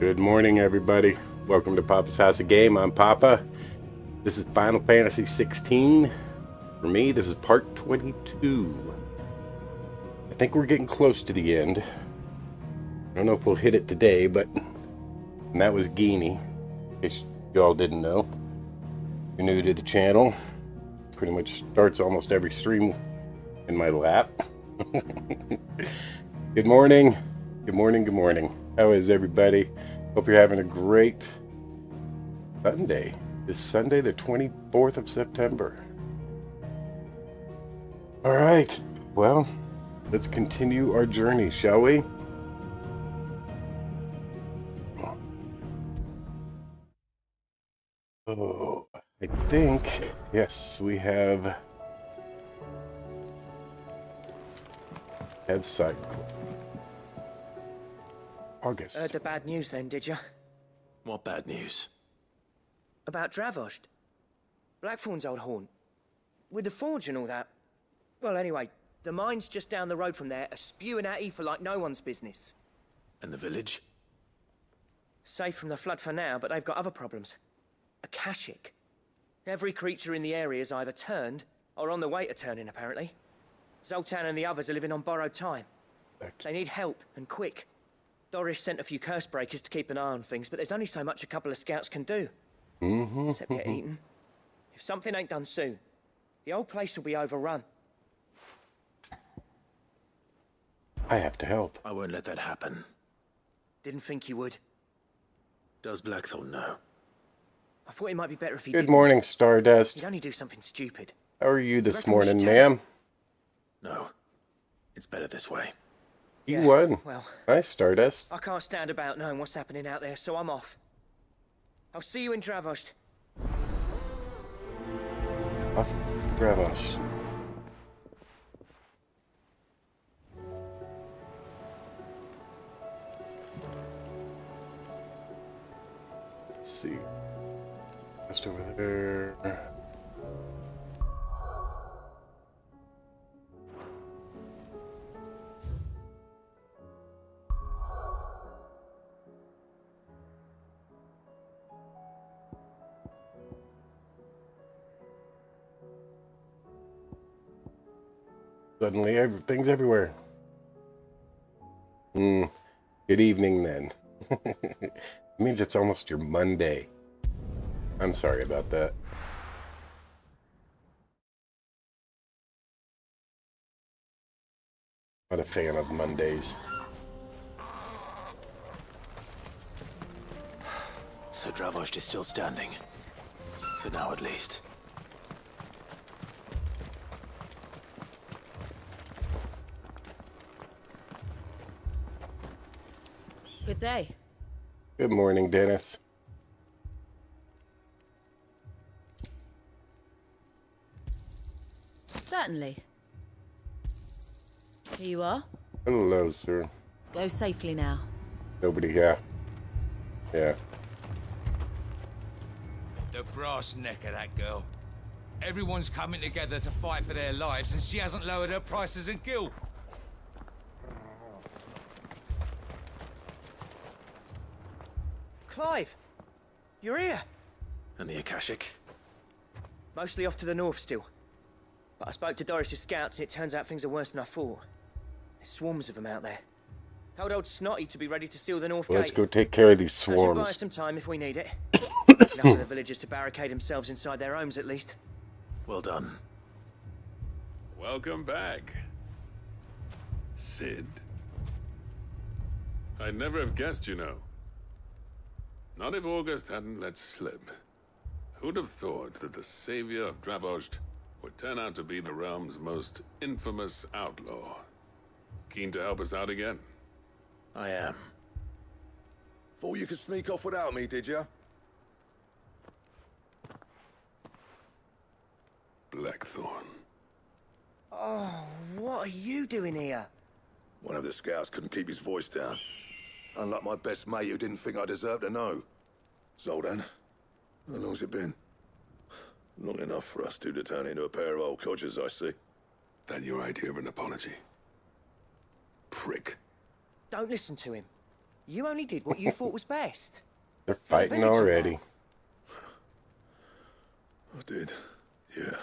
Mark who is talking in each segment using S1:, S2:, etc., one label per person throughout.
S1: Good morning, everybody. Welcome to Papa's House of Game. I'm Papa. This is Final Fantasy 16. For me, this is part 22. I think we're getting close to the end. I don't know if we'll hit it today, but and that was Guinea. In case y'all didn't know, if you're new to the channel, pretty much starts almost every stream in my lap. Good morning. Good morning. Good morning. How is everybody? Hope you're having a great Sunday. This Sunday, the 24th of September. All right. Well, let's continue our journey, shall we? Oh, I think, yes, we have side August.
S2: Heard the bad news then, did you?
S3: What bad news?
S2: About Dravost. Blackthorn's old haunt. With the forge and all that. Well, anyway, the mines just down the road from there are spewing out ether like no one's business.
S3: And the village?
S2: Safe from the flood for now, but they've got other problems. Akashic. Every creature in the area's either turned, or on the way to turning, apparently. Zoltan and the others are living on borrowed time. They need help, and quick. Doris sent a few curse breakers to keep an eye on things, but there's only so much a couple of scouts can do. Except get eaten. If something ain't done soon, the old place will be overrun.
S1: I have to help.
S3: I won't let that happen.
S2: Didn't think you would.
S3: Does Blackthorn know?
S2: I thought it might be better if he
S1: Good
S2: didn't.
S1: morning, Stardust.
S2: He'd only do something stupid.
S1: How are you this
S2: reckon we
S1: morning,
S2: should tell
S1: ma'am?
S3: No. It's better this way.
S1: You
S2: Yeah,
S1: won.
S2: well,
S1: Nice, Stardust.
S2: I can't stand about knowing what's happening out there, so I'm off. I'll see you in Dravost.
S1: Off Bravos. Let's see. Just over there. Suddenly, everything's everywhere. Good evening, then. It means it's almost your Monday. I'm sorry about that. Not a fan of Mondays.
S3: So Dravost is still standing. For now, at least.
S4: Good day.
S1: Good morning, Dennis.
S4: Certainly. Here you are.
S1: Hello, sir.
S4: Go safely now.
S1: Nobody here. Yeah.
S5: The brass neck of that girl. Everyone's coming together to fight for their lives, and she hasn't lowered her prices a gill.
S2: Clive! You're here!
S3: And the Akashic?
S2: Mostly off to the north still. But I spoke to Doris's scouts, and it turns out things are worse than I thought. There's swarms of them out there. Told old Snotty to be ready to seal the north
S1: Well,
S2: gate.
S1: let's go take care of these
S2: That should buy us
S1: swarms.
S2: some time if we need it. Enough of the villagers to barricade themselves inside their homes, at least.
S3: Well done.
S6: Welcome back, Sid. I'd never have guessed, you know. Not if August hadn't let slip. Who'd have thought that the savior of Dravost would turn out to be the realm's most infamous outlaw? Keen to help us out again?
S3: I am.
S7: Thought you could sneak off without me, did you?
S6: Blackthorn.
S2: Oh, what are you doing here?
S7: One of the scouts couldn't keep his voice down. Unlike my best mate who didn't think I deserved to know. Zoltan, how long's it been? Long enough for us two to turn into a pair of old codgers, I see.
S6: That your idea of an apology? Prick.
S2: Don't listen to him. You only did what you thought was best.
S1: They're
S2: For the
S1: fighting
S2: village and
S1: already.
S7: I did, yeah.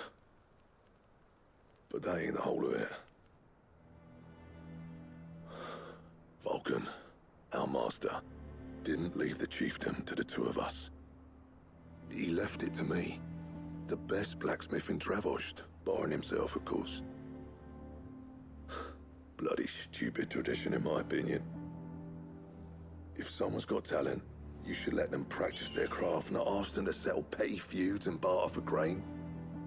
S7: But that ain't the whole of it. Vulcan, our master, didn't leave the chiefdom to the two of us. He left it to me, the best blacksmith in Dravost, barring himself, of course. Bloody stupid tradition, in my opinion. If someone's got talent, you should let them practice their craft, not ask them to settle petty feuds and barter for grain.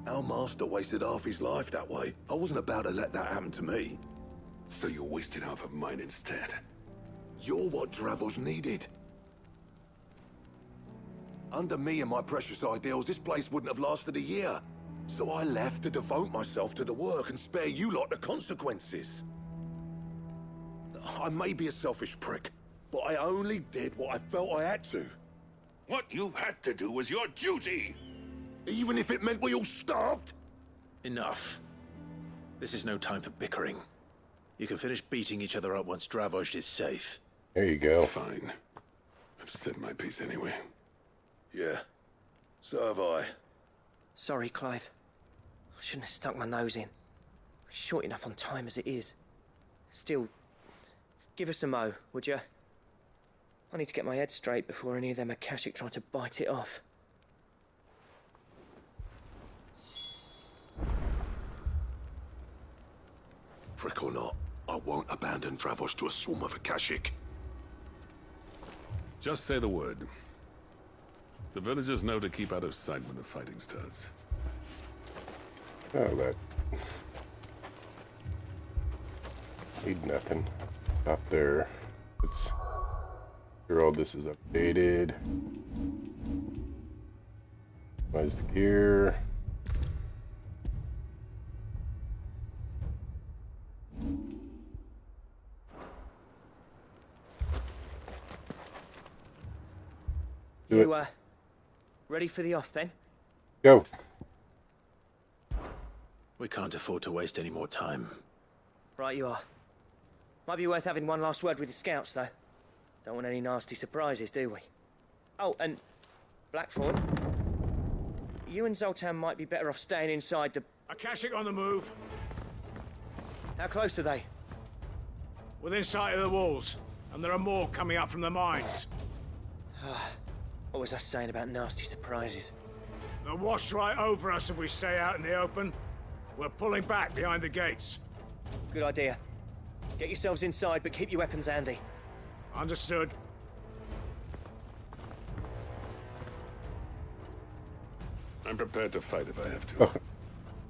S7: Our master wasted half his life that way. I wasn't about to let that happen to me.
S6: So you wasted half of mine instead.
S7: You're what Dravost needed. Under me and my precious ideals, this place wouldn't have lasted a year. So I left to devote myself to the work and spare you lot the consequences. I may be a selfish prick, but I only did what I felt I had to.
S6: What you had to do was your duty!
S7: Even if it meant we all starved?
S3: Enough. This is no time for bickering. You can finish beating each other up once Dravost is safe.
S1: There you go.
S6: Fine. I've said my piece anyway.
S7: Yeah, so have I.
S2: Sorry, Clive. I shouldn't have stuck my nose in. We're short enough on time as it is. Still, give us a mo, would you? I need to get my head straight before any of them Akashic try to bite it off.
S7: Prick or not, I won't abandon Dravost to a swarm of Akashic.
S6: Just say the word. The villagers know to keep out of sight when the fighting starts.
S1: Oh, that. Need nothing. Up there. Let's sure all this is updated. Where's the gear? Do
S2: You,
S1: it.
S2: ready for the off then?
S1: Go.
S3: We can't afford to waste any more time.
S2: Right you are. Might be worth having one last word with the scouts, though. Don't want any nasty surprises, do we? Oh, and Blackthorn, you and Zoltan might be better off staying inside the...
S8: Akashic on the move.
S2: How close are they?
S8: Within sight of the walls. And there are more coming up from the mines.
S2: What was I saying about nasty surprises?
S8: They'll wash right over us if we stay out in the open. We're pulling back behind the gates.
S2: Good idea. Get yourselves inside, but keep your weapons handy.
S8: Understood.
S6: I'm prepared to fight if I have to.
S2: Well,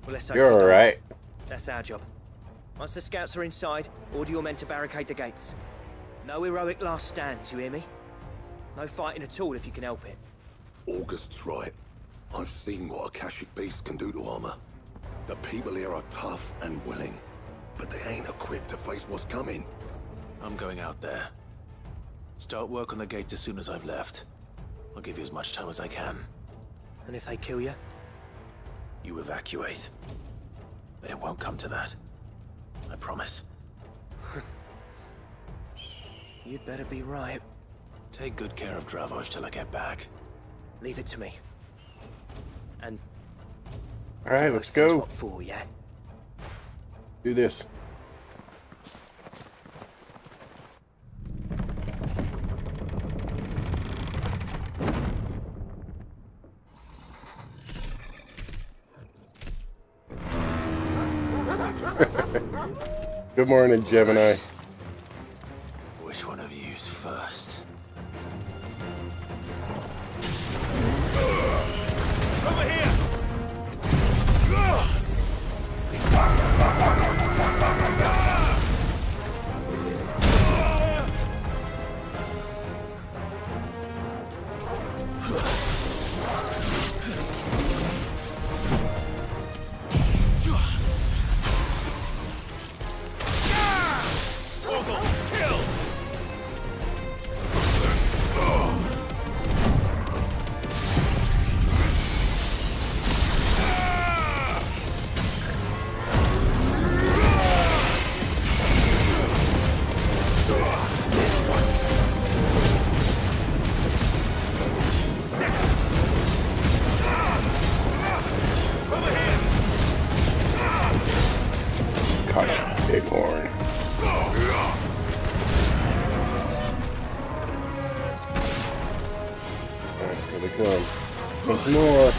S2: let's hope
S1: You're
S2: for that.
S1: alright.
S2: That's our job. Once the scouts are inside, order your men to barricade the gates. No heroic last stands, you hear me? No fighting at all if you can help it.
S7: August's right. I've seen what Akashic beasts can do to armor. The people here are tough and willing, but they ain't equipped to face what's coming.
S3: I'm going out there. Start work on the gate as soon as I've left. I'll give you as much time as I can.
S2: And if they kill you?
S3: You evacuate. But it won't come to that. I promise.
S2: You'd better be right.
S3: Take good care of Dravost till I get back.
S2: Leave it to me. And
S1: Alright,
S2: those
S1: let's
S2: things
S1: go.
S2: what for, yeah?
S1: Do this. Good morning, Gemini.
S3: Which one of you's first?
S8: Over here!
S1: Come on. There's more.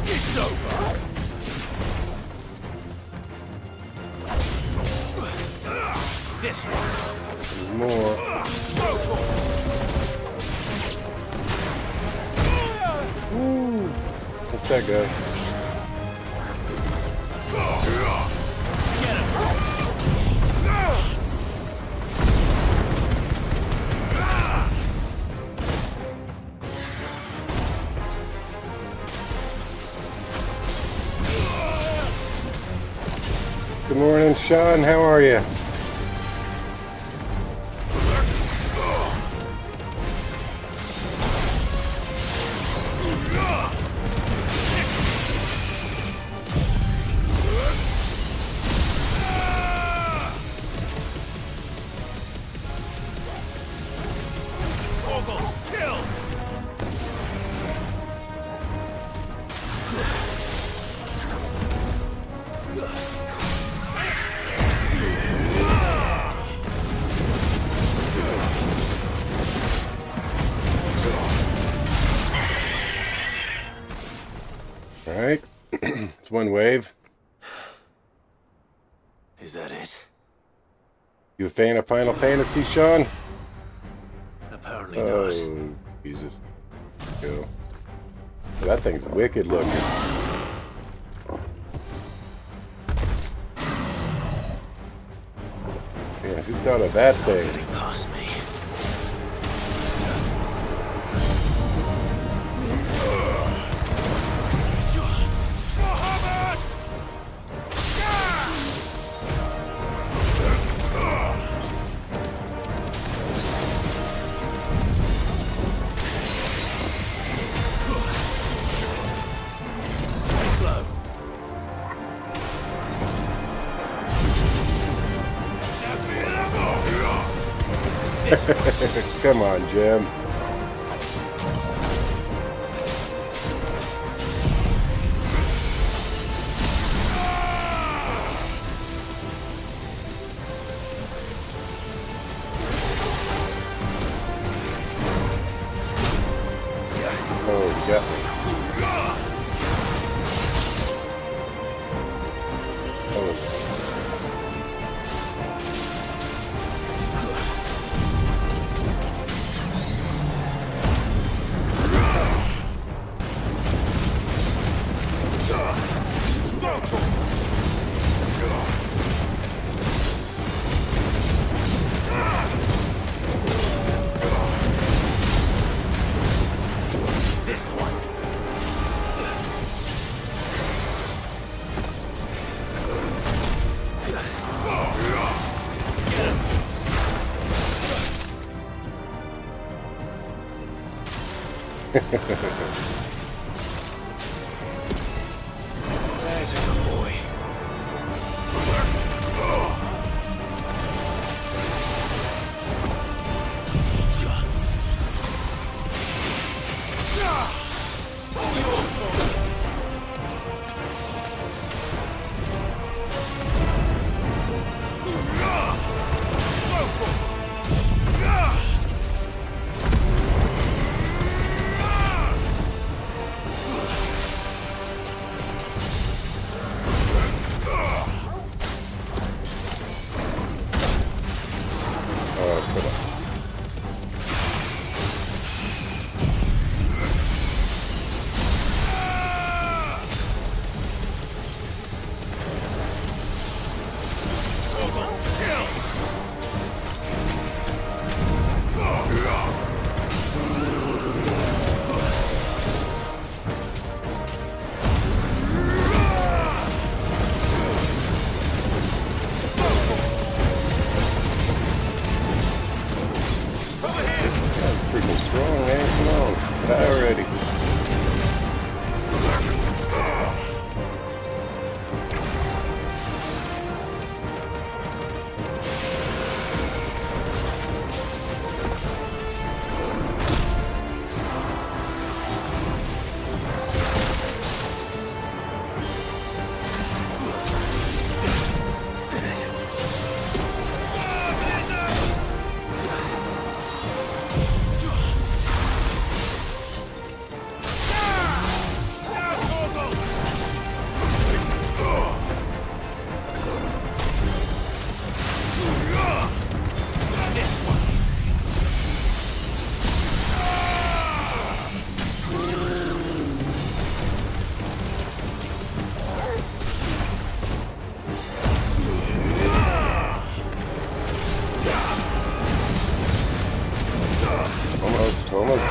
S8: It's over. This one.
S1: There's more. Ooh. What's that guy? Good morning, Sean. How are you? Alright, it's one wave.
S3: Is that it?
S1: You a fan of Final Fantasy, Sean?
S3: Apparently
S1: Oh,
S3: not.
S1: Jesus. Go. That thing's wicked looking. Yeah, who thought of that thing?
S3: Getting past me.
S1: Come on, Jim. Oh, you got me. Oh.
S3: There's a good boy.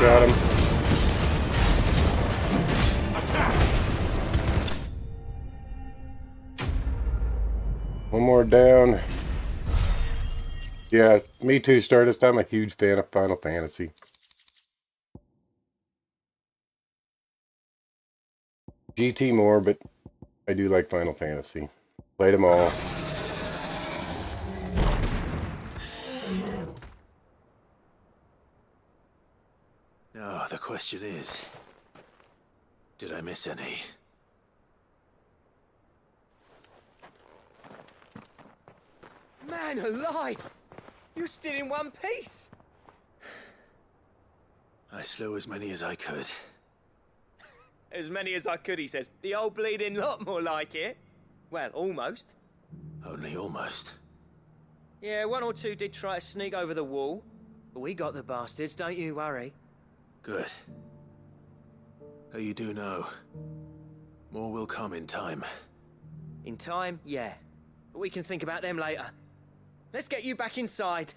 S1: Got him. One more down. Yeah, me too, Stardust. I'm a huge fan of Final Fantasy. GT more, but I do like Final Fantasy. Played them all.
S3: Now, the question is, did I miss any?
S2: Man alive! You're still in one piece!
S3: I slew as many as I could.
S2: As many as I could, he says. The old bleeding lot, more like it. Well, almost.
S3: Only almost.
S2: Yeah, one or two did try to sneak over the wall. But we got the bastards, don't you worry.
S3: Good. Though you do know, more will come in time.
S2: In time, yeah. But we can think about them later. Let's get you back inside.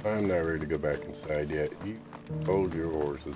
S1: I'm not ready to go back inside yet. You hold your horses.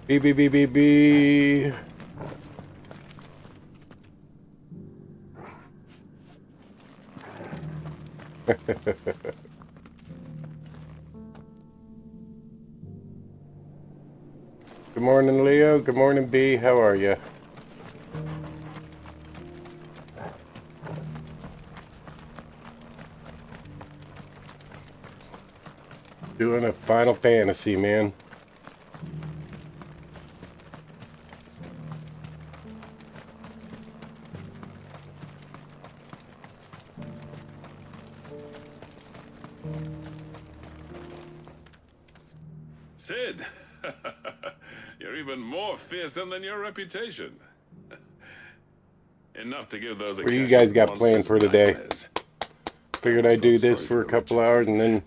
S1: Beep, beep, beep, beep, beep. Good morning, Leo. Good morning, B. How are you? Doing a Final Fantasy, man.
S6: Sid, you're even more fearsome than your reputation. Enough to give those.
S1: What do you guys got planned for today? Figured I'd do this for a couple hours and then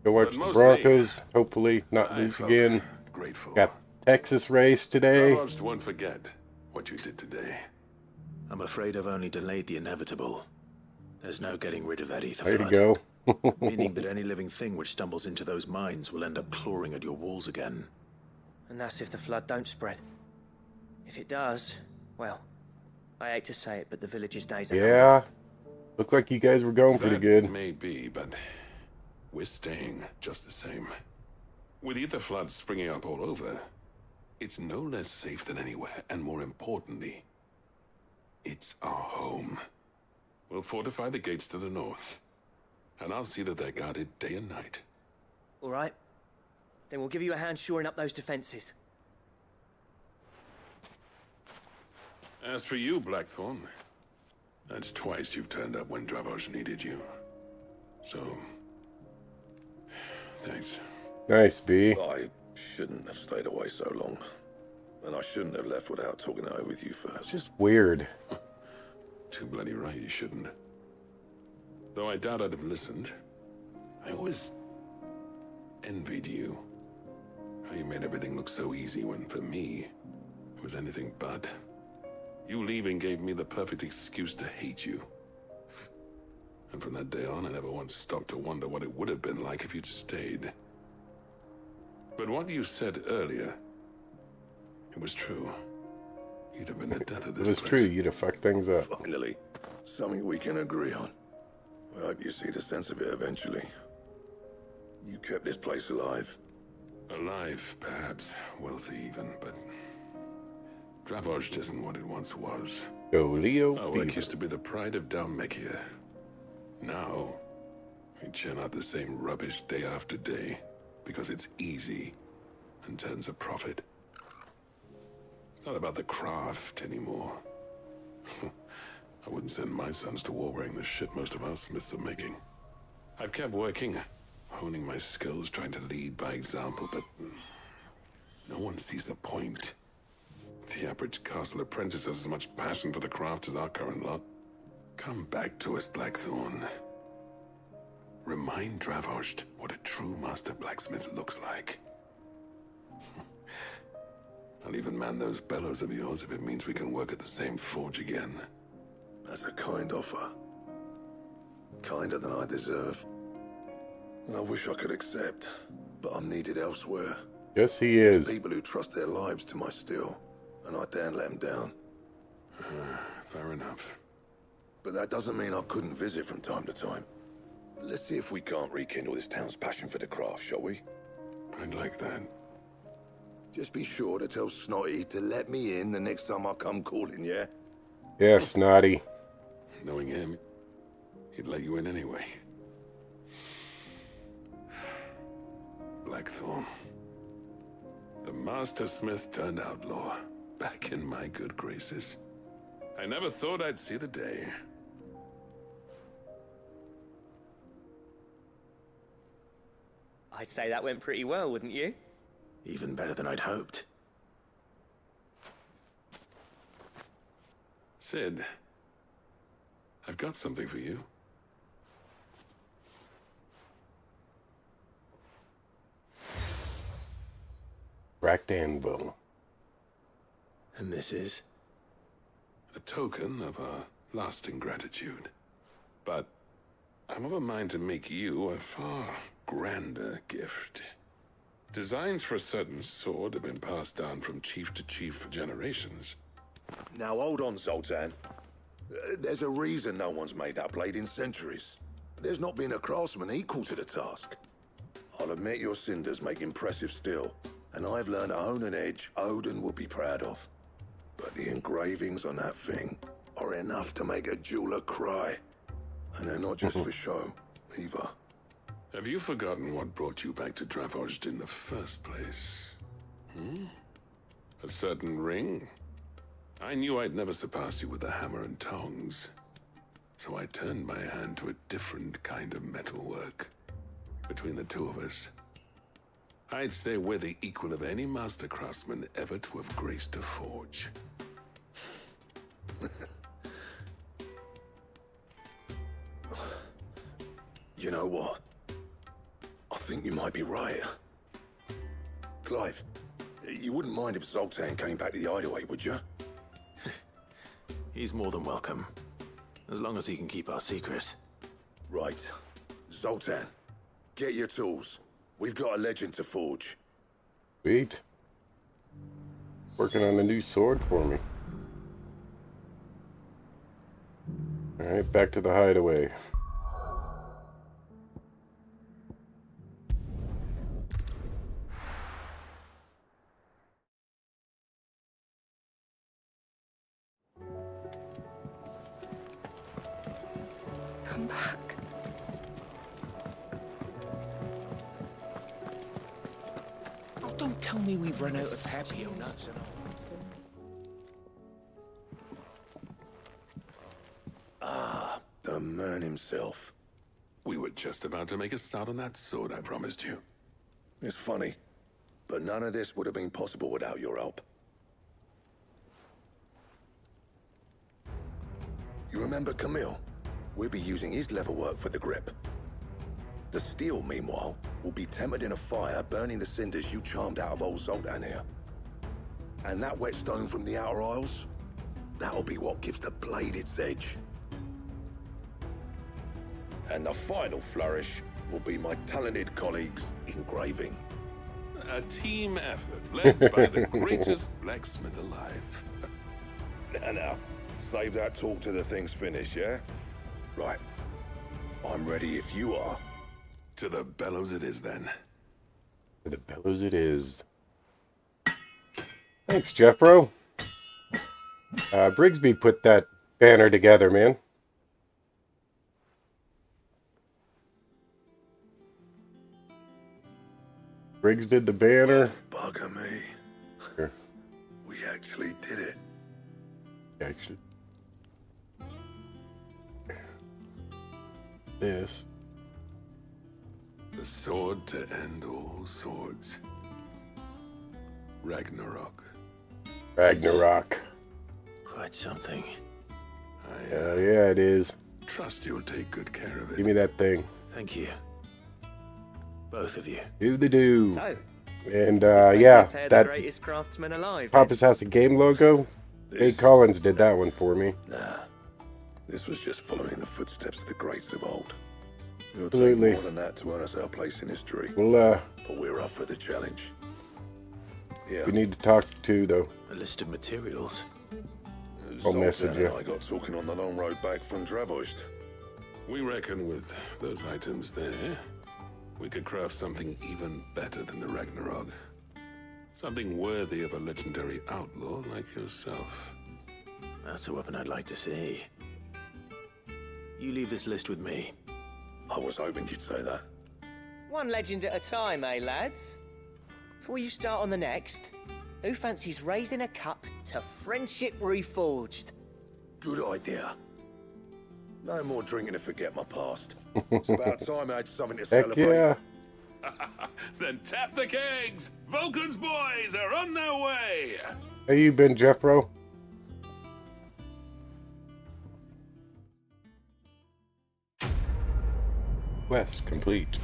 S1: go watch the Broncos. Hopefully not lose again.
S6: Grateful.
S1: Got Texas race today.
S6: I just won't forget what you did today.
S3: I'm afraid I've only delayed the inevitable. There's no getting rid of that ether
S1: Way to
S3: flood.
S1: go.
S3: Meaning that any living thing which stumbles into those mines will end up clawing at your walls again.
S2: And that's if the flood don't spread. If it does, well, I hate to say it, but the village's days are
S1: Yeah. Looked like you guys were going pretty good.
S6: That may be, but we're staying just the same. With ether floods springing up all over, it's no less safe than anywhere, and more importantly, it's our home. We'll fortify the gates to the north, and I'll see that they're guarded day and night.
S2: All right. Then we'll give you a hand shoring up those defenses.
S6: As for you, Blackthorn, that's twice you've turned up when Dravos needed you. So, thanks.
S1: Nice, B.
S7: I shouldn't have stayed away so long. And I shouldn't have left without talking it over with you first.
S1: It's just weird.
S6: Too bloody right you shouldn't. Though I doubt I'd have listened. I always envied you. How you made everything look so easy when, for me, it was anything but. You leaving gave me the perfect excuse to hate you. And from that day on, I never once stopped to wonder what it would have been like if you'd stayed. But what you said earlier, it was true. You'd have been the death of this
S1: It was
S6: place.
S1: true. You'd have fucked things up.
S7: Finally, something we can agree on. I hope you see the sense of it eventually. You kept this place alive.
S6: Alive, perhaps. Wealthy even, but Dravos isn't what it once was.
S1: Go, Leo.
S6: Our
S1: Beaver.
S6: work used to be the pride of Dalmekia. Now, we churn out the same rubbish day after day because it's easy and turns a profit. It's not about the craft anymore. I wouldn't send my sons to war wearing the shit most of our smiths are making. I've kept working, honing my skills, trying to lead by example, but no one sees the point. The average castle apprentice has as much passion for the craft as our current lot. Come back to us, Blackthorn. Remind Dravost what a true master blacksmith looks like. I'll even man those bellows of yours if it means we can work at the same forge again.
S7: That's a kind offer. Kinder than I deserve. And I wish I could accept, but I'm needed elsewhere.
S1: Yes, he
S7: There's
S1: is.
S7: people who trust their lives to my steel, and I daren't let them down.
S6: Fair enough.
S7: But that doesn't mean I couldn't visit from time to time. Let's see if we can't rekindle this town's passion for the craft, shall we?
S6: I'd like that.
S7: Just be sure to tell Snotty to let me in the next time I come calling, yeah?
S1: Yeah, Snotty.
S6: Knowing him, he'd let you in anyway. Blackthorn. The Master Smith turned outlaw, back in my good graces. I never thought I'd see the day.
S2: I'd say that went pretty well, wouldn't you?
S3: Even better than I'd hoped.
S6: Sid, I've got something for you.
S1: Racked anvil.
S3: And this is?
S6: A token of our lasting gratitude. But I'm of a mind to make you a far grander gift. Designs for a certain sword have been passed down from chief to chief for generations.
S7: Now hold on, Zoltan. There's a reason no one's made that blade in centuries. There's not been a craftsman equal to the task. I'll admit your cinders make impressive steel, and I've learned to own an edge Odin would be proud of. But the engravings on that thing are enough to make a jeweler cry. And they're not just for show, either.
S6: Have you forgotten what brought you back to Dravost in the first place? A certain ring? I knew I'd never surpass you with the hammer and tongs. So I turned my hand to a different kind of metalwork. Between the two of us, I'd say we're the equal of any master craftsman ever to have graced a forge.
S7: You know what? I think you might be right. Clive, you wouldn't mind if Zoltan came back to the hideaway, would you?
S3: He's more than welcome. As long as he can keep our secret.
S7: Right. Zoltan, get your tools. We've got a legend to forge.
S1: Sweet. Working on a new sword for me. Alright, back to the hideaway.
S9: Come back.
S5: Oh, don't tell me we've run out of papio nuts and all.
S7: The man himself.
S6: We were just about to make a start on that sword I promised you.
S7: It's funny, but none of this would have been possible without your help. You remember Camille? We'll be using his leatherwork for the grip. The steel, meanwhile, will be tempered in a fire, burning the cinders you charmed out of old Zoltan here. And that whetstone from the Outer Isles, that'll be what gives the blade its edge. And the final flourish will be my talented colleagues' engraving.
S6: A team effort led by the greatest blacksmith alive.
S7: Now, save that talk till the thing's finished, yeah? Right. I'm ready if you are.
S6: To the bellows it is, then.
S1: To the bellows it is. Thanks, Jeffro. Brigsby put that banner together, man. Briggs did the banner.
S7: Bugger me.
S1: Here,
S7: We actually did it.
S1: actually. This.
S6: The sword to end all swords. Ragnarok.
S1: Ragnarok.
S3: Quite something.
S1: Yeah, it is.
S6: Trust you'll take good care of it.
S1: Give me that thing.
S3: Thank you. Both of you.
S1: Do the do.
S2: So,
S1: And
S2: does this make
S1: yeah,
S2: you pair the
S1: that
S2: greatest craftsman alive.
S1: Papa's House of Game logo. Jay Collins did that one for me.
S7: Nah. This was just following the footsteps of the greats of old. It'll
S1: Absolutely.
S7: take more than that to earn us our place in history.
S1: Well,
S7: But we're up for the challenge. Yeah.
S1: we need to talk to though.
S3: A list of materials.
S1: I'll message
S7: Zoltan
S1: you.
S7: and I got talking on the long road back from Dravost.
S6: We reckon with those items there, we could craft something even better than the Ragnarok. Something worthy of a legendary outlaw like yourself.
S3: That's a weapon I'd like to see. You leave this list with me.
S7: I was hoping you'd say that.
S2: One legend at a time, eh, lads? Before you start on the next, who fancies raising a cup to friendship reforged?
S7: Good idea. No more drinking to forget my past. It's about time I had something to
S1: Heck
S7: celebrate.
S1: yeah.
S6: Then tap the kegs! Vulcan's boys are on their way!
S1: How you been, Jeffro? Quest complete.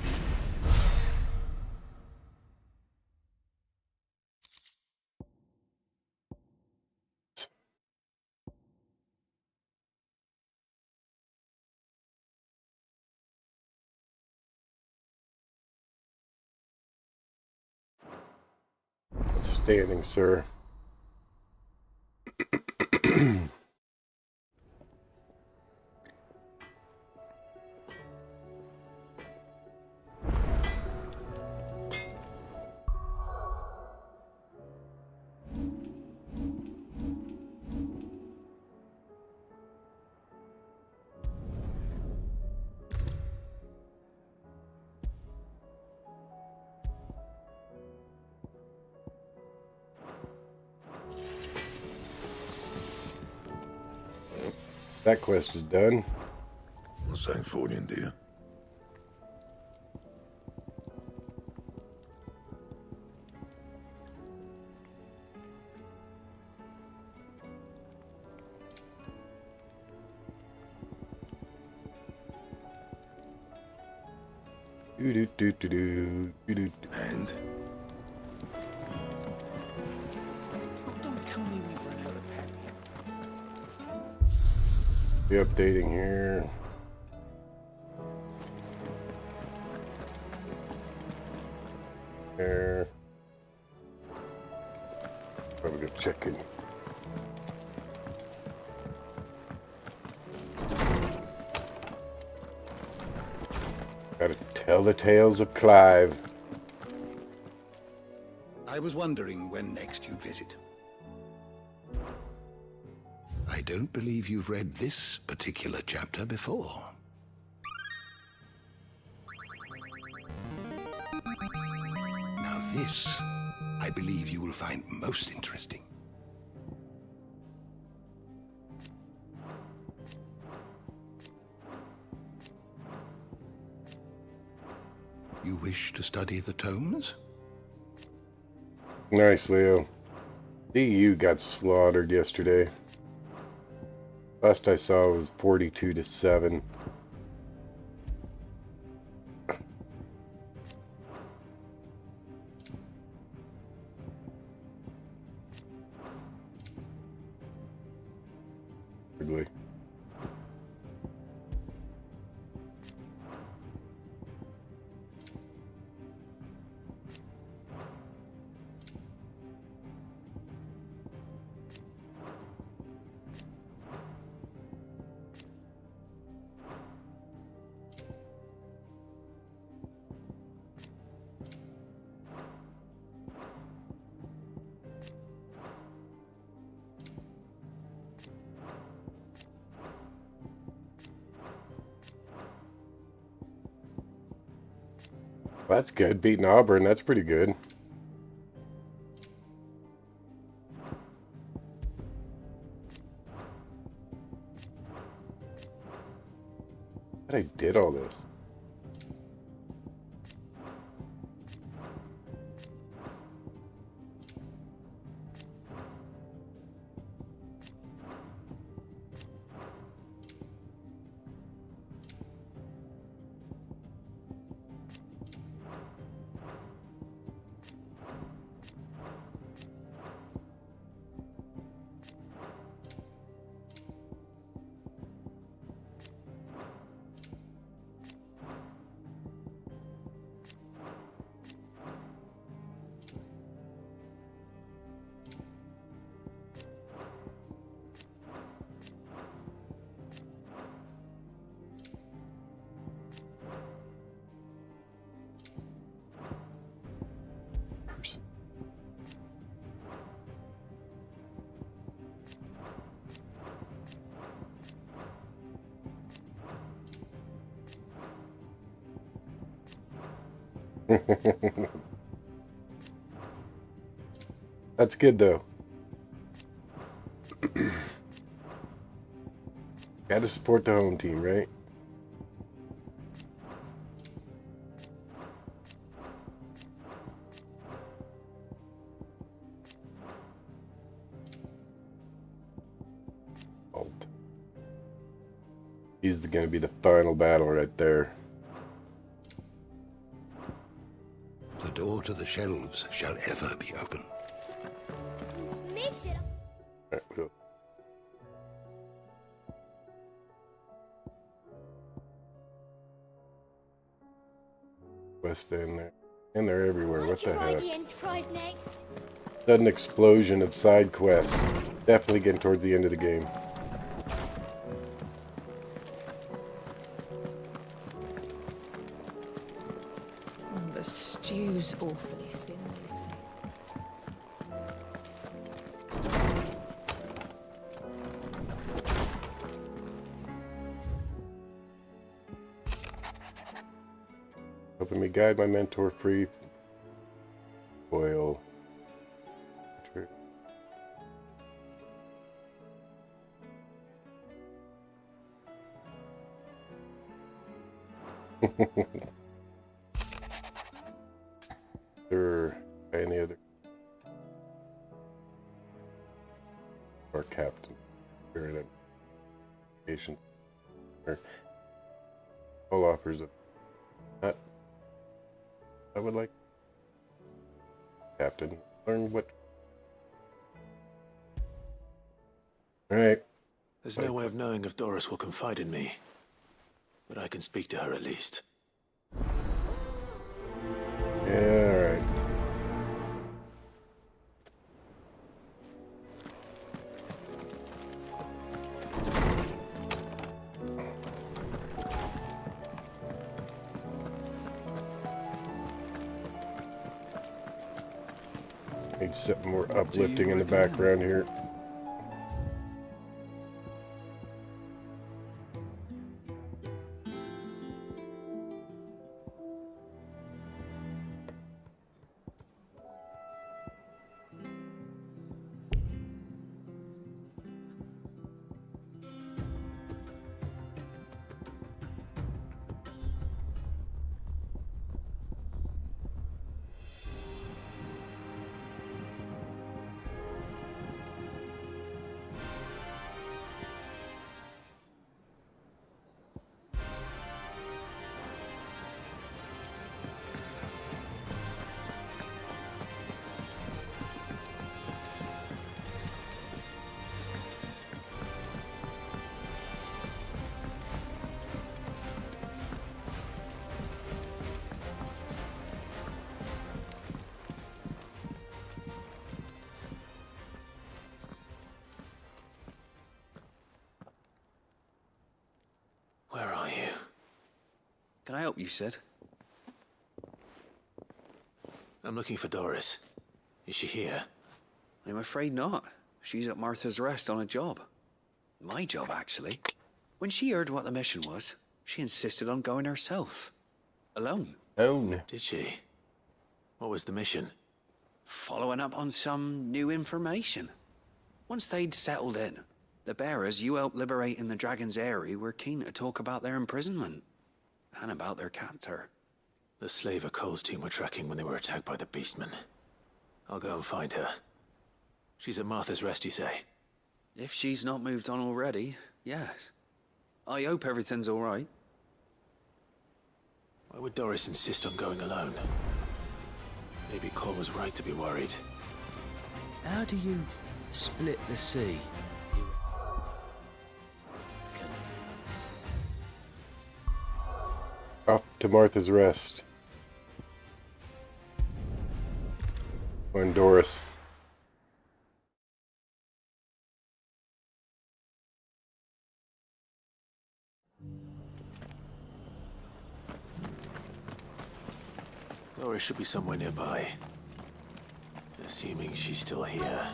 S1: Outstanding, sir. That quest is done.
S7: I'm saying Fordian, do you? And?
S3: Don't tell me we've run out of pen.
S1: Be updating here. There. Probably go check in. Gotta tell the tales of Clive.
S10: I was wondering when next you'd visit. I don't believe you've read this particular chapter before. Now this, I believe you will find most interesting. You wish to study the tomes?
S1: Nice, Leo. DU got slaughtered yesterday. Last I saw was 42-7. Ugly. That's good. Beating Auburn, that's pretty good. But I did all this. That's good though. Gotta support the home team, right? Alt. He's gonna be the final battle right there.
S10: The door to the shelves shall ever be open.
S1: Alright, we'll go. West End there. And they're everywhere. What the heck?
S11: Enterprise next?
S1: Sudden explosion of side quests. Definitely getting towards the end of the game.
S4: The stew's awfully thin these days.
S1: Helping me guide my mentor free. Oil. Or any other or captain or application or all offers of that I would like captain learn what. All right,
S3: There's no way of knowing if Doris will confide in me, but I can speak to her at least.
S1: yeah, all right. Need something more uplifting in the background here.
S3: Where are you?
S12: Can I help you, Sid?
S3: I'm looking for Doris. Is she here?
S12: I'm afraid not. She's at Martha's Rest on a job. My job, actually. When she heard what the mission was, she insisted on going herself. Alone.
S1: Own.
S3: Did she? What was the mission?
S12: Following up on some new information. Once they'd settled in, the bearers you helped liberate in the Dragon's Eyrie were keen to talk about their imprisonment. And about their captor.
S3: The slaver Cole's team were tracking when they were attacked by the Beastmen. I'll go and find her. She's at Martha's Rest, you say?
S12: If she's not moved on already, yes. I hope everything's all right.
S3: Why would Doris insist on going alone? Maybe Cole was right to be worried.
S11: How do you split the sea?
S1: Off to Martha's Rest. Find Doris.
S3: Doris should be somewhere nearby. Assuming she's still here.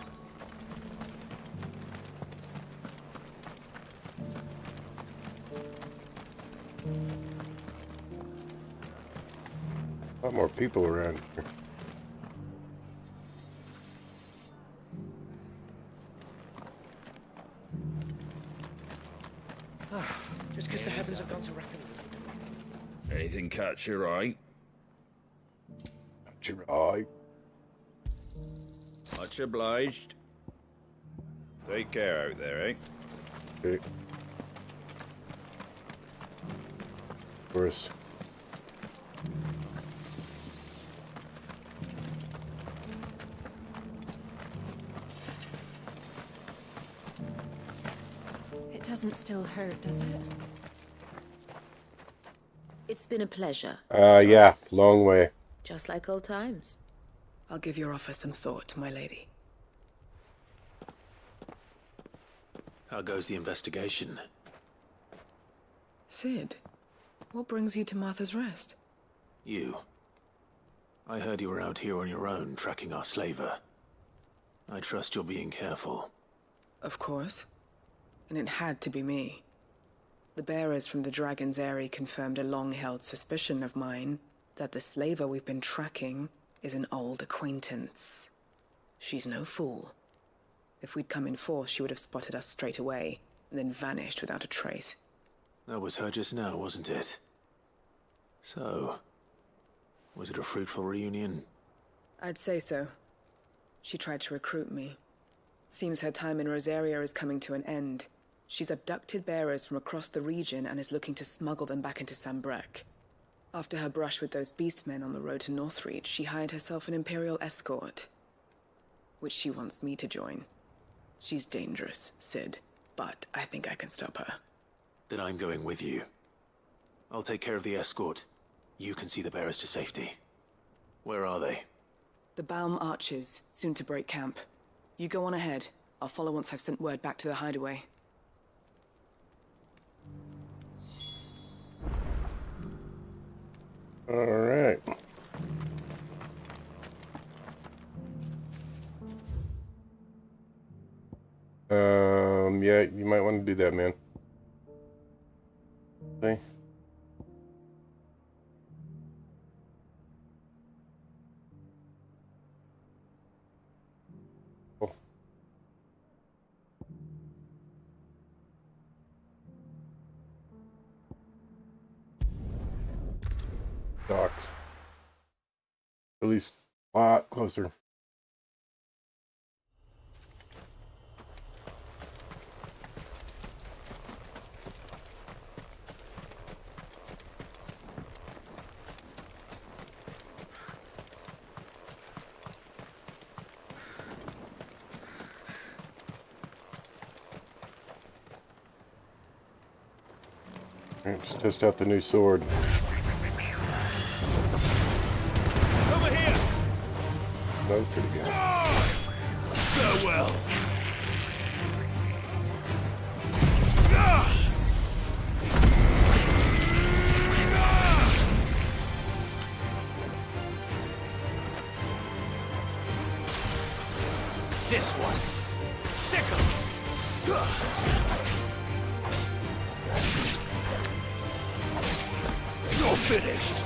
S1: A lot more people around here.
S2: Just because the heavens have gone to reckon.
S13: Anything catch your eye?
S1: Catch your eye.
S13: Much obliged. Take care out there, eh?
S1: Okay. Doris.
S4: It doesn't still hurt, does it?
S14: It's been a pleasure.
S1: Yeah, long way.
S14: Just like old times.
S9: I'll give your offer some thought, my lady.
S3: How goes the investigation?
S9: Sid, what brings you to Martha's Rest?
S3: You. I heard you were out here on your own, tracking our slaver. I trust you're being careful.
S9: Of course. And it had to be me. The bearers from the Dragon's Eyrie confirmed a long-held suspicion of mine that the slaver we've been tracking is an old acquaintance. She's no fool. If we'd come in force, she would have spotted us straight away, and then vanished without a trace.
S3: That was her just now, wasn't it? So, was it a fruitful reunion?
S9: I'd say so. She tried to recruit me. Seems her time in Rosaria is coming to an end. She's abducted bearers from across the region and is looking to smuggle them back into Sambrec. After her brush with those beastmen on the road to Northreach, she hired herself an Imperial escort, which she wants me to join. She's dangerous, Sid, but I think I can stop her.
S3: Then I'm going with you. I'll take care of the escort. You can see the bearers to safety. Where are they?
S9: The Baum Archers, soon to break camp. You go on ahead. I'll follow once I've sent word back to the hideaway.
S1: All right. Yeah, you might want to do that, man. See? Cool. Docks. At least a lot closer. Alright, just test out the new sword.
S8: Over here!
S1: That was pretty good.
S8: Farewell! This one. You're finished.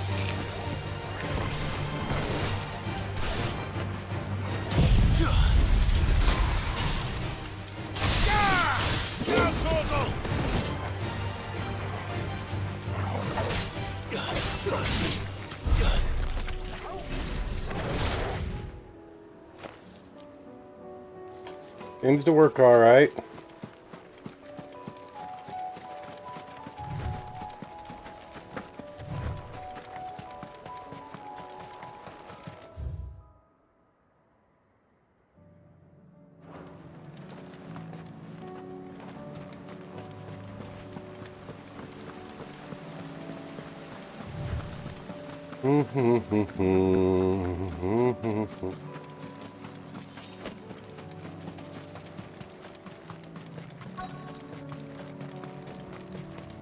S1: Seems to work all right.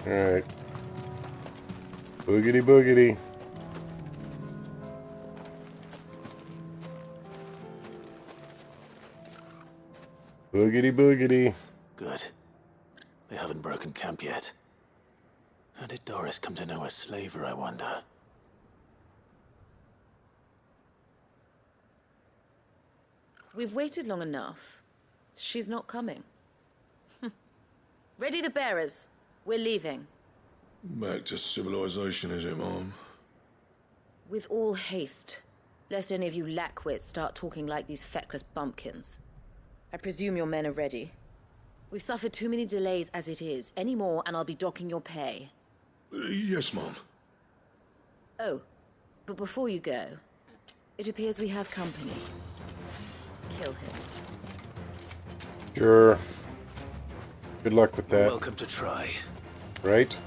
S1: Alright. Boogity boogity. Boogity boogity.
S3: Good. They haven't broken camp yet. How did Doris come to know a slaver, I wonder?
S14: We've waited long enough. She's not coming. Ready the bearers. We're leaving.
S7: Back to civilization, is it, Mom?
S14: With all haste, lest any of you lackwits start talking like these feckless bumpkins. I presume your men are ready. We've suffered too many delays as it is. Any more, and I'll be docking your pay.
S7: Yes, Mom.
S14: Oh, but before you go, it appears we have company. Kill him.
S1: Sure. Good luck with that.
S3: You're welcome to try.
S1: Right?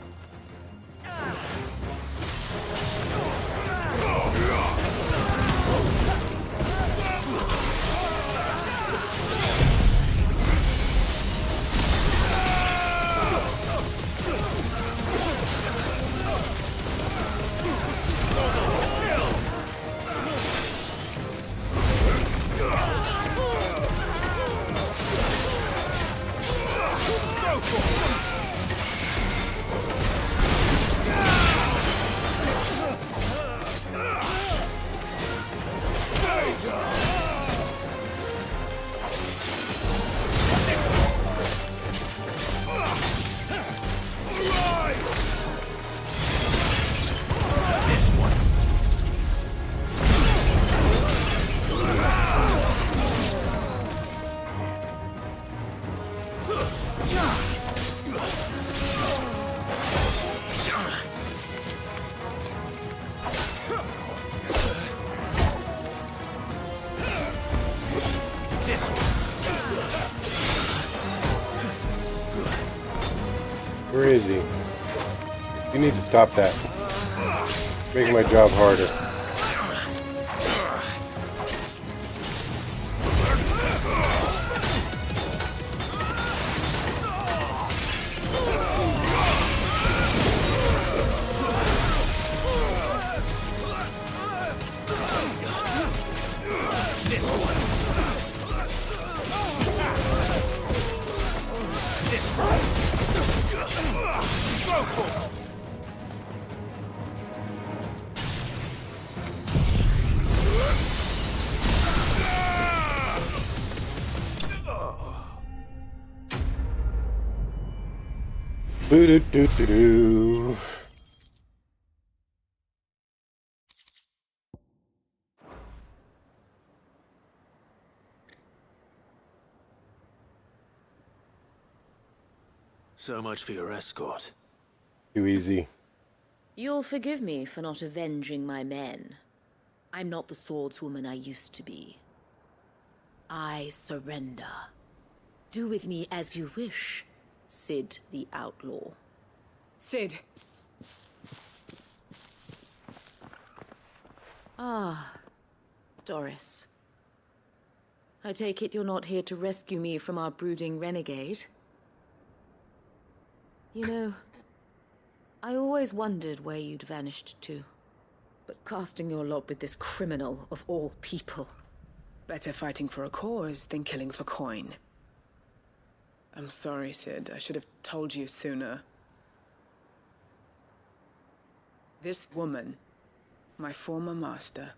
S1: Where is he? You need to stop that. Making my job harder. Boo-doo-doo-doo-doo.
S3: So much for your escort.
S1: Too easy.
S14: You'll forgive me for not avenging my men. I'm not the swordswoman I used to be. I surrender. Do with me as you wish, Sid the Outlaw.
S9: Sid!
S14: Ah, Doris. I take it you're not here to rescue me from our brooding renegade? You know, I always wondered where you'd vanished to. But casting your lot with this criminal of all people...
S9: Better fighting for a cause than killing for coin. I'm sorry, Sid. I should have told you sooner. This woman, my former master,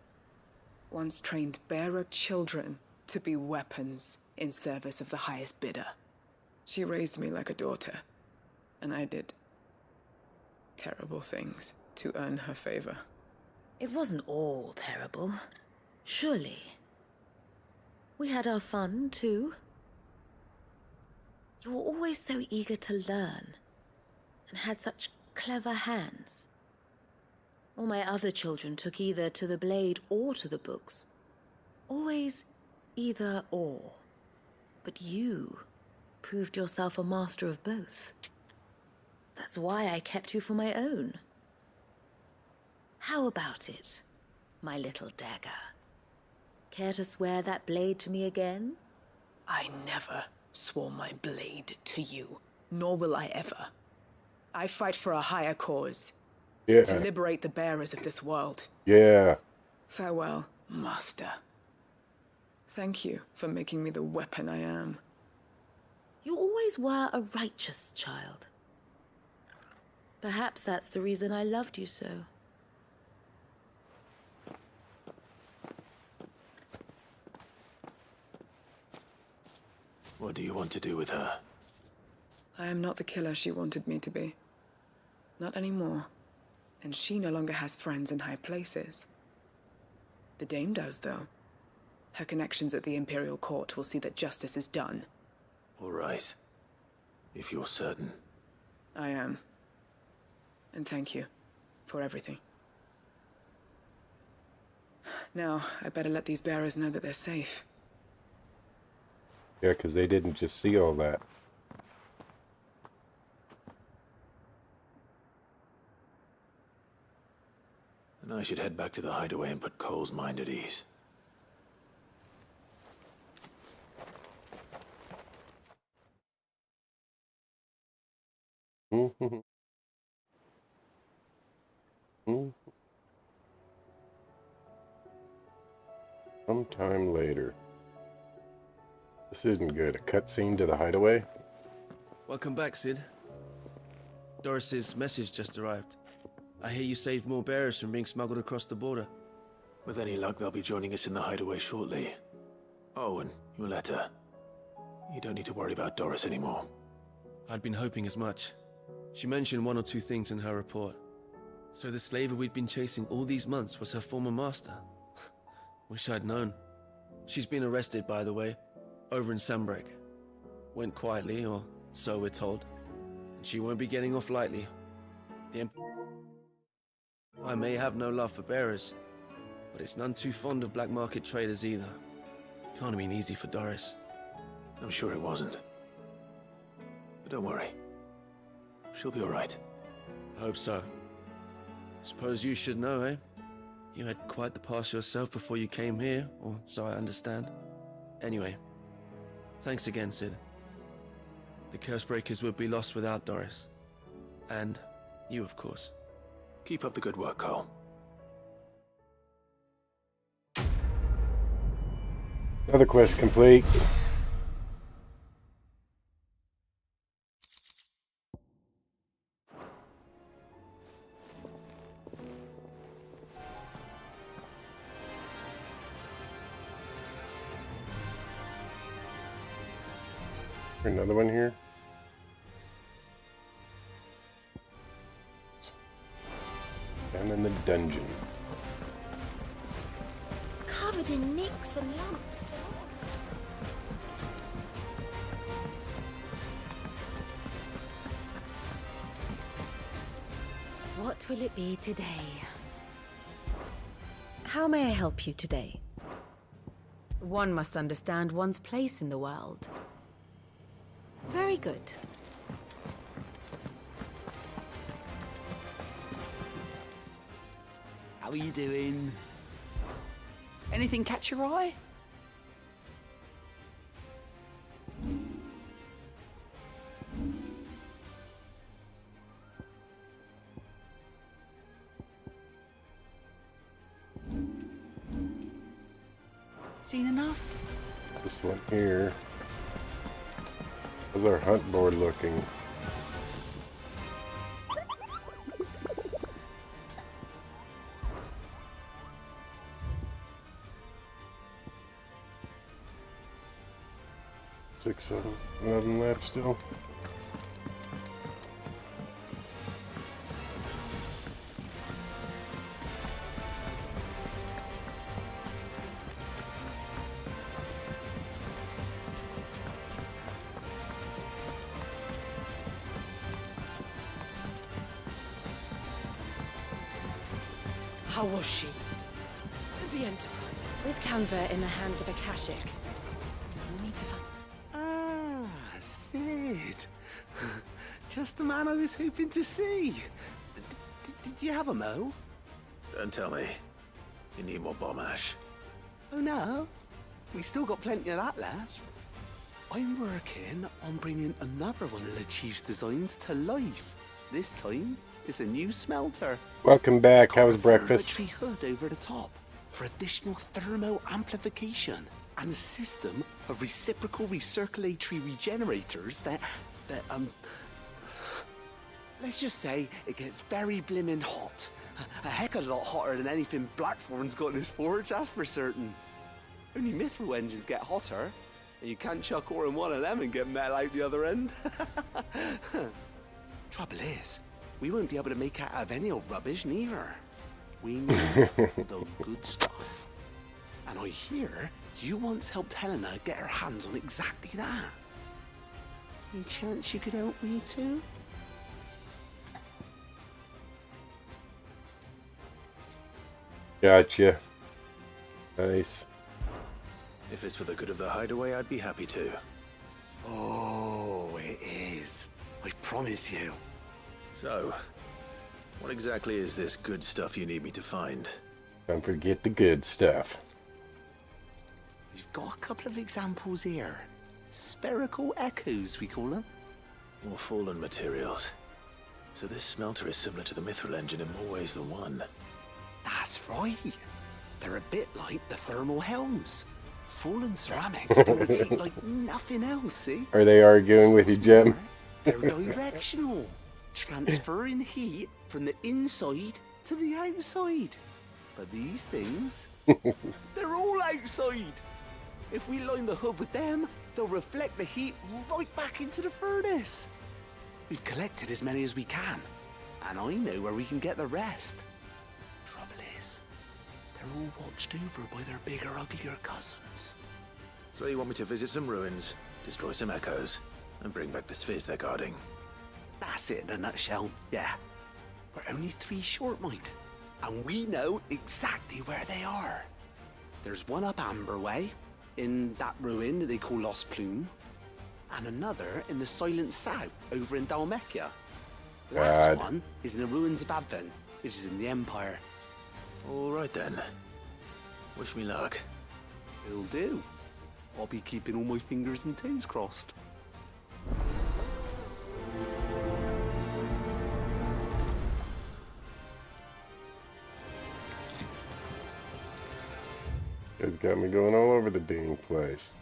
S9: once trained bearer children to be weapons in service of the highest bidder. She raised me like a daughter, and I did terrible things to earn her favor.
S14: It wasn't all terrible, surely. We had our fun, too. You were always so eager to learn, and had such clever hands. All my other children took either to the blade or to the books. Always either or. But you proved yourself a master of both. That's why I kept you for my own. How about it, my little dagger? Care to swear that blade to me again?
S9: I never swore my blade to you, nor will I ever. I fight for a higher cause.
S1: Yeah.
S9: To liberate the bearers of this world.
S1: Yeah.
S9: Farewell, Master. Thank you for making me the weapon I am.
S14: You always were a righteous child. Perhaps that's the reason I loved you so.
S3: What do you want to do with her?
S9: I am not the killer she wanted me to be. Not anymore. And she no longer has friends in high places. The Dame does, though. Her connections at the Imperial Court will see that justice is done.
S3: All right. If you're certain.
S9: I am. And thank you for everything. Now, I better let these bearers know that they're safe.
S1: Yeah, because they didn't just see all that.
S3: And I should head back to the hideaway and put Cole's mind at ease.
S1: Sometime later. This isn't good. A cutscene to the hideaway?
S11: Welcome back, Sid. Doris's message just arrived. I hear you saved more bearers from being smuggled across the border.
S3: With any luck, they'll be joining us in the hideaway shortly. Oh, and your letter. You don't need to worry about Doris anymore.
S11: I'd been hoping as much. She mentioned one or two things in her report. So the slaver we'd been chasing all these months was her former master. Wish I'd known. She's been arrested, by the way, over in Sambrek. Went quietly, or so we're told. And she won't be getting off lightly. I may have no love for bearers, but it's none too fond of black market traders either. Can't have been easy for Doris.
S3: I'm sure it wasn't. But don't worry. She'll be all right.
S11: I hope so. Suppose you should know, eh? You had quite the past yourself before you came here, or so I understand. Anyway, thanks again, Sid. The Cursebreakers would be lost without Doris. And you, of course.
S3: Keep up the good work, Cole.
S1: Another quest complete. Another one here. Down in the dungeon.
S14: Covered in nicks and lumps. What will it be today? How may I help you today? One must understand one's place in the world. Very good.
S11: How are you doing? Anything catch your eye? Seen enough?
S1: This one here. How's our hunt board looking? Six, 7, 11 left still.
S15: How was she? The Enterprise.
S4: With Canva in the hands of Akashic. You need to find...
S16: Ah, Sid. Just the man I was hoping to see. Did you have a mo?
S3: Don't tell me. You need more bomb ash.
S16: Oh no, we still got plenty of that left. I'm working on bringing another one of the Chief's designs to life. This time, it's a new smelter.
S1: Welcome back. How was breakfast?
S16: Tree hood over the top for additional thermo amplification and a system of reciprocal recirculatory regenerators that let's just say it gets very blimmin' hot. A heck of a lot hotter than anything Blackthorn's got in his forge, that's for certain. Only mithril engines get hotter, and you can't chuck ore in one of them and get metal out the other end. Trouble is, we won't be able to make out of any old rubbish neither. We need the good stuff. And I hear you once helped Helena get her hands on exactly that. Any chance you could help me too?
S1: Gotcha. Nice.
S3: If it's for the good of the hideaway, I'd be happy to.
S16: Oh, it is. I promise you.
S3: So, what exactly is this good stuff you need me to find?
S1: Don't forget the good stuff.
S16: We've got a couple of examples here. Spherical echoes, we call them.
S3: More fallen materials. So this smelter is similar to the mithril engine in more ways than one.
S16: That's right. They're a bit like the thermal helms. Fallen ceramics they would heat like nothing else, see?
S1: Are they arguing with you, Jim?
S16: They're directional, transferring heat from the inside to the outside. But these things, they're all outside. If we line the hood with them, they'll reflect the heat right back into the furnace. We've collected as many as we can, and I know where we can get the rest. Trouble is, they're all watched over by their bigger, uglier cousins.
S3: So you want me to visit some ruins, destroy some echoes, and bring back the spheres they're guarding?
S16: That's it in a nutshell, yeah. We're only 3 short, mind, and we know exactly where they are. There's one up Amber Way, in that ruin that they call Lost Plume, and another in the Silent South, over in Dalmekia. Last one is in the ruins of Advent, which is in the Empire.
S3: All right then. Wish me luck.
S16: Will do. I'll be keeping all my fingers and toes crossed.
S1: It's got me going all over the dang place.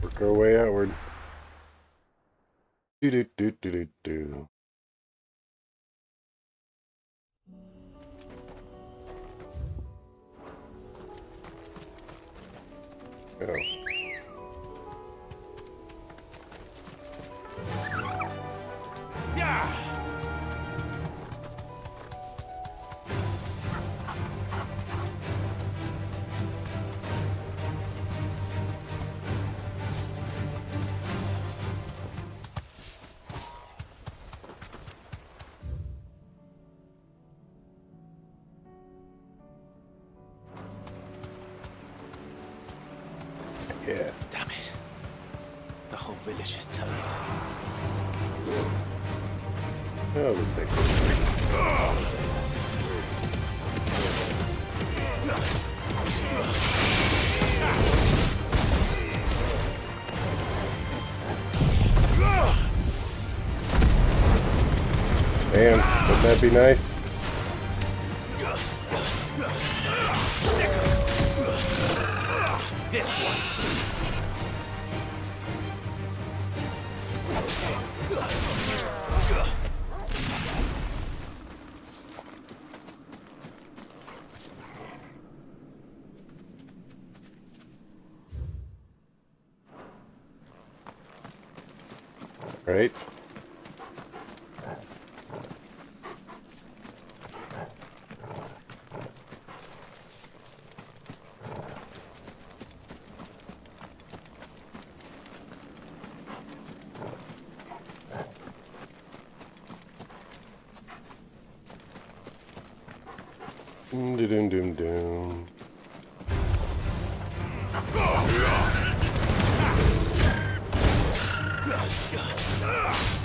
S1: Work our way outward. Do do do do do do. Oh.
S5: Yeah.
S1: Yeah.
S3: Damn it. The whole village is turned.
S1: Oh, the second. Damn, wouldn't that be nice?
S5: This one.
S1: Right? Doom doom doom.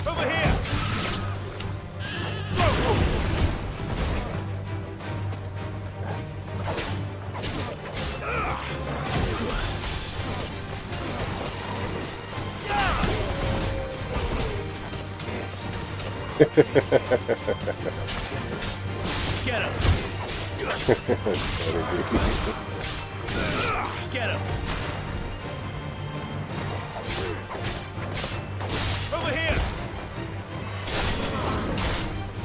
S8: Over here! Get him! Get him! Over here!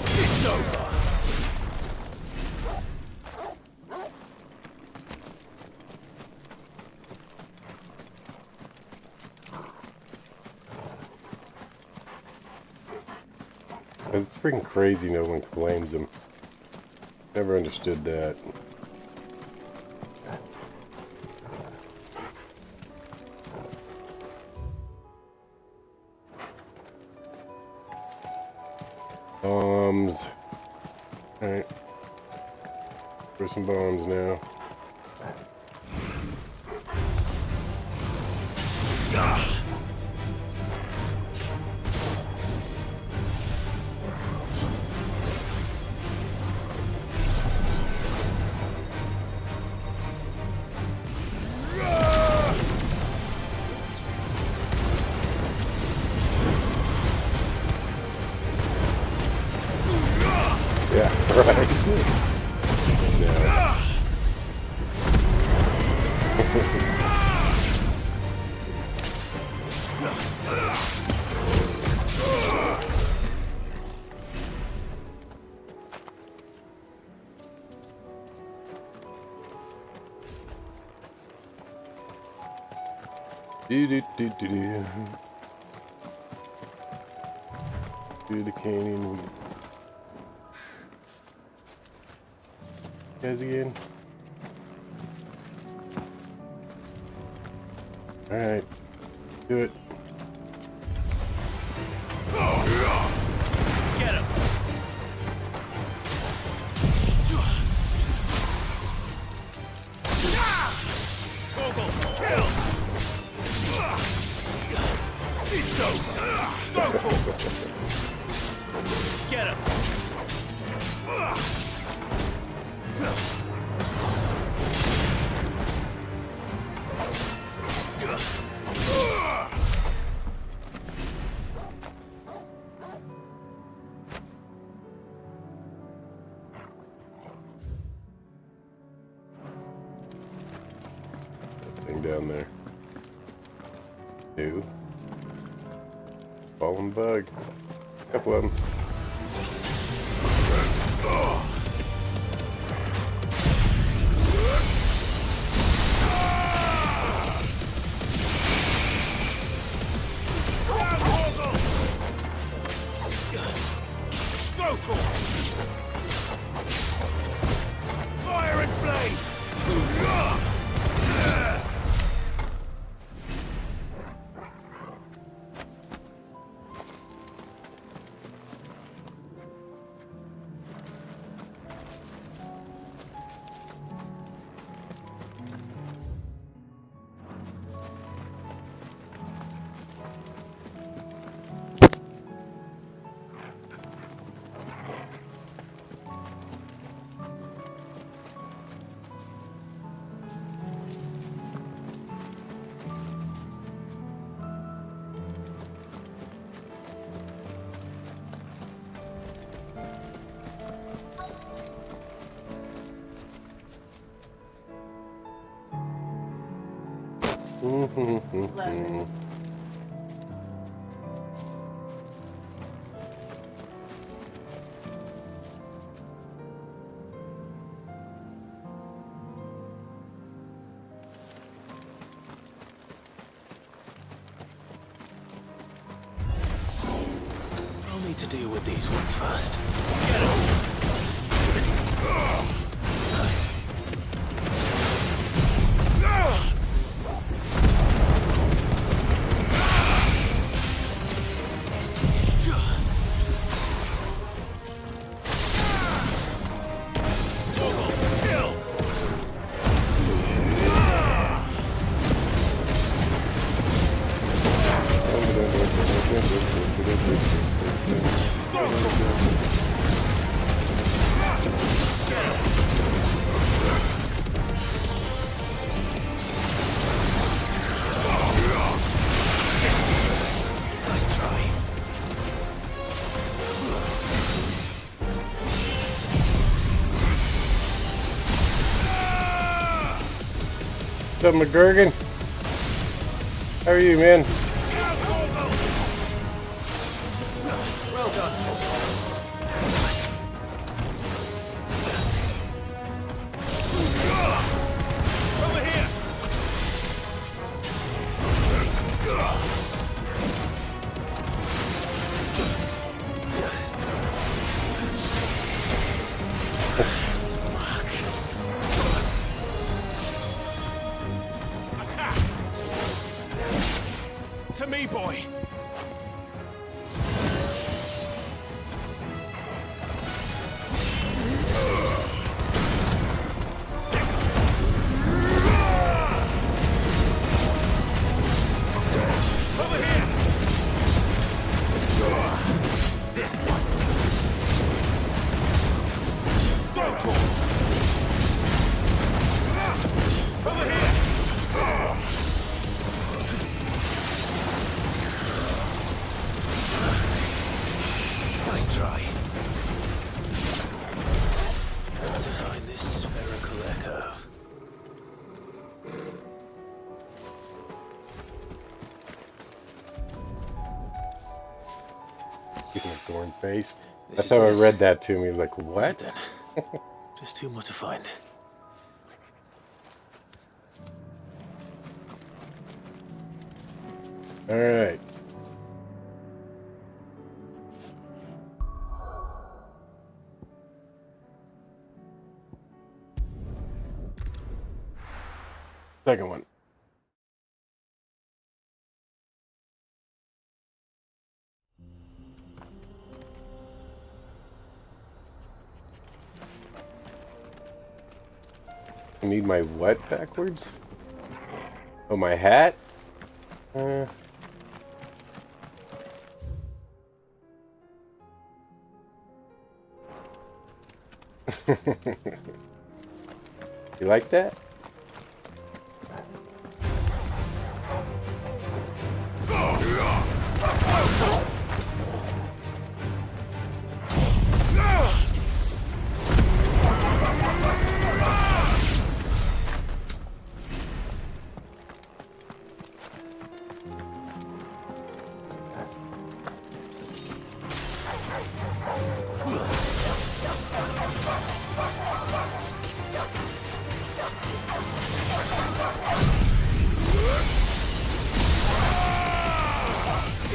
S8: It's over!
S1: It's freaking crazy no one claims them. Never understood that. Bombs. Alright. For some bombs now. Yeah, right. Yeah. Do. Do the canyon. Guys again. Alright. Do it.
S8: Get him! Goggle, kill! It's over! Go! Get him!
S1: Thing down there. Two. Fallen bug. Couple of them.
S8: Fire and flame!
S3: deal with these ones first.
S5: Nice try.
S1: What's up, McGurgan? How are you, man?
S5: Well done, over here. Attack! To me, boy. Over here. This one. Go, Paul. Over here. Nice try.
S3: To find this spherical echo.
S1: Give me a thorn face.
S3: This
S1: That's
S3: is
S1: how I
S3: it.
S1: read that to me. He was like, what?
S3: Right then. Just two more to find.
S1: Alright. Second one. I need my what backwards? Oh, my hat? You like that?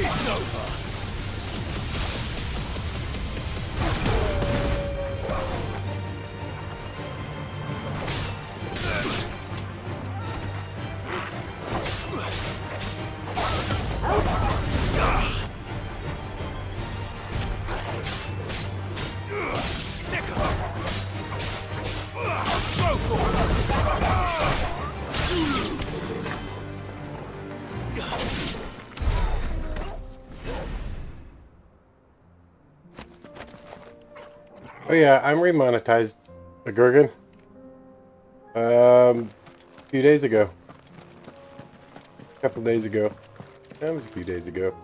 S5: It's over.
S1: Oh yeah, I'm remonetized, a Gurgan. A few days ago. A couple days ago. That was a few days ago.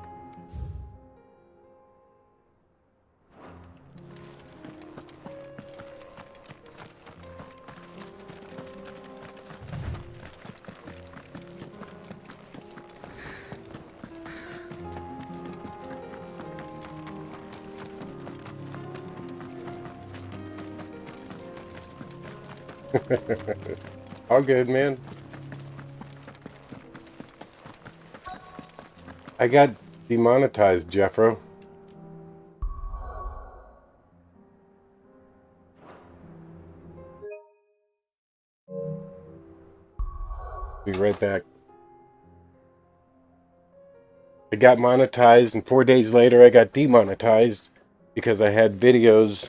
S1: All good, man. I got demonetized, Jeffro. Be right back. I got monetized, and 4 days later I got demonetized because I had videos,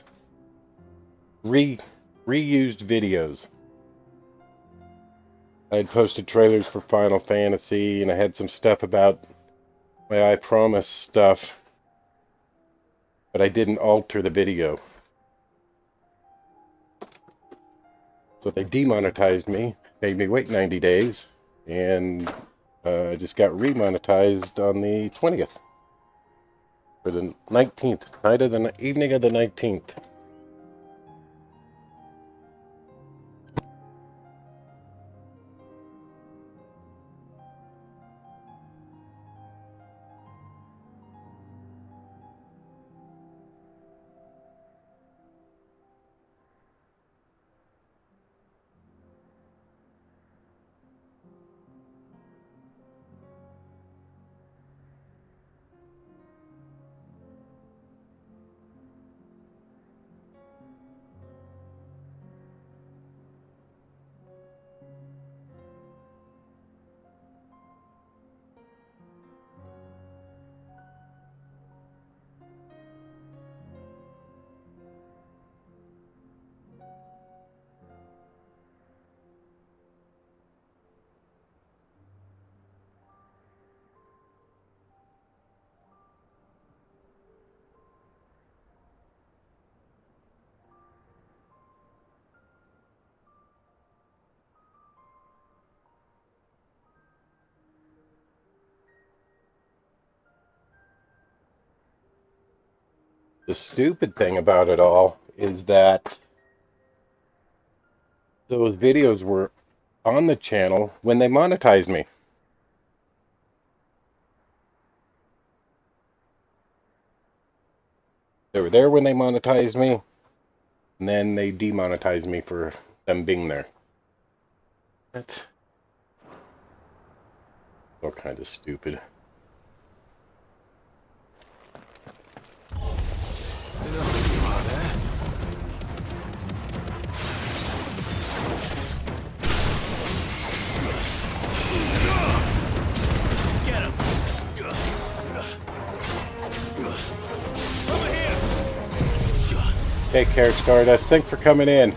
S1: reused videos. I had posted trailers for Final Fantasy, and I had some stuff about my I Promise stuff, but I didn't alter the video. So they demonetized me, made me wait 90 days, and I just got remonetized on the 20th. For the 19th, evening of the 19th. The stupid thing about it all is that those videos were on the channel when they monetized me. They were there when they monetized me, and then they demonetized me for them being there. That's all kinds of stupid. Take care, Stardust. Thanks for coming in.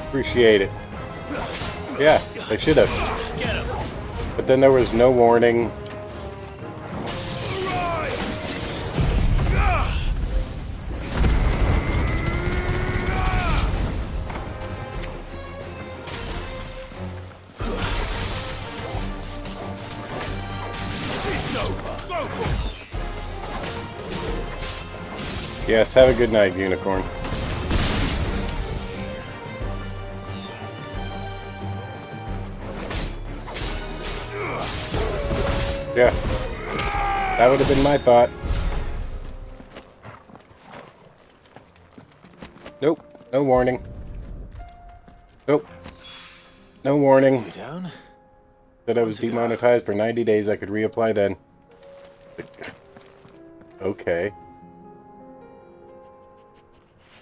S1: Appreciate it. Yeah, they should have. But then there was no warning. Yes, have a good night, Unicorn. Yeah, that would have been my thought. Nope, no warning. Nope, no warning. Said I was demonetized for 90 days. I could reapply then. Okay.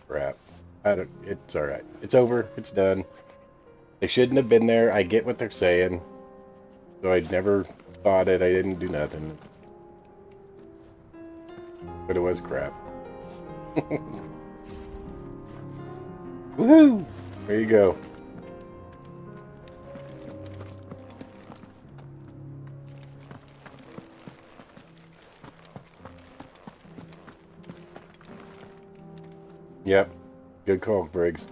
S1: Crap. It's alright. It's over. It's done. They shouldn't have been there. I get what they're saying. So I never thought it. I didn't do nothing. But it was crap. Woohoo! There you go. Yep. Good call, Briggs.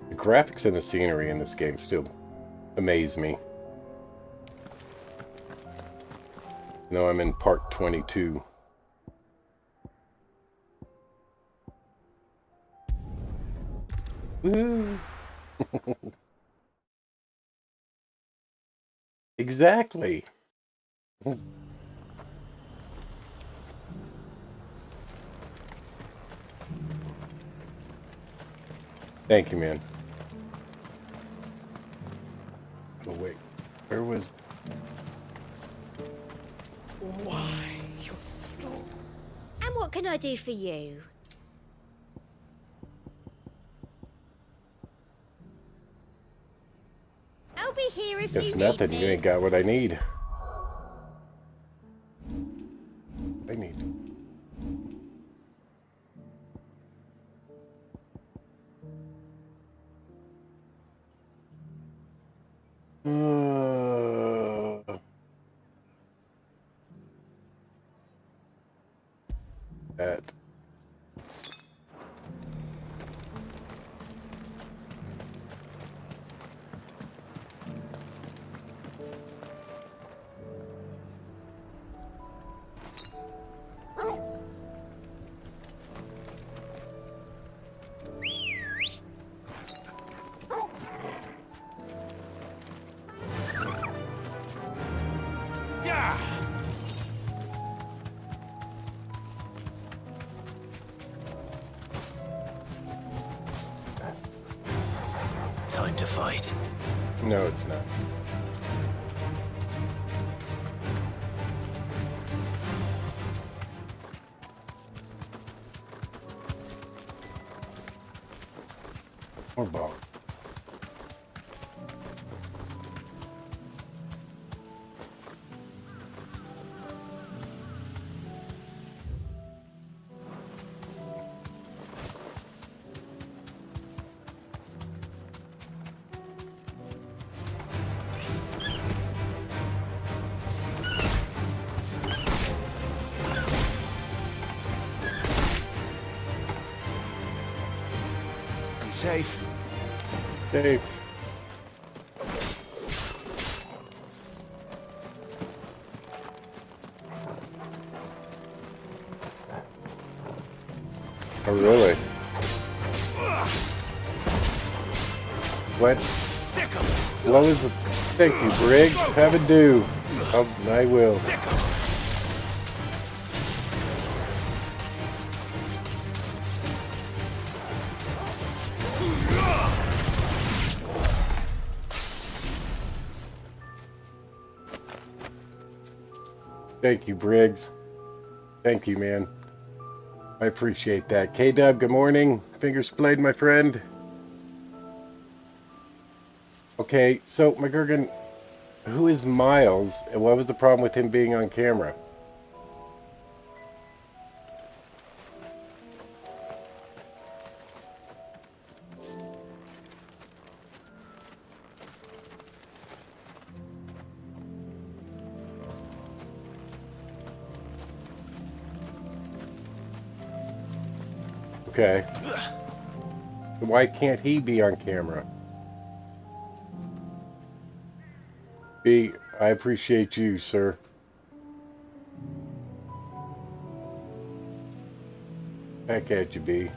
S1: The graphics and the scenery in this game still amaze me. You know, I'm in part 22. Woo! Exactly. Thank you, man. Where was...
S15: Why, you're strong.
S17: And what can I do for you? I'll be here if
S1: Guess
S17: you
S1: nothing.
S17: need
S1: You
S17: me.
S1: ain't got what I need. I need. That.
S3: Time to fight.
S1: No, it's not. More ball.
S3: Be safe.
S1: Safe. Oh, really? What? What is the... Thank you, Briggs. Have a do. I will. Thank you, Briggs. Thank you, man. I appreciate that. K-Dub, good morning. Fingers played, my friend. Okay, so, McGurgan, who is Miles, and what was the problem with him being on camera? Okay. Why can't he be on camera? B, I appreciate you, sir. Back at you, B.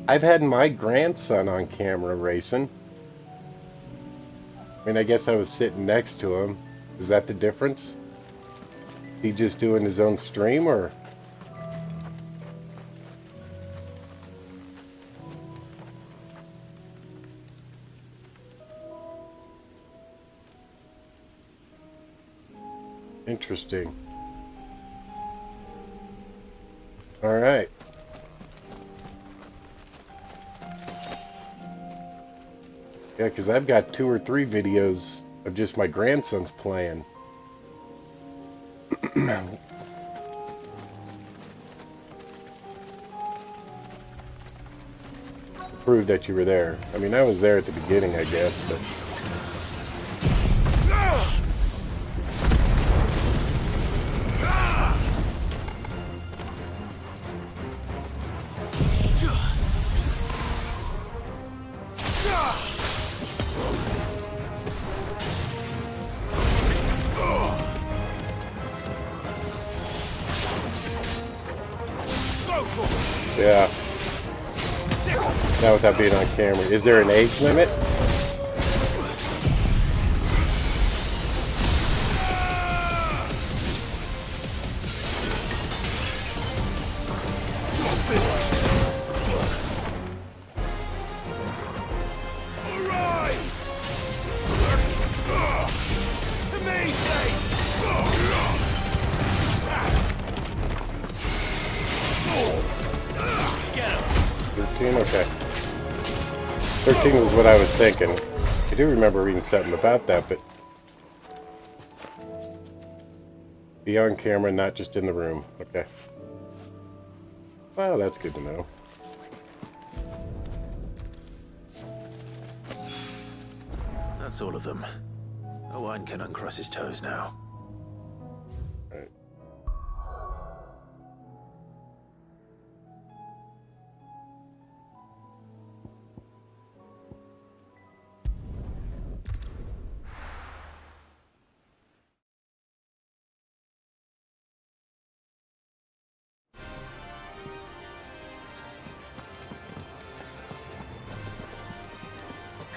S1: I've had my grandson on camera racing. I mean, I guess I was sitting next to him. Is that the difference? He just doing his own stream, or? Interesting. All right. Yeah, because I've got 2 or 3 videos of just my grandsons playing. Prove that you were there. I mean, I was there at the beginning, I guess, but... Yeah. Not without being on camera. Is there an age limit? 14? Okay. 13 was what I was thinking. I do remember reading something about that, but be on camera, not just in the room. Okay. Well, that's good to know.
S3: That's all of them. Owen can uncross his toes now.
S1: Right.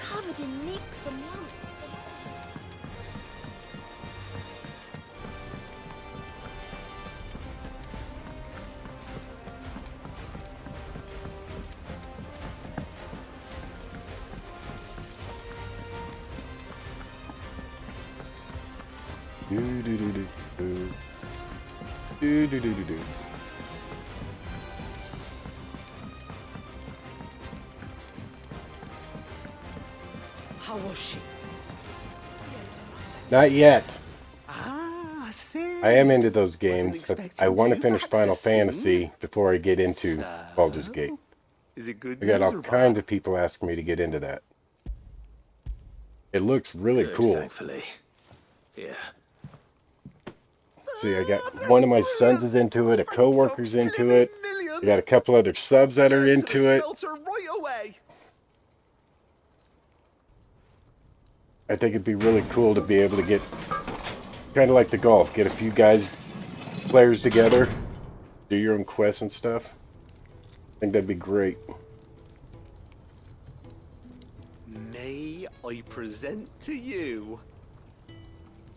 S17: Covered in nicks and lumps.
S1: Do do do do do. Do do do do do.
S16: How was she?
S1: Not yet.
S16: Ah, I see.
S1: I am into those games. I want to finish Final Fantasy before I get into Baldur's Gate.
S16: Is it good
S1: I got
S16: news
S1: all
S16: or
S1: kinds
S16: bad?
S1: of people asking me to get into that. It looks really
S3: Good,
S1: cool.
S3: thankfully. Yeah.
S1: See, I got one of my sons is into it, a co-worker's into it. I got a couple other subs that are into it.
S16: Right away.
S1: I think it'd be really cool to be able to get, kind of like the golf, get a few players together, do your own quests and stuff. I think that'd be great.
S16: May I present to you?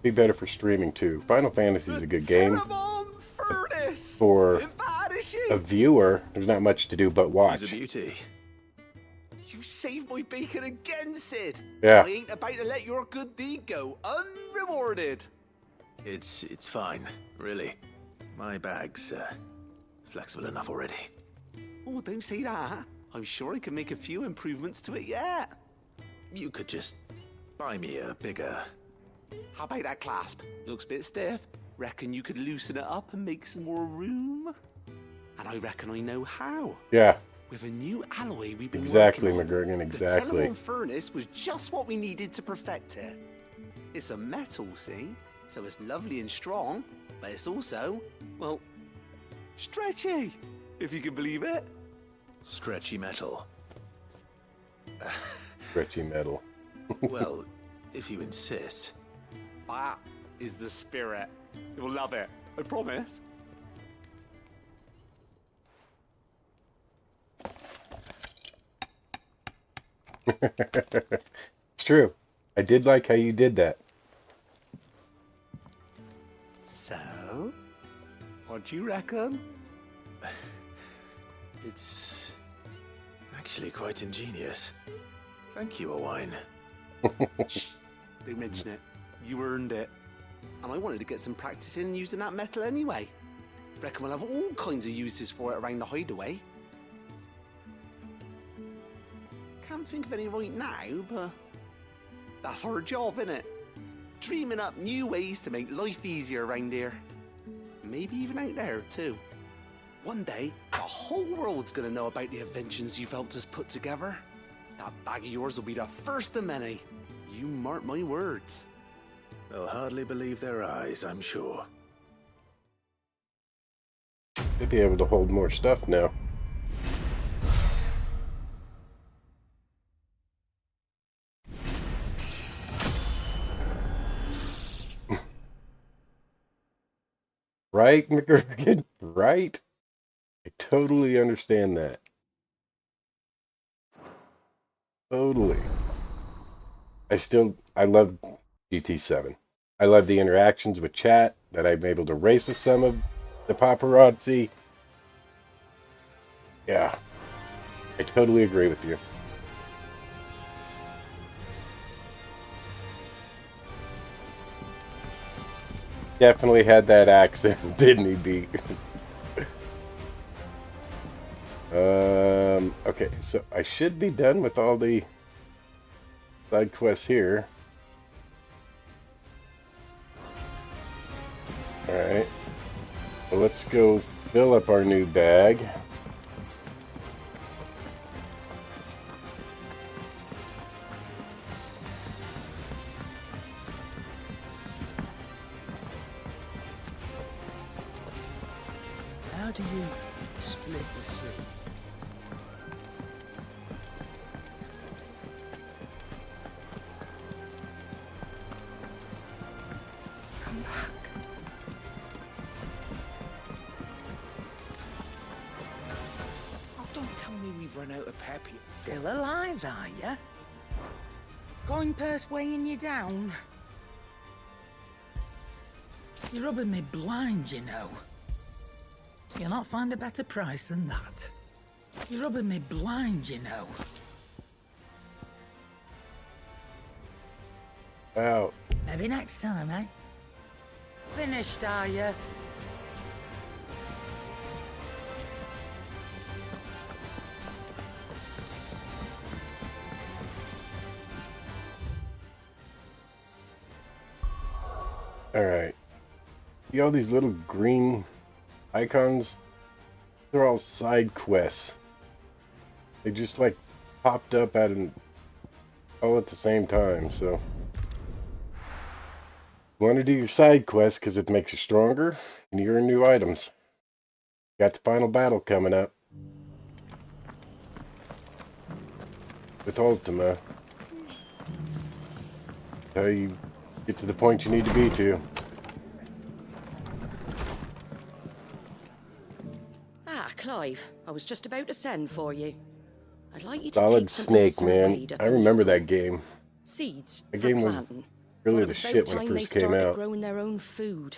S1: Be better for streaming too. Final Fantasy is a good game. For a viewer, there's not much to do but watch.
S3: She's a beauty.
S16: You saved my bacon again, Sid.
S1: Yeah.
S16: I ain't about to let your good deed go unrewarded.
S3: It's fine, really. My bag's flexible enough already.
S16: Oh, don't say that. I'm sure I can make a few improvements to it yet.
S3: You could just buy me a bigger...
S16: How about that clasp? Looks a bit stiff. Reckon you could loosen it up and make some more room? And I reckon I know how.
S1: Yeah.
S16: With a new alloy we've been
S1: Exactly,
S16: working on.
S1: McGurgan, exactly.
S16: The Telemon furnace was just what we needed to perfect it. It's a metal, see? So it's lovely and strong, but it's also, well, stretchy, if you can believe it.
S3: Stretchy metal.
S1: Stretchy metal.
S3: Well, if you insist.
S16: That is the spirit. You'll love it, I promise.
S1: It's true. I did like how you did that.
S16: So, what do you reckon?
S3: It's actually quite ingenious. Thank you, Owen.
S16: Shh, don't mention it. You earned it. And I wanted to get some practice in using that metal anyway. Reckon we'll have all kinds of uses for it around the hideaway. Can't think of any right now, but that's our job, innit? Dreaming up new ways to make life easier around here. Maybe even out there, too. One day, the whole world's gonna know about the inventions you've helped us put together. That bag of yours will be the first of many. You mark my words.
S3: They'll hardly believe their eyes, I'm sure.
S1: They'd be able to hold more stuff now. Right, McGurgan? Right? I totally understand that. Totally. I love GT7. I love the interactions with chat, that I'm able to race with some of the paparazzi. Yeah. I totally agree with you. Definitely had that accent, didn't he, Beat? Okay, so I should be done with all the side quests here. Alright. Well, let's go fill up our new bag.
S16: How do you split the sea?
S15: Come back.
S16: Oh, don't tell me we've run out of pep yet. Still alive, are ya? Coin purse weighing you down? You're rubbing me blind, you know. You'll not find a better price than that. You're rubbing me blind, you know.
S1: Wow.
S16: Maybe next time, eh? Finished, are you?
S1: Alright. See all these little green icons? They're all side quests. They just like popped up all at the same time, so you want to do your side quest because it makes you stronger and you earn new items. Got the final battle coming up with Ultima. How you get to the point you need to be to.
S18: Ah, Clive, I was just about to send for you. I'd like you to
S1: Solid
S18: take something
S1: Snake,
S18: Sir
S1: man.
S18: Wade up
S1: I
S18: in his
S1: remember
S18: school.
S1: that game.
S18: Seeds
S1: That
S18: for
S1: game was
S18: planting.
S1: really
S18: Thought
S1: the
S18: it was
S1: shit
S18: about
S1: when it
S18: time they
S1: first came
S18: started
S1: out.
S18: growing their own food.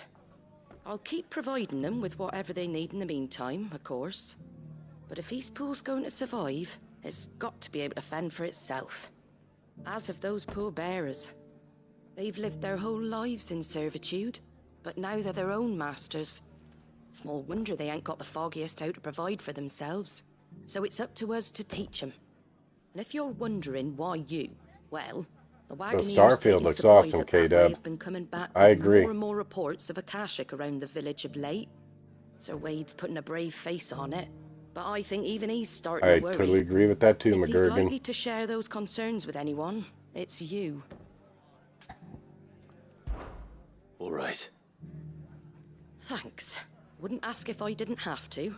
S18: I'll keep providing them with whatever they need in the meantime, of course. But if Eastpool's going to survive, it's got to be able to fend for itself. As have those poor bearers. They've lived their whole lives in servitude, but now they're their own masters. Small wonder they ain't got the foggiest how to provide for themselves. So it's up to us to teach them. And if you're wondering why you, well, the Wagoneers
S1: Starfield
S18: taking
S1: looks
S18: supplies
S1: awesome,
S18: up that way
S1: K-Dub.
S18: have been coming back
S1: I
S18: with
S1: agree.
S18: more and more reports of Akashic around the village of late. Sir Wade's putting a brave face on it, but I think even he's starting
S1: I
S18: to worry.
S1: totally agree with that too,
S18: If he's likely
S1: McGurgan.
S18: to share those concerns with anyone, it's you.
S3: All right.
S18: Thanks. Wouldn't ask if I didn't have to.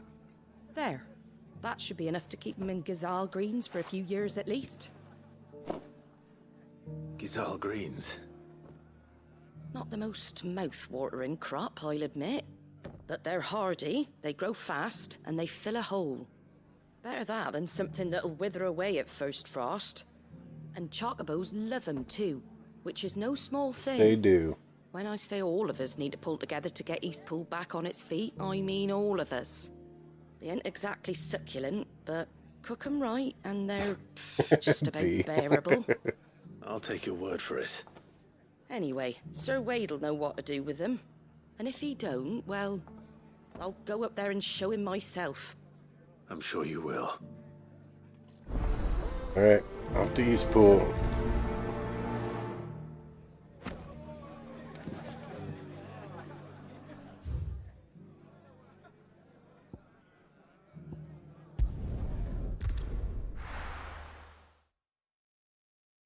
S18: There. That should be enough to keep him in Gazal Greens for a few years at least.
S3: Gizal Greens.
S18: Not the most mouth-watering crop, I'll admit. But they're hardy, they grow fast, and they fill a hole. Better that than something that'll wither away at first frost. And chocobos love 'em too, which is no small thing.
S1: They do.
S18: When I say all of us need to pull together to get Eastpool back on its feet, I mean all of us. They ain't exactly succulent, but cook 'em right and they're just about bearable.
S3: I'll take your word for it.
S18: Anyway, Sir Wade'll know what to do with them. And if he don't, well, I'll go up there and show him myself.
S3: I'm sure you will.
S1: Alright, off to Eastpool.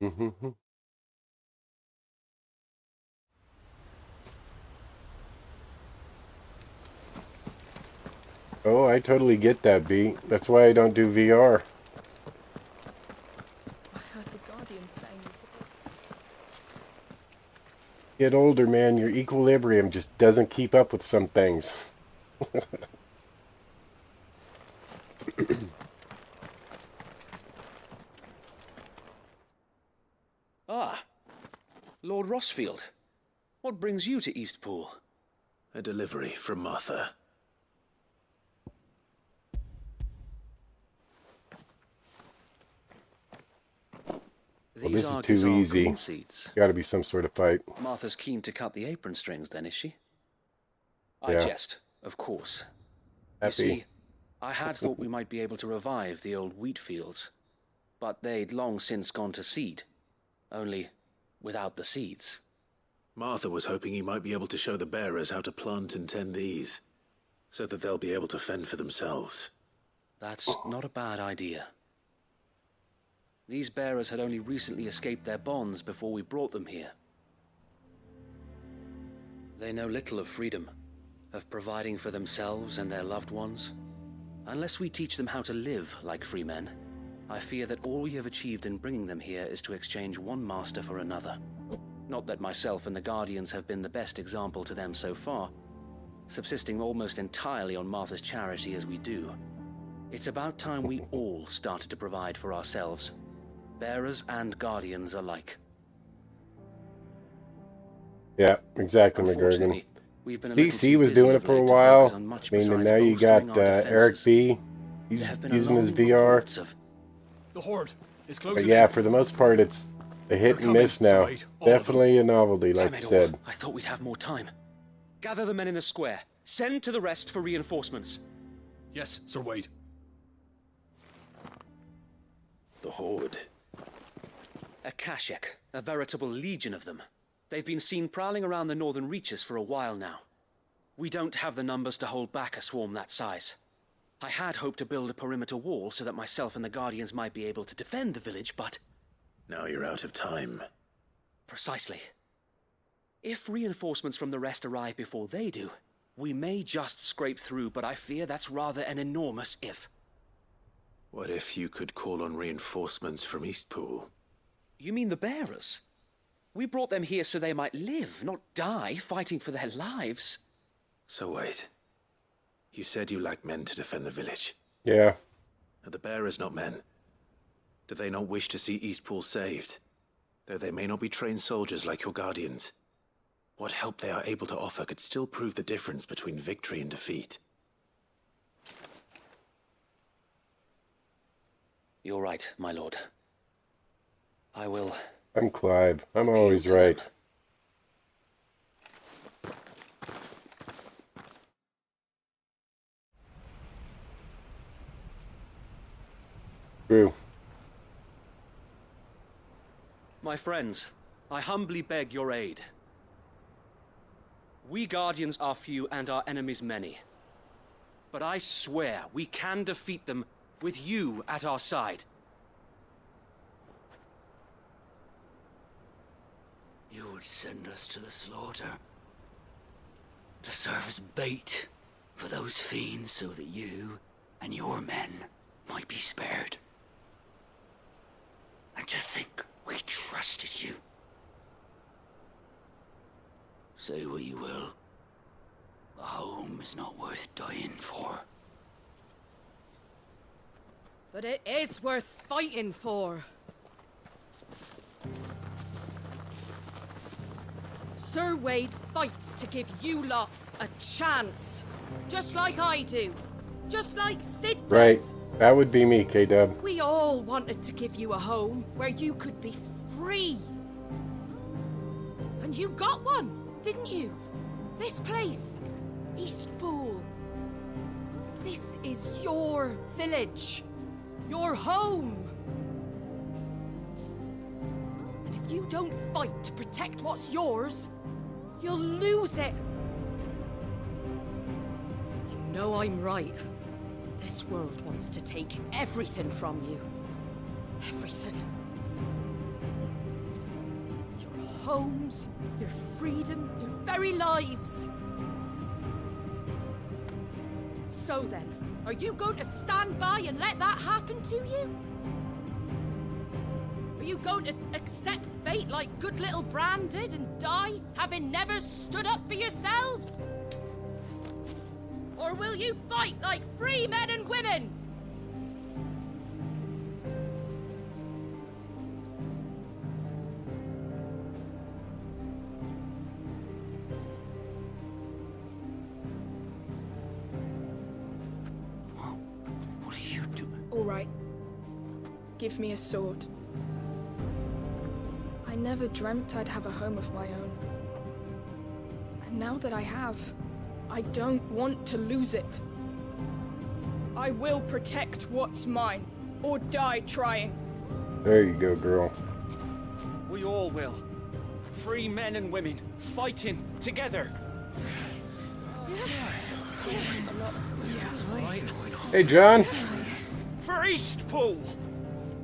S1: Mm-hmm. Oh, I totally get that, B. That's why I don't do VR.
S4: I heard the Guardian saying you're supposed
S1: Get older, man. Your equilibrium just doesn't keep up with some things.
S3: Ah, Lord Rossfield. What brings you to Eastpool? A delivery from Martha.
S1: Well, this is
S3: are
S1: too
S3: Gazal
S1: easy.
S3: green seeds.
S1: Gotta be some sort of fight.
S3: Martha's keen to cut the apron strings then, is she?
S1: Yeah.
S3: I jest, of course.
S1: Happy.
S3: You see,
S12: I had thought we might be able to revive the old wheat fields, but they'd long since gone to seed, only without the seeds.
S3: Martha was hoping he might be able to show the bearers how to plant and tend these, so that they'll be able to fend for themselves.
S12: That's not a bad idea. These bearers had only recently escaped their bonds before we brought them here. They know little of freedom, of providing for themselves and their loved ones. Unless we teach them how to live like free men, I fear that all we have achieved in bringing them here is to exchange one master for another. Not that myself and the Guardians have been the best example to them so far, subsisting almost entirely on Martha's charity as we do. It's about time we all started to provide for ourselves, bearers and Guardians alike.
S1: Yeah, exactly, McGurgan. XVI was doing it for a while. I mean, and now you got Eric B. He's using his VR.
S19: The horde is closing.
S1: But yeah, for the most part, it's a hit and miss now. Definitely a novelty, like you said.
S12: I thought we'd have more time. Gather the men in the square. Send to the rest for reinforcements.
S19: Yes, Sir Wade.
S3: The horde.
S12: A Kashik, a veritable legion of them. They've been seen prowling around the northern reaches for a while now. We don't have the numbers to hold back a swarm that size. I had hoped to build a perimeter wall so that myself and the Guardians might be able to defend the village, but...
S3: Now you're out of time.
S12: Precisely. If reinforcements from the rest arrive before they do, we may just scrape through, but I fear that's rather an enormous if.
S3: What if you could call on reinforcements from Eastpool?
S12: You mean the bearers? We brought them here so they might live, not die, fighting for their lives.
S3: So wait. You said you lack men to defend the village.
S1: Yeah.
S3: Are the bearers not men? Do they not wish to see Eastpool saved? Though they may not be trained soldiers like your Guardians. What help they are able to offer could still prove the difference between victory and defeat.
S12: You're right, my lord. I will...
S1: I'm Clive. I'm always right. True.
S12: My friends, I humbly beg your aid. We Guardians are few and our enemies many. But I swear we can defeat them with you at our side.
S20: You would send us to the slaughter, to serve as bait for those fiends so that you and your men might be spared. And to think we trusted you. Say what you will, a home is not worth dying for.
S18: But it is worth fighting for. Sir Wade fights to give you lot a chance. Just like I do. Just like Sid does.
S1: Right. That would be me, K-Dub.
S18: We all wanted to give you a home where you could be free. And you got one, didn't you? This place. Eastpool. This is your village. Your home. And if you don't fight to protect what's yours, you'll lose it. You know I'm right. This world wants to take everything from you. Everything. Your homes, your freedom, your very lives. So then, are you going to stand by and let that happen to you? Are you going to accept fate like good little Bran did and die, having never stood up for yourselves? Or will you fight like free men and women?
S20: What are you doing?
S15: All right. Give me a sword. I never dreamt I'd have a home of my own. And now that I have, I don't want to lose it. I will protect what's mine, or die trying.
S1: There you go, girl.
S2: We all will. Free men and women, fighting together.
S1: Hey, John.
S2: For Eastpool!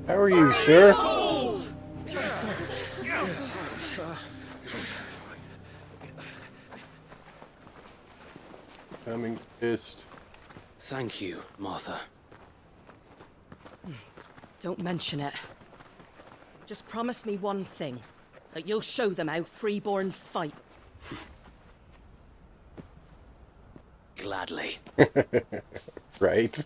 S1: How are you, sir? Coming fist.
S12: Thank you, Martha.
S18: Don't mention it. Just promise me one thing. That you'll show them how freeborn fight.
S12: Gladly.
S1: Right.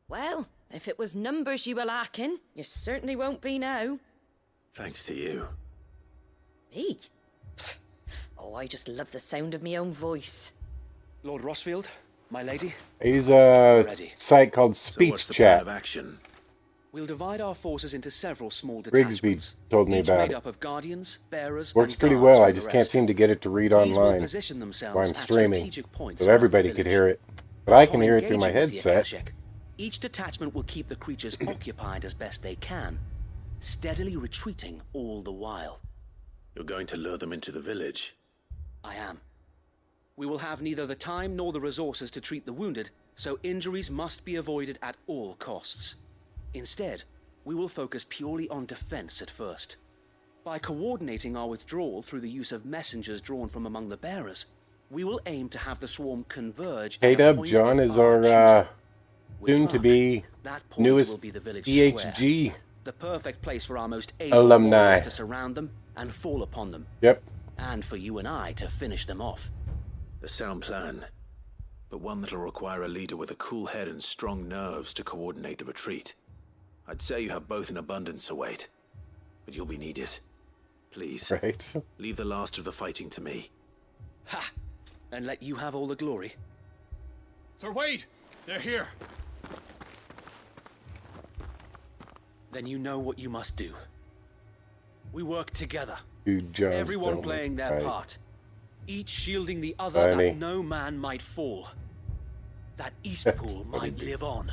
S18: Well, if it was numbers you were lacking, you certainly won't be now.
S3: Thanks to you.
S18: Me? Oh, I just love the sound of my own voice.
S12: Lord Rossfield, my lady.
S1: He's a
S12: Ready.
S1: site called Speech
S3: what's the
S1: Chat.
S3: plan of action?
S12: We'll divide our forces into several small
S1: Rigsby
S12: detachments.
S1: told me
S12: each
S1: about
S12: made
S1: it.
S12: up of guardians, bearers,
S1: Works
S12: and
S1: pretty
S12: guards
S1: well.
S12: from
S1: I
S12: the
S1: just
S12: rest.
S1: can't seem to get it to read
S12: These will
S1: online
S12: position themselves
S1: while I'm
S12: at
S1: streaming,
S12: strategic points
S1: so
S12: throughout
S1: everybody
S12: the
S1: could
S12: village.
S1: hear it. But I can
S12: Upon
S1: hear it through my
S12: engaging with the
S1: headset.
S12: Akashic, each detachment will keep the creatures occupied as best they can, steadily retreating all the while.
S3: You're going to lure them into the village?
S12: I am. We will have neither the time nor the resources to treat the wounded, so injuries must be avoided at all costs. Instead, we will focus purely on defense at first. By coordinating our withdrawal through the use of messengers drawn from among the bearers, we will aim to have the swarm converge at a
S1: K-Dub,
S12: point
S1: John
S12: of
S1: is
S12: our
S1: our
S12: choosing. With
S1: soon-to-be
S12: luck, that point
S1: newest
S12: will be the village
S1: PhD
S12: square, the perfect place for our most able
S1: alumni.
S12: warriors to surround them and fall upon them.
S1: Yep.
S12: And for you and I to finish them off.
S3: A sound plan, but one that'll require a leader with a cool head and strong nerves to coordinate the retreat. I'd say you have both in abundance, Sir Wade, but you'll be needed. Please,
S1: right.
S3: Leave the last of the fighting to me.
S12: Ha! And let you have all the glory.
S19: Sir Wade, they're here.
S12: Then you know what you must do. We work together.
S1: Dude, John's
S12: Everyone
S1: dumb.
S12: playing their
S1: Right.
S12: part. Each shielding the other
S1: Funny.
S12: that no man might fall. That Eastpool might live on.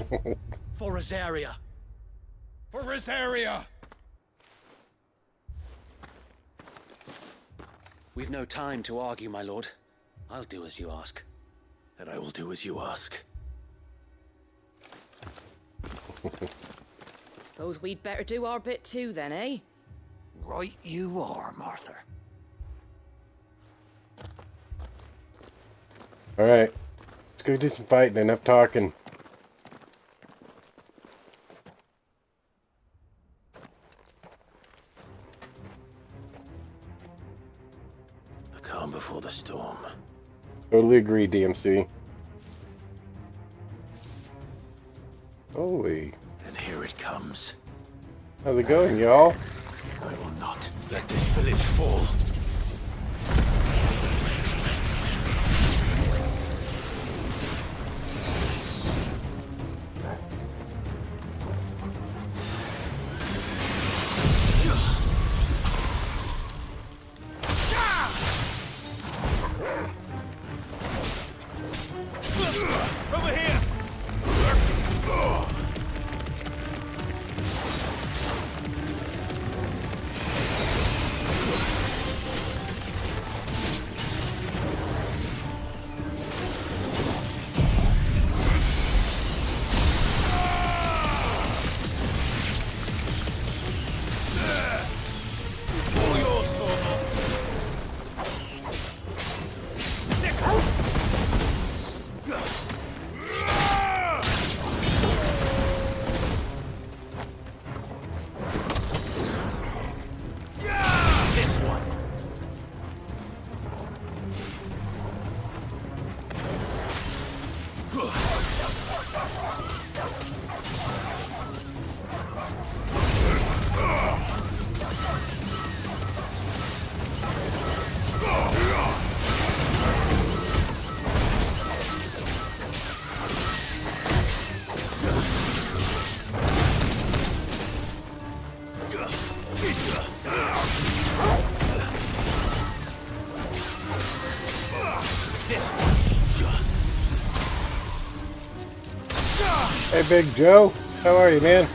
S19: For Rosaria. For Rosaria!
S12: We've no time to argue, my lord. I'll do as you ask.
S3: And I will do as you ask.
S18: Suppose we'd better do our bit too then, eh?
S20: Right you are, Martha.
S1: Alright. Let's go do some fighting. Enough talking.
S3: The calm before the storm.
S1: Totally agree, DMC. Holy.
S3: And here it comes.
S1: How's it going, y'all?
S3: I will not let this village fall.
S19: Over here! This one.
S1: Hey, Big Joe. How are you, man?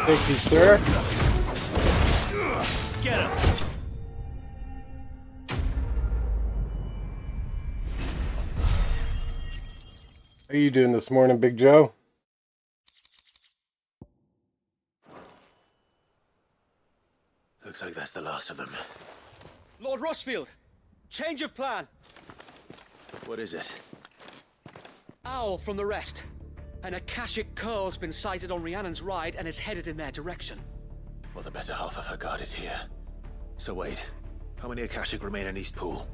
S1: Thank you, sir.
S19: Get him.
S1: How are you doing this morning, Big Joe?
S3: Looks like that's the last of them.
S21: Lord Rossfield, change of plan.
S3: What is it?
S21: Owl from the rest. An Akashic Curl's been sighted on Rhiannon's ride and is headed in their direction.
S3: Well, the better half of her guard is here. So wait, how many Akashic remain in East Pool?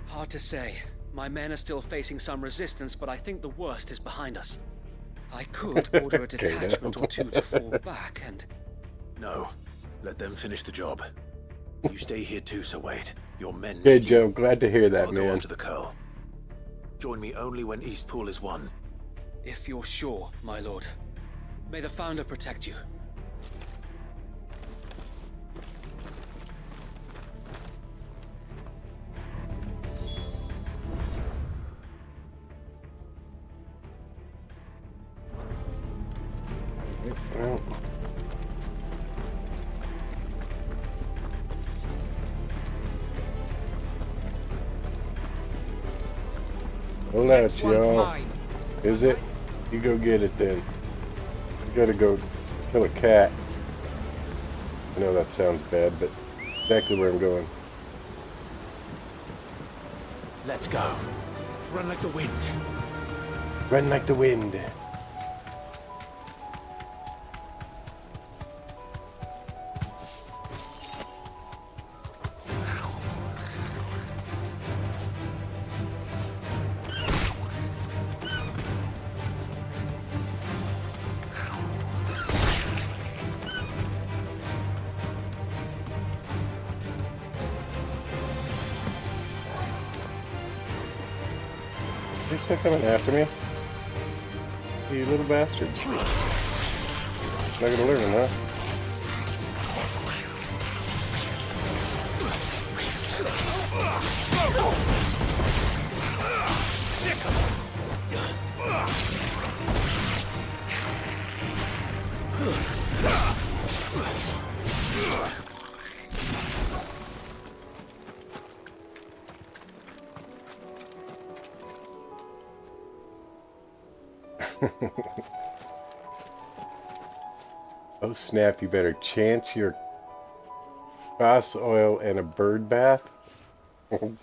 S21: Hard to say. My men are still facing some resistance, but I think the worst is behind us. I could order a detachment or two to fall back and...
S3: No. Let them finish the job. You stay here too, Sir Wade. Your men
S1: Hey,
S3: need
S1: Joe.
S3: you.
S1: Glad to hear that,
S3: I'll
S1: man.
S3: go after the Curl. Join me only when East Pool is won.
S21: If you're sure, my lord. May the Founder protect you.
S1: Well, hold out, y'all. Is it? You go get it then. You gotta go kill a cat. I know that sounds bad, but exactly where I'm going.
S3: Let's go. Run like the wind.
S1: Run like the wind. They're still coming after me? You little bastards. Not gonna learn them, huh? Oh snap, you better chance your cross oil and a bird bath. Alright,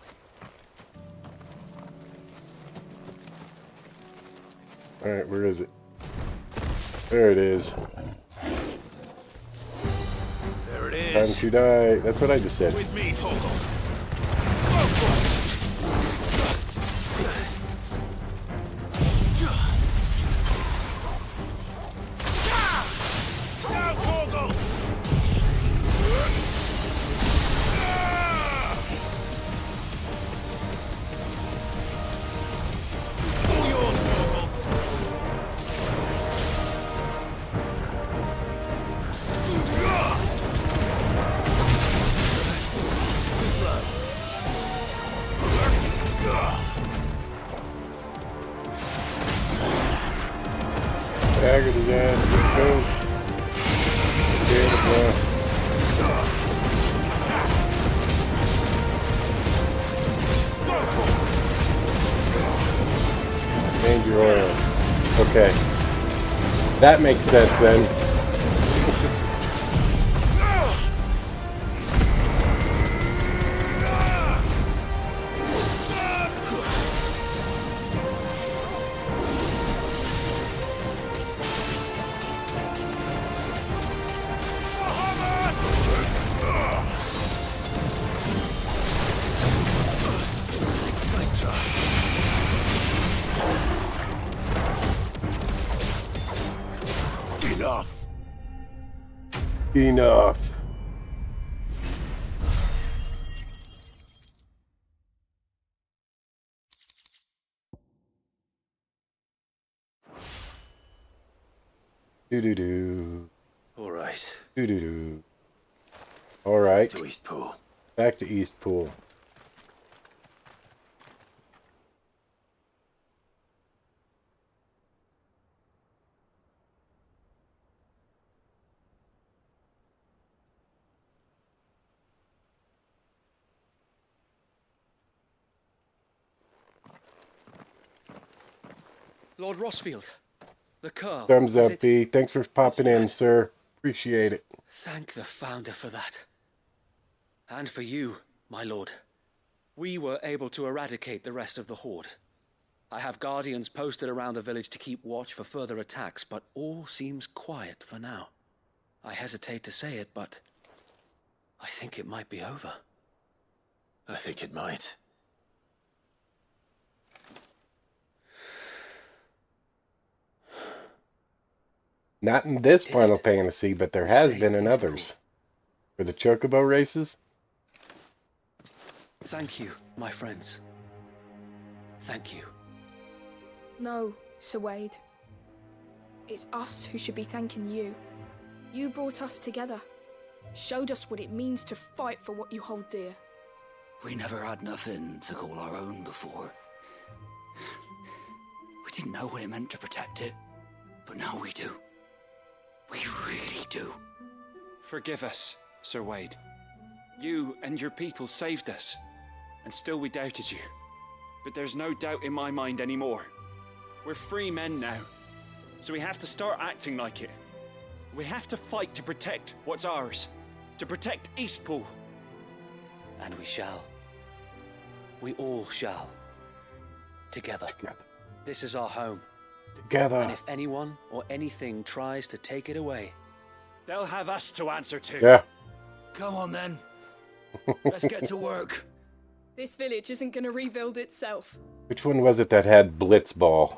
S1: where is it? There it is.
S3: There it is.
S1: Time to die. That's what I just said.
S3: With me, Torgal.
S1: Dagger to that. Let's go. Change your oil. Okay. That makes sense then. Enough. Do.
S3: All right.
S1: Do. All right.
S3: To East Pool.
S1: Back to East Pool.
S21: Lord Rossfield. The Curl.
S1: Thumbs up, B. Thanks for popping in, sir. Appreciate it.
S21: Thank the Founder for that. And for you, my lord. We were able to eradicate the rest of the Horde. I have guardians posted around the village to keep watch for further attacks, but all seems quiet for now. I hesitate to say it, but I think it might be over.
S3: I think it might.
S1: Not in this Final Fantasy, but there has been in others. For the Chocobo races.
S21: Thank you, my friends. Thank you.
S15: No, Sir Wade. It's us who should be thanking you. You brought us together. Showed us what it means to fight for what you hold dear.
S20: We never had nothing to call our own before. We didn't know what it meant to protect it, but now we do. We really do.
S21: Forgive us, Sir Wade. You and your people saved us, and still we doubted you. But there's no doubt in my mind anymore. We're free men now, so we have to start acting like it. We have to fight to protect what's ours, to protect Eastpool. And we shall. We all shall. Together. This is our home.
S1: Together.
S21: And if anyone or anything tries to take it away, they'll have us to answer to.
S1: Yeah.
S16: Come on then. Let's get to work.
S15: This village isn't going to rebuild itself.
S1: Which one was it that had Blitzball?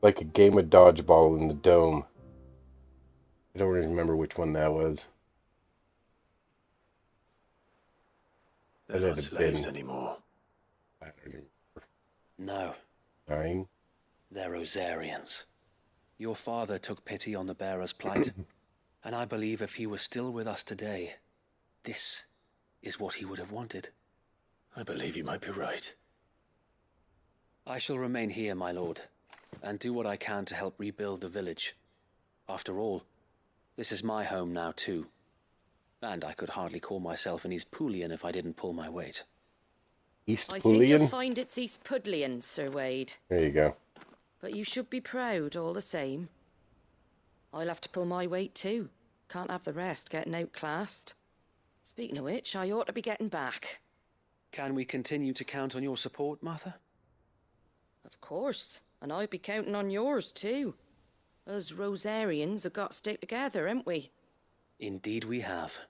S1: Like a game of dodgeball in the dome. I don't really remember which one that was.
S3: They're not slaves anymore.
S1: I don't remember.
S21: No.
S1: 9?
S21: They're Rosarians. Your father took pity on the bearer's plight, and I believe if he was still with us today, this is what he would have wanted.
S3: I believe you might be right.
S21: I shall remain here, my lord, and do what I can to help rebuild the village. After all, this is my home now too. And I could hardly call myself an Eastpoolian if I didn't pull my weight.
S18: I think
S1: Eastpoolian?
S18: you'll find it's Eastpudlian, Sir Wade.
S1: There you go.
S18: But you should be proud all the same. I'll have to pull my weight too. Can't have the rest getting outclassed. Speaking of which, I ought to be getting back.
S21: Can we continue to count on your support, Martha?
S18: Of course. And I'd be counting on yours too. Us Rosarians have got to stick together, haven't we?
S21: Indeed we have.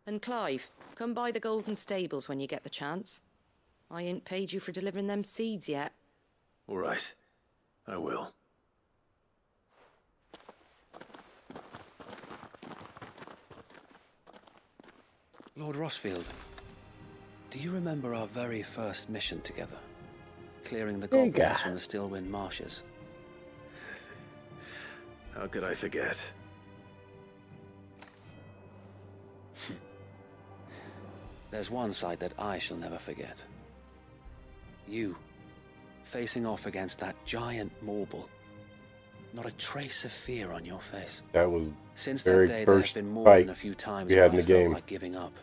S18: And Clive, come by the Golden Stables when you get the chance. I ain't paid you for delivering them seeds yet.
S3: All right. I will.
S21: Lord Rossfield, do you remember our very first mission together? Clearing the goblins from the Stillwind marshes.
S3: How could I forget?
S21: There's one sight that I shall never forget. You, facing off against that giant Morble. Not a trace of fear on your face.
S1: That was
S21: Since
S1: very
S21: that day, there have
S1: first
S21: been more
S1: fight
S21: than a few times
S1: we
S21: where
S1: had in
S21: I
S1: the
S21: felt
S1: game.
S21: like giving up.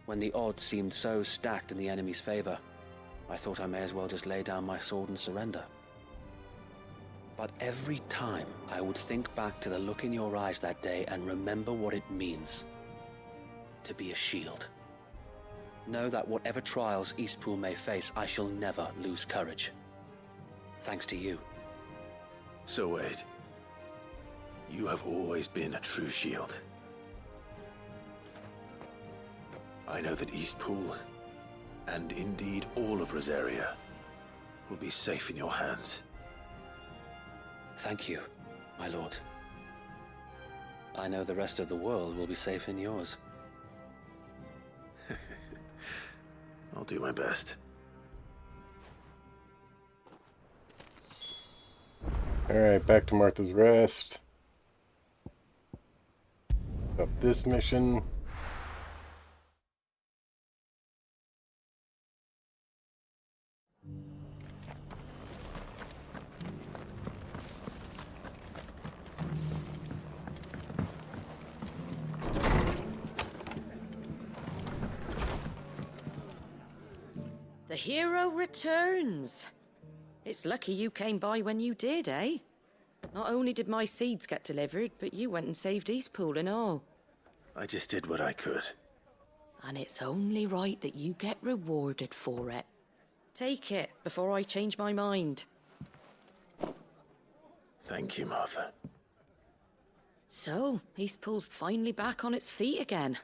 S21: When the odds seemed so stacked in the enemy's favor, I thought I may as well just lay down my sword and surrender. But every time I would think back to the look in your eyes that day and remember what it means to be a shield. Know that whatever trials Eastpool may face, I shall never lose courage. Thanks to you.
S3: So Wade, you have always been a true shield. I know that Eastpool, and indeed all of Rosaria, will be safe in your hands.
S21: Thank you, my lord. I know the rest of the world will be safe in yours.
S3: I'll do my best.
S1: Alright, back to Martha's Rest. Up this mission.
S18: The hero returns. It's lucky you came by when you did, eh? Not only did my seeds get delivered, but you went and saved Eastpool and all.
S3: I just did what I could.
S18: And it's only right that you get rewarded for it. Take it before I change my mind.
S3: Thank you, Martha.
S18: So, Eastpool's finally back on its feet again.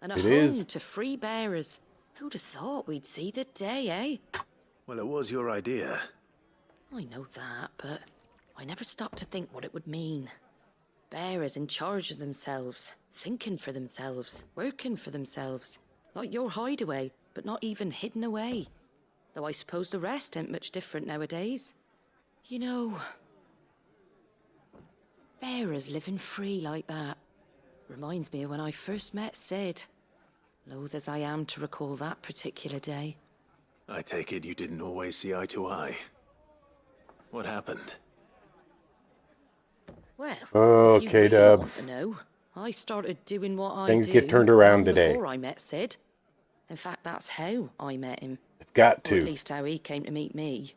S18: And a
S3: It
S18: home
S3: is.
S18: to free bearers. Who'd have thought we'd see the day, eh?
S3: Well, it was your idea.
S18: I know that, but I never stopped to think what it would mean. Bearers in charge of themselves, thinking for themselves, working for themselves. Like your hideaway, but not even hidden away. Though I suppose the rest ain't much different nowadays. You know, bearers living free like that reminds me of when I first met Sid. Loath as I am to recall that particular day.
S3: I take it you didn't always see eye to eye. What happened?
S18: Well,
S1: Oh,
S18: if you
S1: K-Dub.
S18: want to know, I started doing what I
S1: Things
S18: do
S1: get turned around
S18: long
S1: today.
S18: before I met Sid. In fact, that's how I met him.
S1: Got
S18: Or
S1: to.
S18: at least how he came to meet me.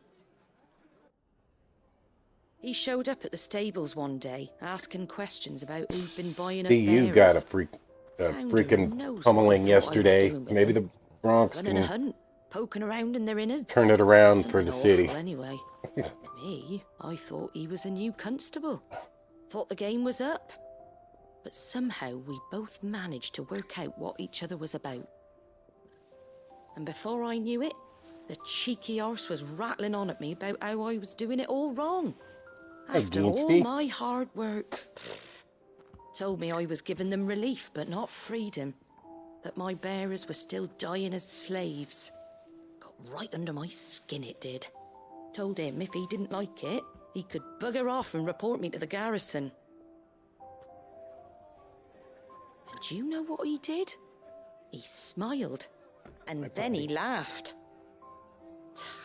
S18: He showed up at the stables one day, asking questions about who'd been buying up
S1: See, you
S18: bearers.
S1: got a
S18: Founder
S1: freaking
S18: knows what
S1: pummeling
S18: they thought I was
S1: yesterday.
S18: doing with
S1: Maybe
S18: them.
S1: the Bronx
S18: Running a
S1: can
S18: hunt, poking around in their innards.
S1: turn it around for
S18: Something
S1: the city.
S18: awful anyway. Me, I thought he was a new constable. Thought the game was up. But somehow we both managed to work out what each other was about. And before I knew it, the cheeky arse was rattling on at me about how I was doing it all wrong.
S1: Hey,
S18: After all
S1: Geensty.
S18: my hard work. Told me I was giving them relief, but not freedom. That my bearers were still dying as slaves. Got right under my skin, it did. Told him if he didn't like it, he could bugger off and report me to the garrison. And do you know what he did? He smiled. And then he laughed.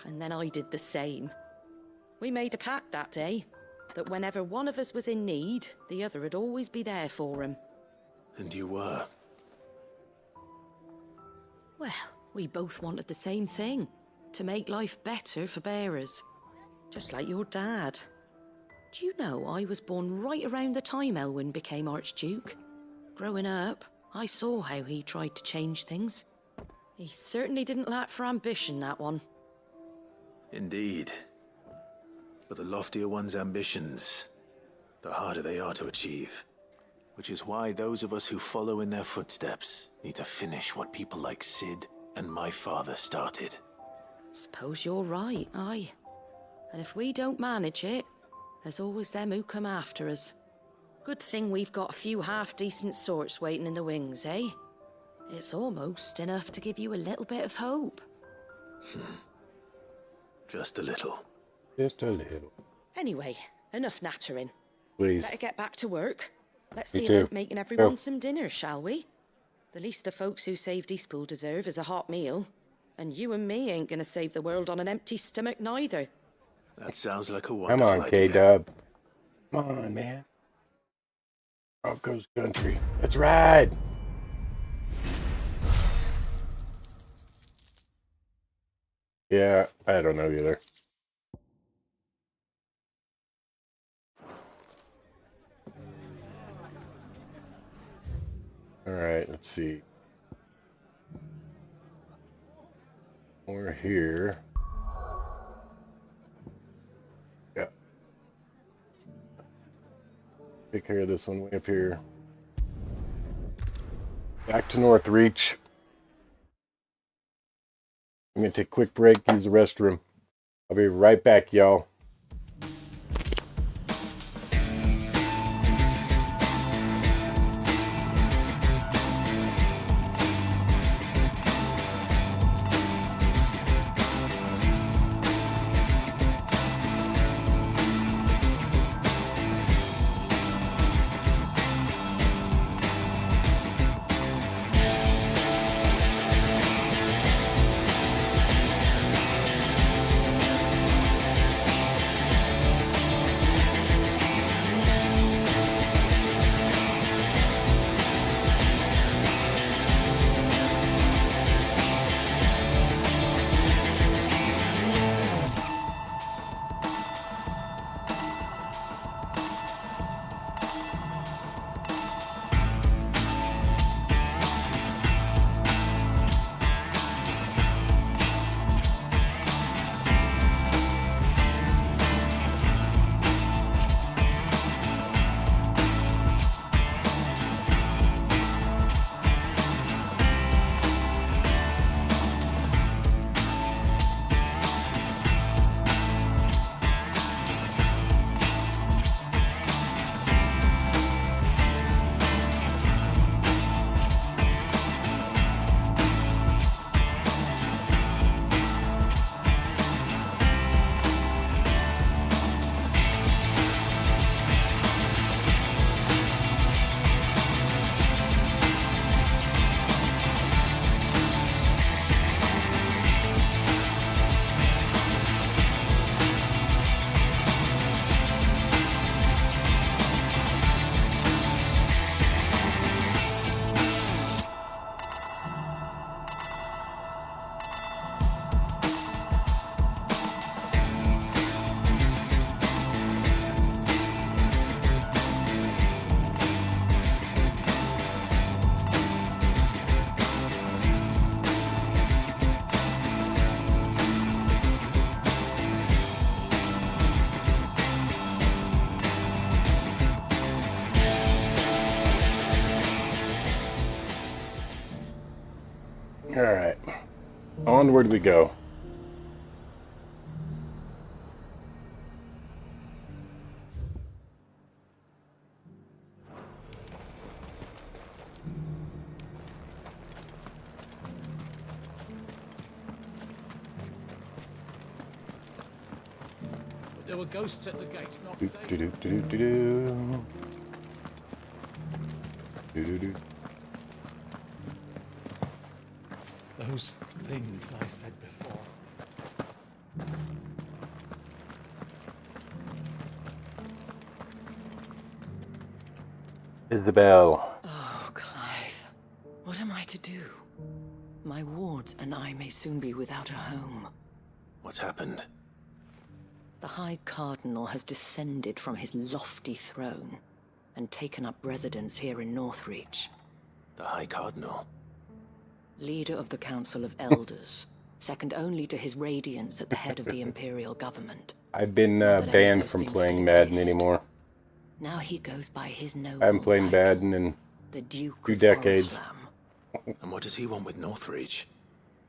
S18: And then I did the same. We made a pact that day, that whenever one of us was in need, the other would always be there for him.
S3: And you were?
S18: Well, we both wanted the same thing, to make life better for bearers. Just like your dad. Do you know I was born right around the time Elwyn became Archduke? Growing up, I saw how he tried to change things. He certainly didn't lack for ambition, that one.
S3: Indeed. But the loftier one's ambitions, the harder they are to achieve. Which is why those of us who follow in their footsteps need to finish what people like Sid and my father started.
S18: Suppose you're right, aye. And if we don't manage it, there's always them who come after us. Good thing we've got a few half-decent sorts waiting in the wings, eh? It's almost enough to give you a little bit of hope.
S3: Just a little.
S1: Just a little.
S18: Anyway, enough nattering.
S1: Please.
S18: Better get back to work. Let's
S1: Me
S18: see
S1: too.
S18: about making everyone
S1: Go.
S18: some dinner, shall we? The least the folks who saved Eastpool deserve is a hot meal. And you and me ain't gonna save the world on an empty stomach neither.
S3: That sounds like a
S1: Come
S3: wonderful
S1: on,
S3: idea.
S1: K-Dub. Come on, man. Broncos country. Let's ride. Yeah, I don't know either. All right, let's see. We're here. Yeah. Take care of this one way up here. Back to Northreach. I'm going to take a quick break, use the restroom. I'll be right back, y'all. Alright. Onward we go.
S8: There were ghosts at the gate, not
S1: Do, do, do, do, do, do. Do, do, do.
S11: Those things I said before.
S1: Isabel.
S4: Oh, Clive. What am I to do? My wards and I may soon be without a home.
S3: What's happened?
S4: The High Cardinal has descended from his lofty throne and taken up residence here in Northreach.
S3: The High Cardinal?
S4: Leader of the Council of Elders, second only to his Radiance at the head of the Imperial government.
S1: I've been banned from playing Madden anymore.
S4: Now he goes by his noble
S1: I haven't played Madden in
S4: the Duke
S1: 2 decades.
S3: And what does he want with Northreach?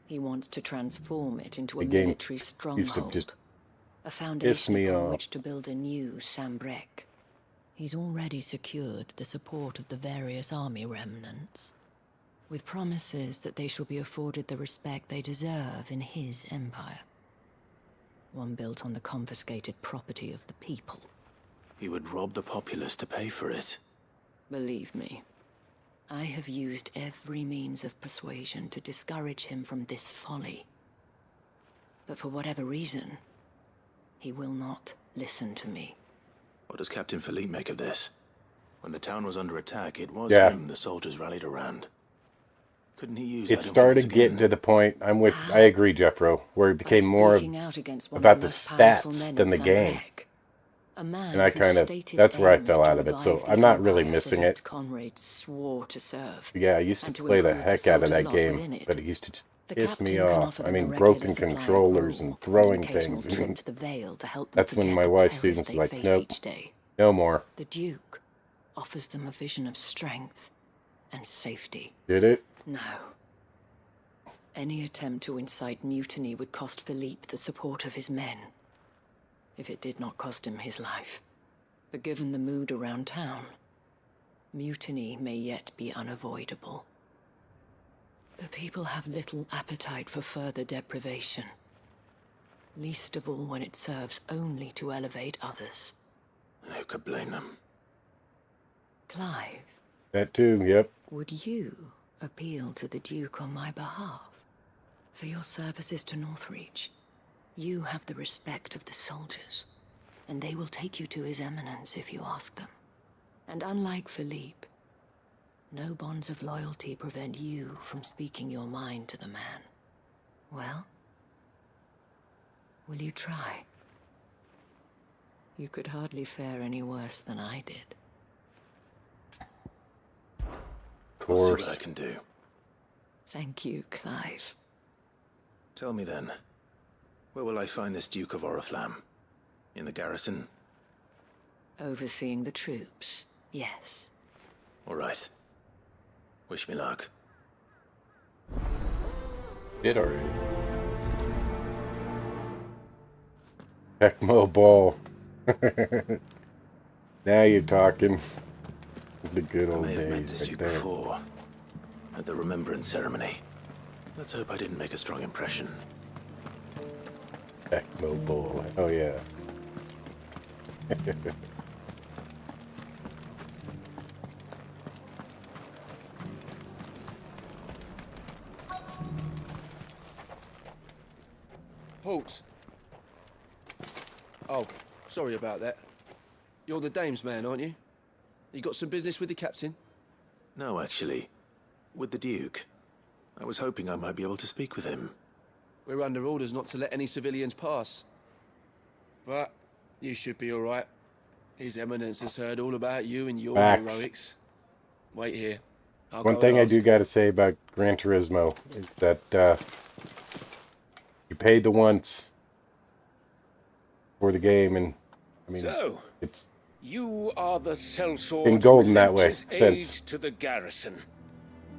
S4: He wants to transform it into
S1: The
S4: a
S1: game
S4: military
S1: used to
S4: stronghold.
S1: just
S4: A
S1: piss
S4: foundation
S1: me
S4: upon
S1: off.
S4: which to build a new Sambrek. He's already secured the support of the various army remnants, with promises that they shall be afforded the respect they deserve in his empire. One built on the confiscated property of the people.
S3: He would rob the populace to pay for it.
S4: Believe me, I have used every means of persuasion to discourage him from this folly. But for whatever reason, he will not listen to me.
S3: What does Captain Philippe make of this? When the town was under attack, it was
S1: Yeah.
S3: him the soldiers rallied around. Couldn't he use
S1: It
S3: that
S1: started
S3: influence
S1: getting to the point, I agree, Jeffro, where it became more
S4: speaking out against one of
S1: about
S4: the
S1: the
S4: most powerful
S1: stats
S4: men
S1: than
S4: in
S1: the game.
S4: Sambrek. A man
S1: And I
S4: whose
S1: kind of,
S4: stated
S1: that's where I
S4: aim is
S1: fell
S4: to
S1: out of it, so
S4: revive the
S1: I'm not really
S4: empire
S1: missing
S4: Philippe's
S1: it.
S4: comrades swore to serve.
S1: Yeah, I used to
S4: and to
S1: play the
S4: improve the
S1: heck out of
S4: soldiers'
S1: that
S4: lot within
S1: game,
S4: it.
S1: but it used to just
S4: The
S1: piss me
S4: captain can
S1: off.
S4: offer
S1: I
S4: them a
S1: mean,
S4: regular
S1: broken
S4: supply of
S1: controllers
S4: gruel
S1: and throwing
S4: an occasional
S1: things.
S4: trip to the Vale to help them
S1: That's when
S4: forget
S1: my
S4: the
S1: wife's
S4: terrors
S1: students
S4: they
S1: like,
S4: face
S1: nope,
S4: each day.
S1: no more.
S4: The Duke offers them a vision of strength and safety.
S1: Did it?
S4: No. Any attempt to incite mutiny would cost Philippe the support of his men, if it did not cost him his life. But given the mood around town, mutiny may yet be unavoidable. The people have little appetite for further deprivation, least of all when it serves only to elevate others.
S3: And who could blame them?
S4: Clive,
S1: That too, yep.
S4: would you appeal to the Duke on my behalf? For your services to Northreach, you have the respect of the soldiers, and they will take you to His Eminence if you ask them. And unlike Philippe, no bonds of loyalty prevent you from speaking your mind to the man. Well, will you try? You could hardly fare any worse than I did.
S1: Of
S3: I'll see
S1: course.
S3: what I can do.
S4: Thank you, Clive.
S3: Tell me then, where will I find this Duke of Oriflamme? In the garrison?
S4: Overseeing the troops, yes.
S3: All right. Wish me luck.
S1: Did already. Tecmo Ball. Now you're talking. The good
S3: I
S1: old
S3: may have met
S1: days
S3: this
S1: right
S3: Duke
S1: there.
S3: before, at the remembrance ceremony. Let's hope I didn't make a strong impression.
S1: Tecmo Ball. Oh yeah.
S11: Halt! Oh, sorry about that. You're the dame's man, aren't you? You got some business with the captain?
S3: No, actually. With the Duke. I was hoping I might be able to speak with him.
S11: We're under orders not to let any civilians pass. But you should be all right. His Eminence has heard all about you and your
S1: Facts.
S11: heroics. Wait here. I'll
S1: One
S11: go
S1: thing I
S11: ask.
S1: do got to say about Gran Turismo is that you paid the once for the game, and I mean,
S8: So,
S1: it's
S8: you are the sellsword
S1: been golden
S8: who
S1: that
S8: lent
S1: way
S8: his aid
S1: since.
S8: to the garrison.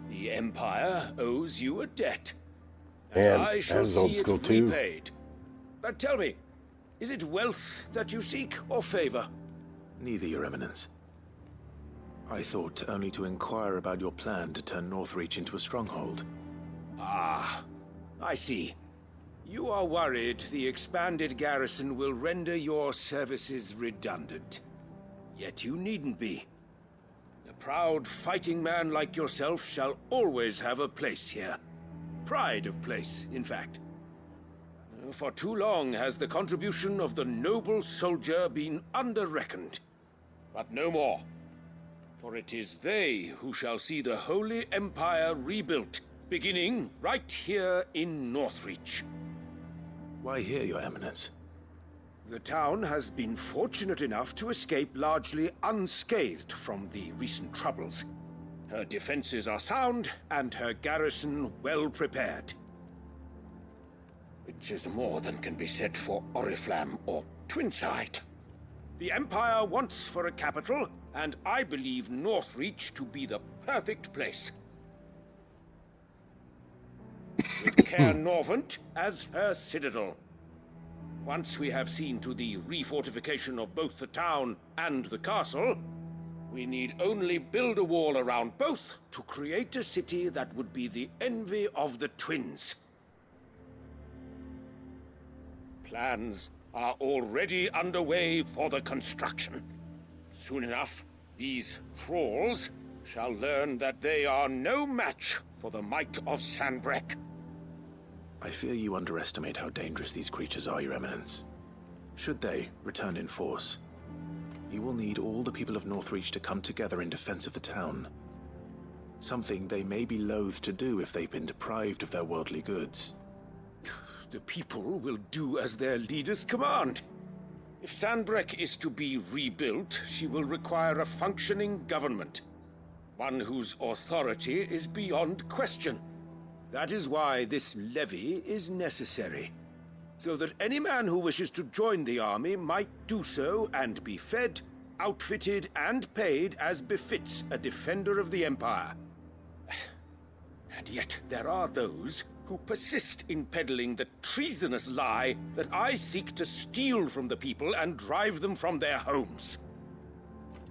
S8: The Empire owes you a debt.
S1: Man,
S6: I
S1: that
S6: shall
S1: was
S6: see
S1: old
S6: it
S1: school too.
S6: repaid. But tell me, is it wealth that you seek, or favor?
S3: Neither, Your Eminence. I thought only to inquire about your plan to turn Northreach into a stronghold.
S6: Ah, I see. You are worried the expanded garrison will render your services redundant. Yet you needn't be. A proud fighting man like yourself shall always have a place here. Pride of place, in fact. For too long has the contribution of the noble soldier been under-reckoned. But no more. For it is they who shall see the Holy Empire rebuilt, beginning right here in Northreach.
S3: Why here, Your Eminence?
S6: The town has been fortunate enough to escape largely unscathed from the recent troubles. Her defenses are sound, and her garrison well prepared. Which is more than can be said for Oriflamme or Twinside. The Empire wants for a capital, and I believe Northreach to be the perfect place. With Caer Norvent as her citadel. Once we have seen to the refortification of both the town and the castle, we need only build a wall around both to create a city that would be the envy of the twins. Plans are already underway for the construction. Soon enough, these thralls shall learn that they are no match for the might of Sanbreque.
S3: I fear you underestimate how dangerous these creatures are, Your Eminence. Should they return in force, you will need all the people of Northreach to come together in defense of the town. Something they may be loath to do if they've been deprived of their worldly goods.
S6: The people will do as their leaders command. If Sanbreque is to be rebuilt, she will require a functioning government. One whose authority is beyond question. That is why this levy is necessary. So that any man who wishes to join the army might do so and be fed, outfitted, and paid as befits a defender of the Empire. And yet there are those who persist in peddling the treasonous lie that I seek to steal from the people and drive them from their homes.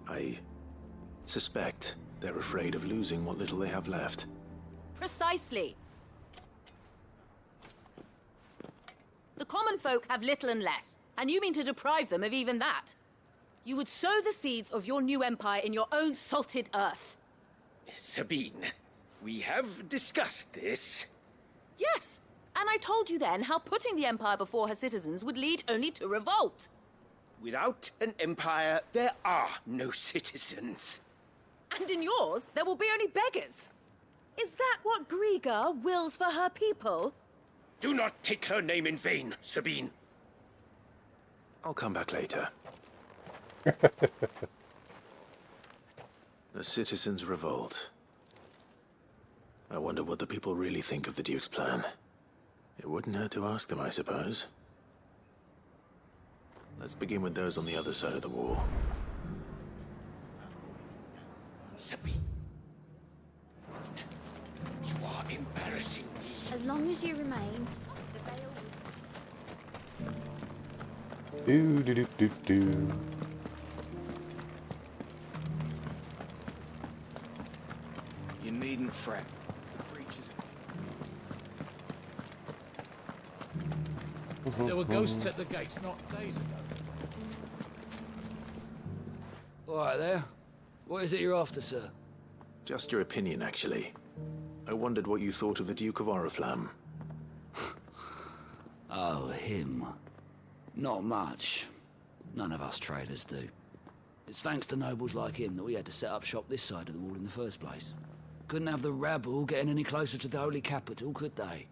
S3: I suspect they're afraid of losing what little they have left.
S22: Precisely. The common folk have little and less, and you mean to deprive them of even that. You would sow the seeds of your new empire in your own salted earth.
S6: Sabine, we have discussed this.
S22: Yes, and I told you then how putting the empire before her citizens would lead only to revolt.
S6: Without an empire, there are no citizens.
S22: And in yours, there will be only beggars. Is that what Griga wills for her people?
S6: Do not take her name in vain, Sabine.
S3: I'll come back later. The citizens revolt. I wonder what the people really think of the Duke's plan. It wouldn't hurt to ask them, I suppose. Let's begin with those on the other side of the wall.
S6: Sabine. You are embarrassing me.
S17: As long as you remain.
S1: Do do do do do.
S12: You needn't fret.
S8: There were ghosts at the gates not days ago.
S23: All right there. What is it you're after, sir?
S3: Just your opinion, actually. I wondered what you thought of the Duke of Oriflamme.
S23: Oh, him. Not much. None of us traders do. It's thanks to nobles like him that we had to set up shop this side of the wall in the first place. Couldn't have the rabble getting any closer to the holy capital, could they?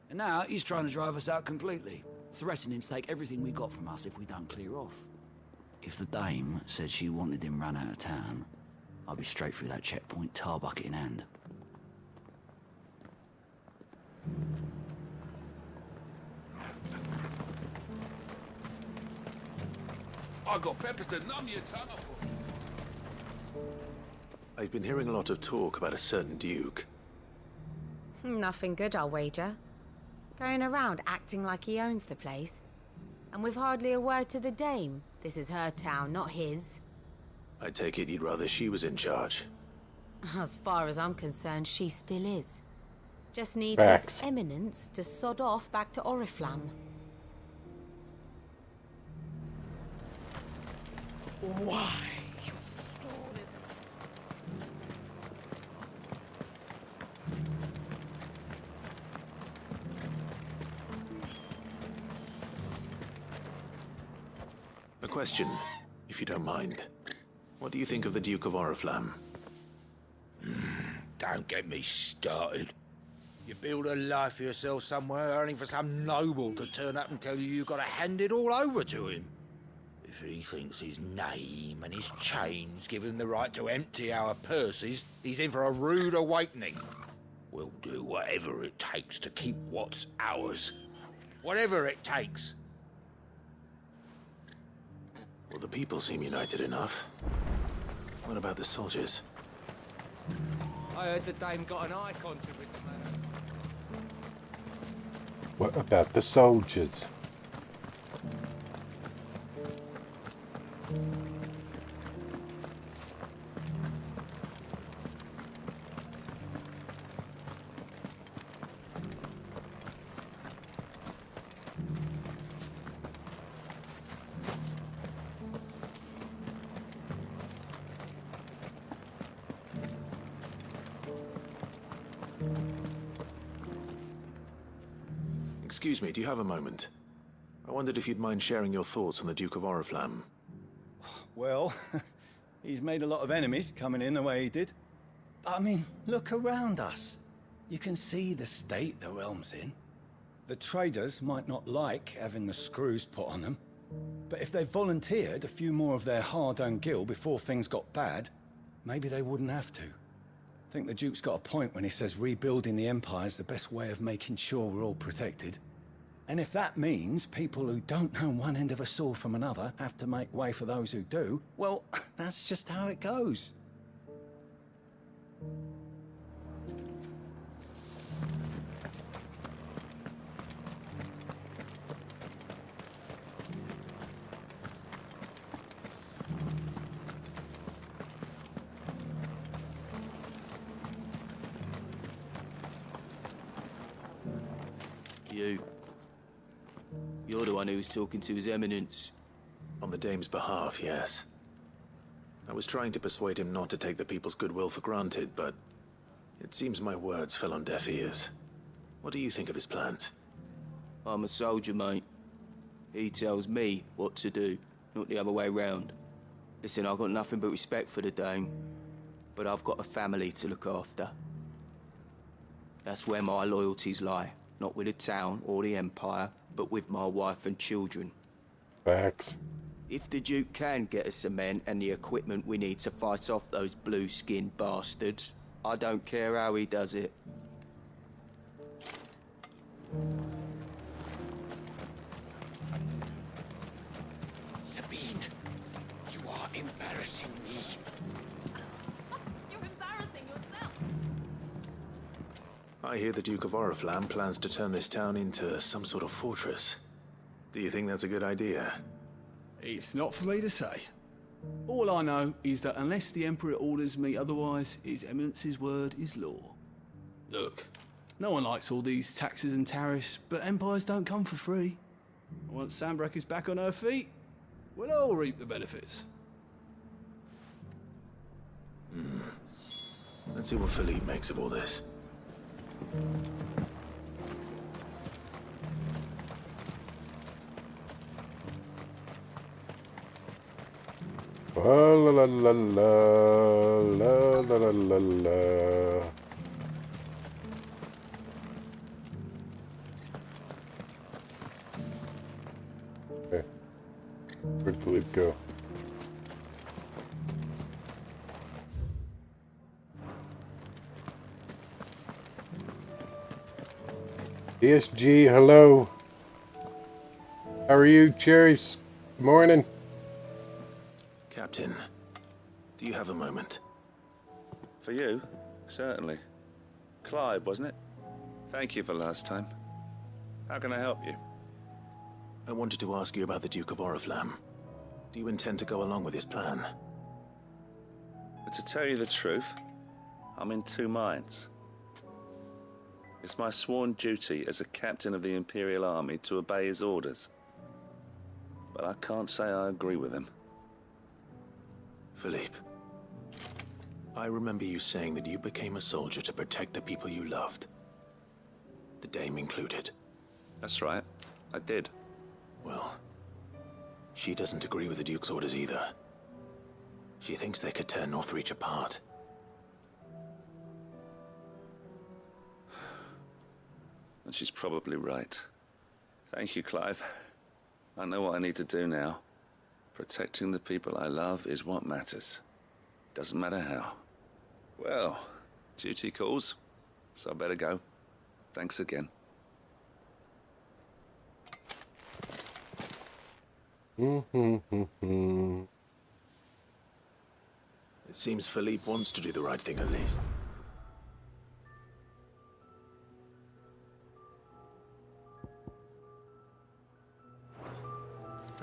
S23: And now he's trying to drive us out completely, threatening to take everything we got from us if we don't clear off. If the dame said she wanted him run out of town, I'd be straight through that checkpoint, tar bucket in hand.
S19: I got peppers to numb your tongue up.
S3: I've been hearing a lot of talk about a certain Duke.
S24: Nothing good, I'll wager.
S7: Going around acting like he owns the place. And with hardly a word to the dame. This is her town, not his.
S3: I take it you'd rather she was in charge.
S7: As far as I'm concerned, she still is. Just need
S1: Facts.
S7: His Eminence to sod off back to Oriflamme.
S8: Why?
S3: A question, if you don't mind. What do you think of the Duke of Oriflamme?
S8: Don't get me started. You build a life for yourself somewhere, only for some noble to turn up and tell you got to hand it all over to him. If he thinks his name and his chains give him the right to empty our purses, he's in for a rude awakening. We'll do whatever it takes to keep what's ours. Whatever it takes.
S3: Well, the people seem united enough. What about the soldiers?
S2: I heard the dame got an eye contact with the man.
S1: What about the soldiers?
S3: Excuse me, do you have a moment? I wondered if you'd mind sharing your thoughts on the Duke of Oriflamme.
S10: Well, he's made a lot of enemies coming in the way he did. But I mean, look around us. You can see the state the realm's in. The traders might not like having the screws put on them, but if they volunteered a few more of their hard-earned gil before things got bad, maybe they wouldn't have to. I think the Duke's got a point when he says rebuilding the Empire's the best way of making sure we're all protected. And if that means people who don't know one end of a sword from another have to make way for those who do, well, that's just how it goes.
S13: You're the one who was talking to His Eminence.
S3: On the dame's behalf, yes. I was trying to persuade him not to take the people's goodwill for granted, but it seems my words fell on deaf ears. What do you think of his plans?
S13: I'm a soldier, mate. He tells me what to do, not the other way round. Listen, I've got nothing but respect for the dame, but I've got a family to look after. That's where my loyalties lie. Not with the town or the Empire, but with my wife and children.
S1: Facts.
S13: If the Duke can get us some men and the equipment we need to fight off those blue-skinned bastards, I don't care how he does it.
S8: Sabine, you are embarrassing me.
S22: You're embarrassing yourself.
S3: I hear the Duke of Oriflamme plans to turn this town into some sort of fortress. Do you think that's a good idea?
S11: It's not for me to say. All I know is that unless the Emperor orders me otherwise, His Eminence's word is law. Look, no one likes all these taxes and tariffs, but empires don't come for free. Once Sanbreque is back on her feet, we'll all reap the benefits.
S3: Let's see what Philippe makes of all this.
S1: La la la la la la la la la. Okay. Where'd Philippe go? PSG, hello. How are you, Cherries? Morning.
S3: Captain, do you have a moment?
S21: For you? Certainly. Clive, wasn't it? Thank you for last time. How can I help you?
S3: I wanted to ask you about the Duke of Oriflamme. Do you intend to go along with his plan?
S21: But to tell you the truth, I'm in two minds. It's my sworn duty as a captain of the Imperial Army to obey his orders. But I can't say I agree with him.
S3: Philippe, I remember you saying that you became a soldier to protect the people you loved. The Dame included.
S21: That's right, I did.
S3: Well, she doesn't agree with the Duke's orders either. She thinks they could tear Northreach apart.
S21: And she's probably right. Thank you, Clive. I know what I need to do now. Protecting the people I love is what matters. Doesn't matter how. Well, duty calls, so I better go. Thanks again.
S3: It seems Philippe wants to do the right thing at least.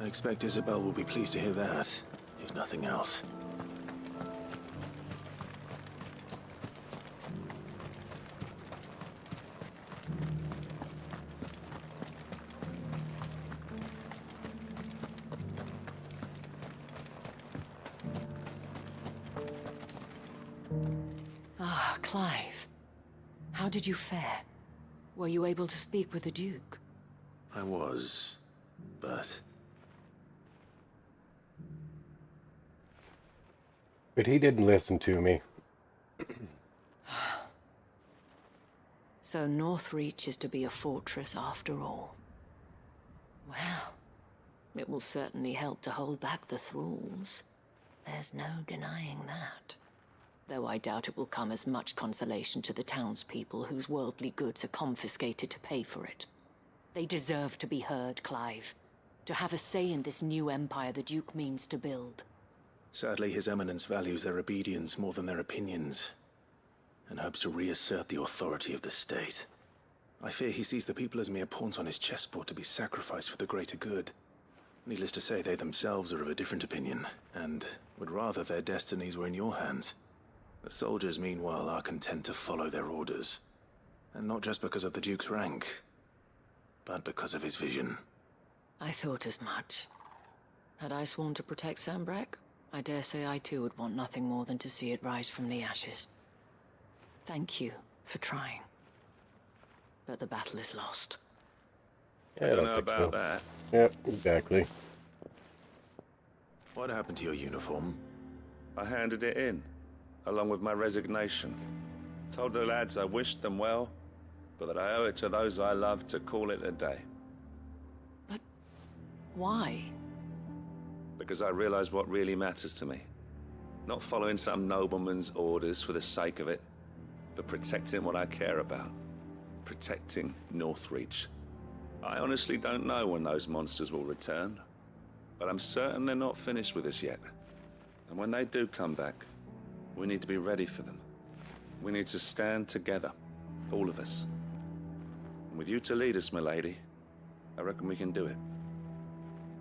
S3: I expect Isabel will be pleased to hear that, if nothing else.
S4: Ah, Clive. How did you fare? Were you able to speak with the Duke?
S3: I was, but...
S1: But he didn't listen to me.
S4: So Northreach is to be a fortress after all. Well, it will certainly help to hold back the thralls. There's no denying that. Though I doubt it will come as much consolation to the townspeople whose worldly goods are confiscated to pay for it. They deserve to be heard, Clive. To have a say in this new empire the Duke means to build.
S3: Sadly, His Eminence values their obedience more than their opinions, and hopes to reassert the authority of the state. I fear he sees the people as mere pawns on his chessboard to be sacrificed for the greater good. Needless to say, they themselves are of a different opinion, and would rather their destinies were in your hands. The soldiers, meanwhile, are content to follow their orders. And not just because of the Duke's rank, but because of his vision.
S4: I thought as much. Had I sworn to protect Sanbreque, I dare say I too would want nothing more than to see it rise from the ashes. Thank you for trying. But the battle is lost.
S1: Yeah,
S21: I don't know about that.
S1: Yep, exactly.
S3: What happened to your uniform?
S21: I handed it in, along with my resignation. Told the lads I wished them well, but that I owe it to those I love to call it a day.
S4: But why?
S21: Because I realize what really matters to me. Not following some nobleman's orders for the sake of it, but protecting what I care about. Protecting Northreach. I honestly don't know when those monsters will return, but I'm certain they're not finished with us yet. And when they do come back, we need to be ready for them. We need to stand together, all of us. And with you to lead us, milady, I reckon we can do it.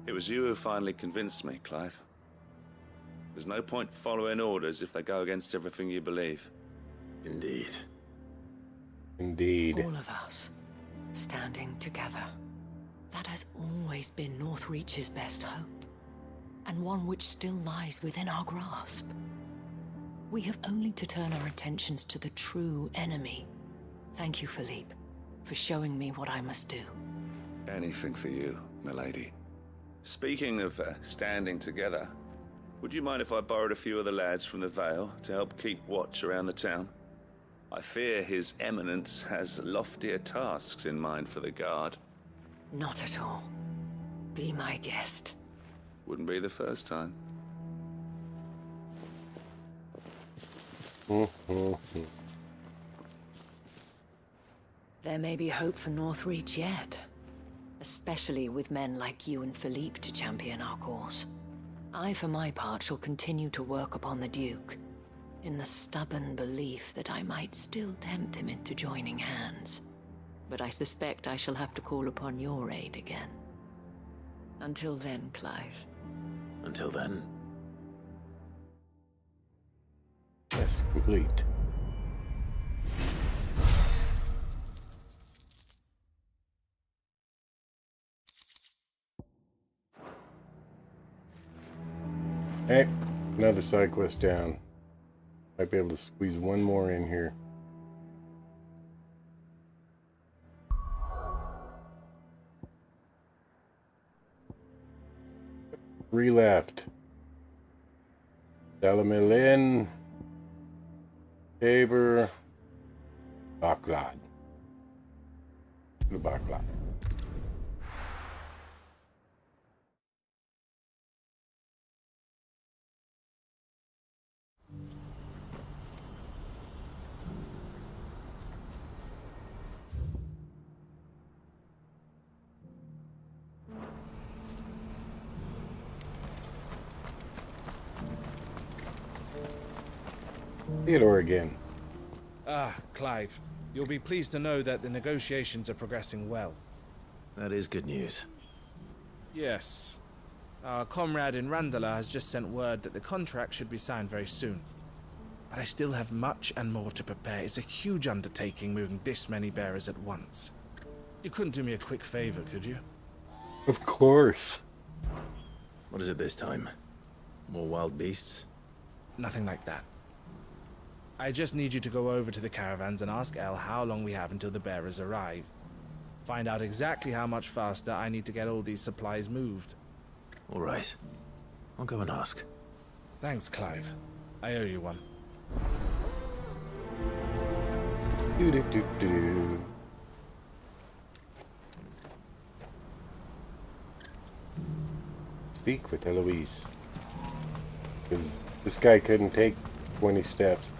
S21: It was you who finally convinced me, Clive. There's no point following orders if they go against everything you believe.
S3: Indeed.
S1: Indeed.
S4: All of us, standing together. That has always been Northreach's best hope, and one which still lies within our grasp. We have only to turn our attentions to the true enemy. Thank you, Philippe, for showing me what I must do.
S21: Anything for you, milady. Speaking of standing together, would you mind if I borrowed a few of the lads from the Vale to help keep watch around the town? I fear His Eminence has loftier tasks in mind for the guard.
S4: Not at all. Be my guest.
S21: Wouldn't be the first time.
S4: There may be hope for Northreach yet. Especially with men like you and Philippe to champion our cause. I, for my part, shall continue to work upon the Duke, in the stubborn belief that I might still tempt him into joining hands. but I suspect I shall have to call upon your aid again. Until then, Clive.
S3: Until then.
S1: Quest complete. Hey, another side quest down. Might be able to squeeze one more in here. 3 left. Delamelin, Tabor, Baklad. The Baklad. Theodore again.
S5: Ah, Clive. You'll be pleased to know that the negotiations are progressing well.
S3: That is good news.
S5: Yes. Our comrade in Randala has just sent word that the contract should be signed very soon. But I still have much and more to prepare. It's a huge undertaking moving this many bearers at once. You couldn't do me a quick favor, could you?
S1: Of course.
S3: What is it this time? More wild beasts?
S5: Nothing like that. I just need you to go over to the caravans and ask El how long we have until the bearers arrive. Find out exactly how much faster I need to get all these supplies moved.
S3: All right. I'll go and ask.
S5: Thanks, Clive. I owe you one.
S1: Do-do-do-do. Speak with Eloise. Because this guy couldn't take 20 steps.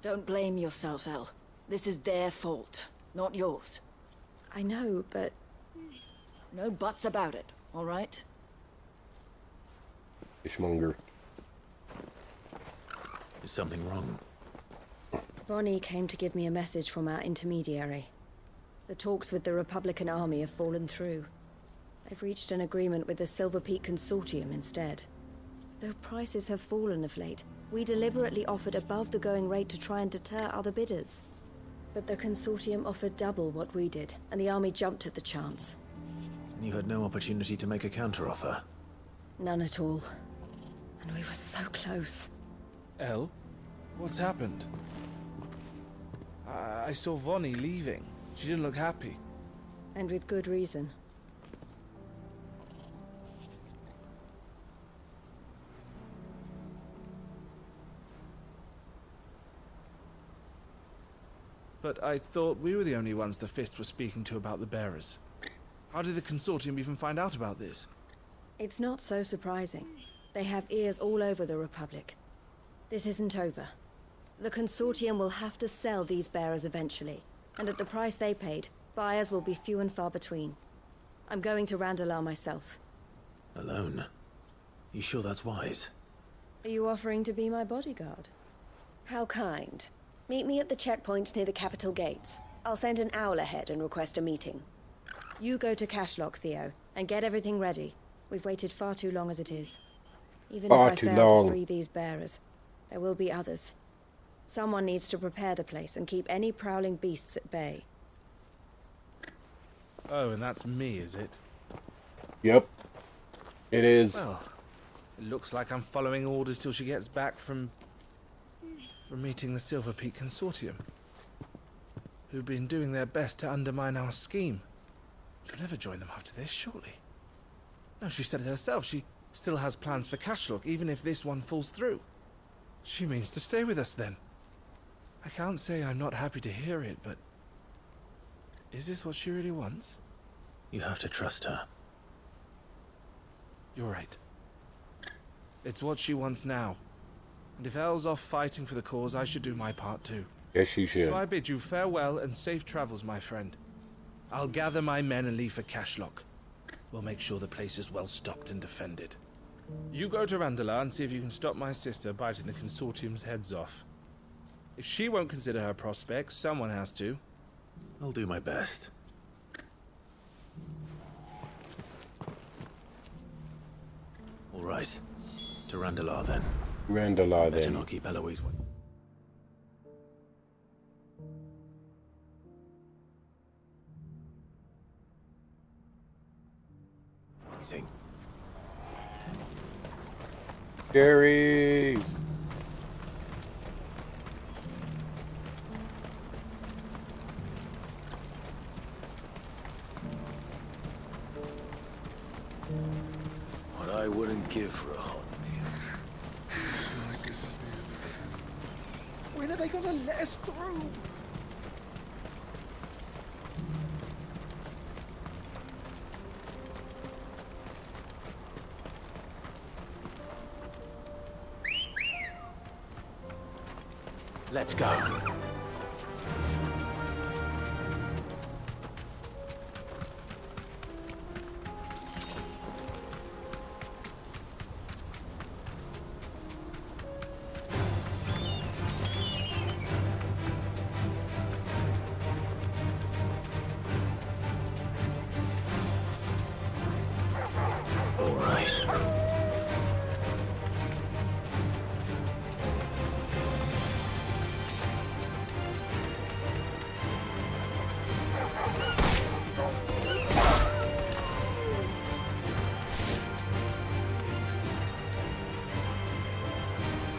S4: Don't blame yourself, El. This is their fault, not yours.
S15: I know, but...
S4: No buts about it, all right?
S1: Fishmonger.
S3: Is something wrong?
S9: Vonnie came to give me a message from our intermediary. The talks with the Republican Army have fallen through. They've reached an agreement with the Silver Peak Consortium instead. Though prices have fallen of late, we deliberately offered above the going rate to try and deter other bidders. But the Consortium offered double what we did, and the Army jumped at the chance.
S3: And you had no opportunity to make a counteroffer?
S9: None at all. And we were so close.
S5: El? What's happened? I saw Vonnie leaving. She didn't look happy.
S9: And with good reason.
S5: But I thought we were the only ones the Fist were speaking to about the bearers. How did the Consortium even find out about this?
S9: It's not so surprising. They have ears all over the Republic. This isn't over. The Consortium will have to sell these bearers eventually, and at the price they paid, buyers will be few and far between. I'm going to Randalar myself.
S3: Alone? You sure that's wise?
S9: Are you offering to be my bodyguard? How kind. Meet me at the checkpoint near the capital gates. I'll send an owl ahead and request a meeting. You go to Cashlock, Theo, and get everything ready. We've waited far too long as it is. Even if I fail to free these bearers, there will be others. Someone needs to prepare the place and keep any prowling beasts at bay.
S5: Oh, and that's me, is it?
S1: Yep. It is.
S5: Well, it looks like I'm following orders till she gets back from meeting the Silver Peak Consortium, who've been doing their best to undermine our scheme. She'll never join them after this, surely. No, she said it herself. She still has plans for Cashlock, even if this one falls through. She means to stay with us, then. I can't say I'm not happy to hear it, but... is this what she really wants?
S3: You have to trust her.
S5: You're right. It's what she wants now. And if Elle's off fighting for the cause, I should do my part too.
S1: Yes, you should.
S5: So I bid you farewell and safe travels, my friend. I'll gather my men and leave for Cashlock. We'll make sure the place is well stocked and defended. You go to Randalar and see if you can stop my sister biting the Consortium's heads off. If she won't consider her prospects, someone has to.
S3: I'll do my best. All right. To Randalar, then.
S1: Randalar,
S3: Better
S1: then.
S3: not keep Eloise waiting.
S1: Gary!
S3: What I wouldn't give for a hot meal.
S8: When are they gonna let us through?
S3: Let's go. All right.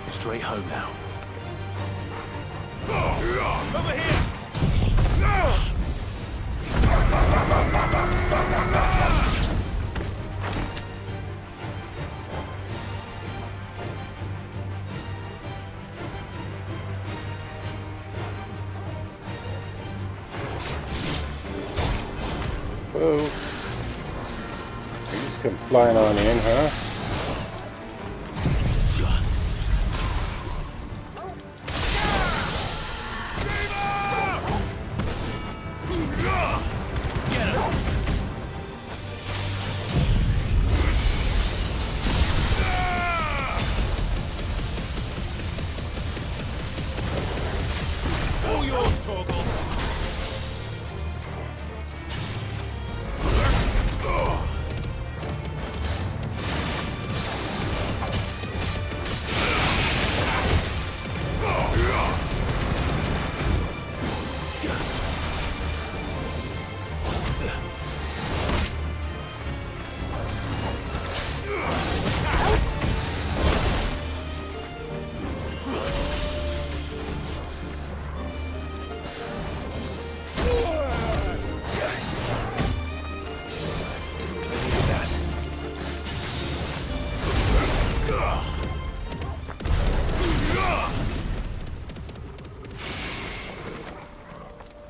S3: Straight home now.
S8: Over here!
S1: Whoa. You just come flying on in, huh?
S8: All yours, Torgal.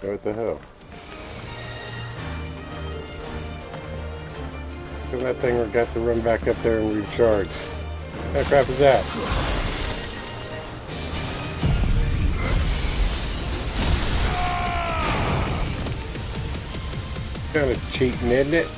S1: What the hell? Look at that thing, we got to run back up there and recharge. What the crap is that? Kind of cheating, isn't it?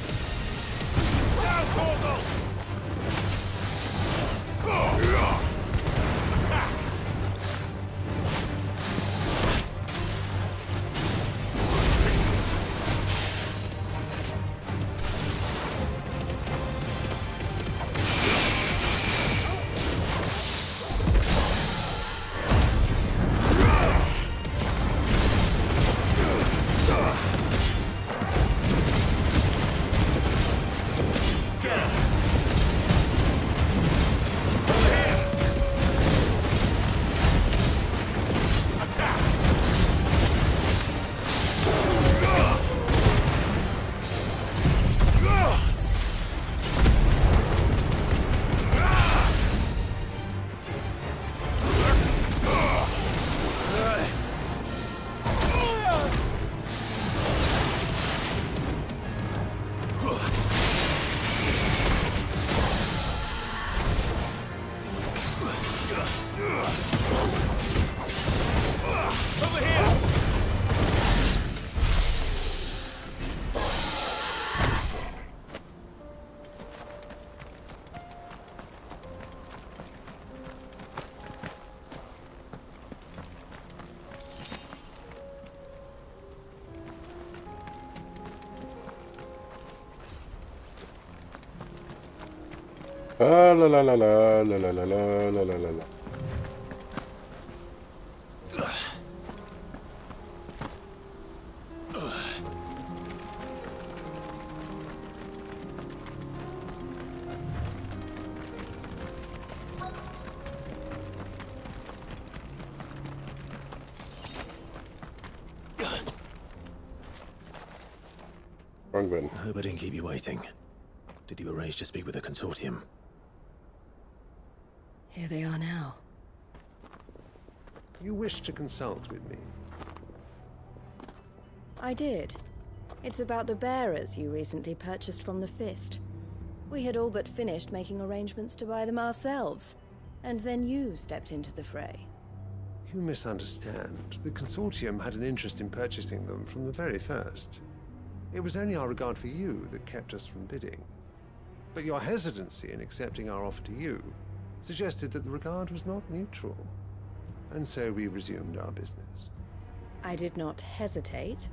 S1: La la la la la la la la la la la la. Wrong button.
S3: I hope I didn't keep you waiting. Did you arrange to speak with the consortium?
S9: Here they are now.
S14: You wish to consult with me?
S9: I did. It's about the bearers you recently purchased from the Fist. We had all but finished making arrangements to buy them ourselves, and then you stepped into the fray.
S14: You misunderstand. The consortium had an interest in purchasing them from the very first. It was only our regard for you that kept us from bidding. But your hesitancy in accepting our offer to you suggested that the regard was not mutual. And so we resumed our business.
S9: I did not hesitate.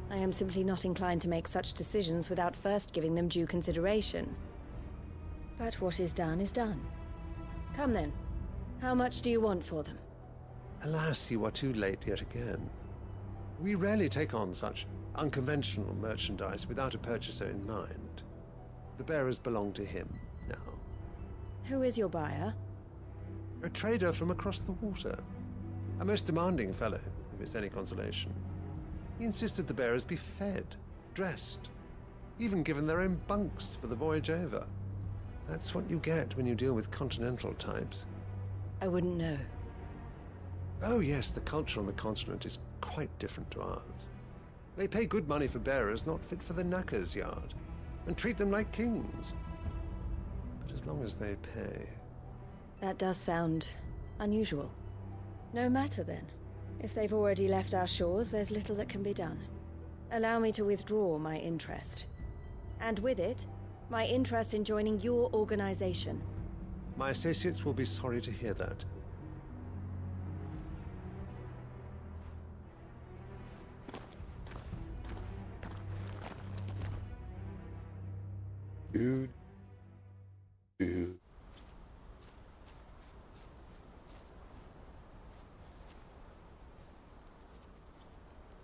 S9: I am simply not inclined to make such decisions without first giving them due consideration. But what is done is done. Come then. How much do you want for them?
S14: Alas, you are too late yet again. We rarely take on such unconventional merchandise without a purchaser in mind. The bearers belong to him now.
S9: Who is your buyer?
S14: A trader from across the water. A most demanding fellow, if it's any consolation. He insisted the bearers be fed, dressed, even given their own bunks for the voyage over. That's what you get when you deal with continental types.
S9: I wouldn't know.
S14: Oh yes, the culture on the continent is quite different to ours. They pay good money for bearers not fit for the knacker's yard, and treat them like kings. But as long as they pay...
S9: That does sound unusual. No matter then. If they've already left our shores, there's little that can be done. Allow me to withdraw my interest. And with it, my interest in joining your organization.
S14: My associates will be sorry to hear that.
S1: Dude. Dude.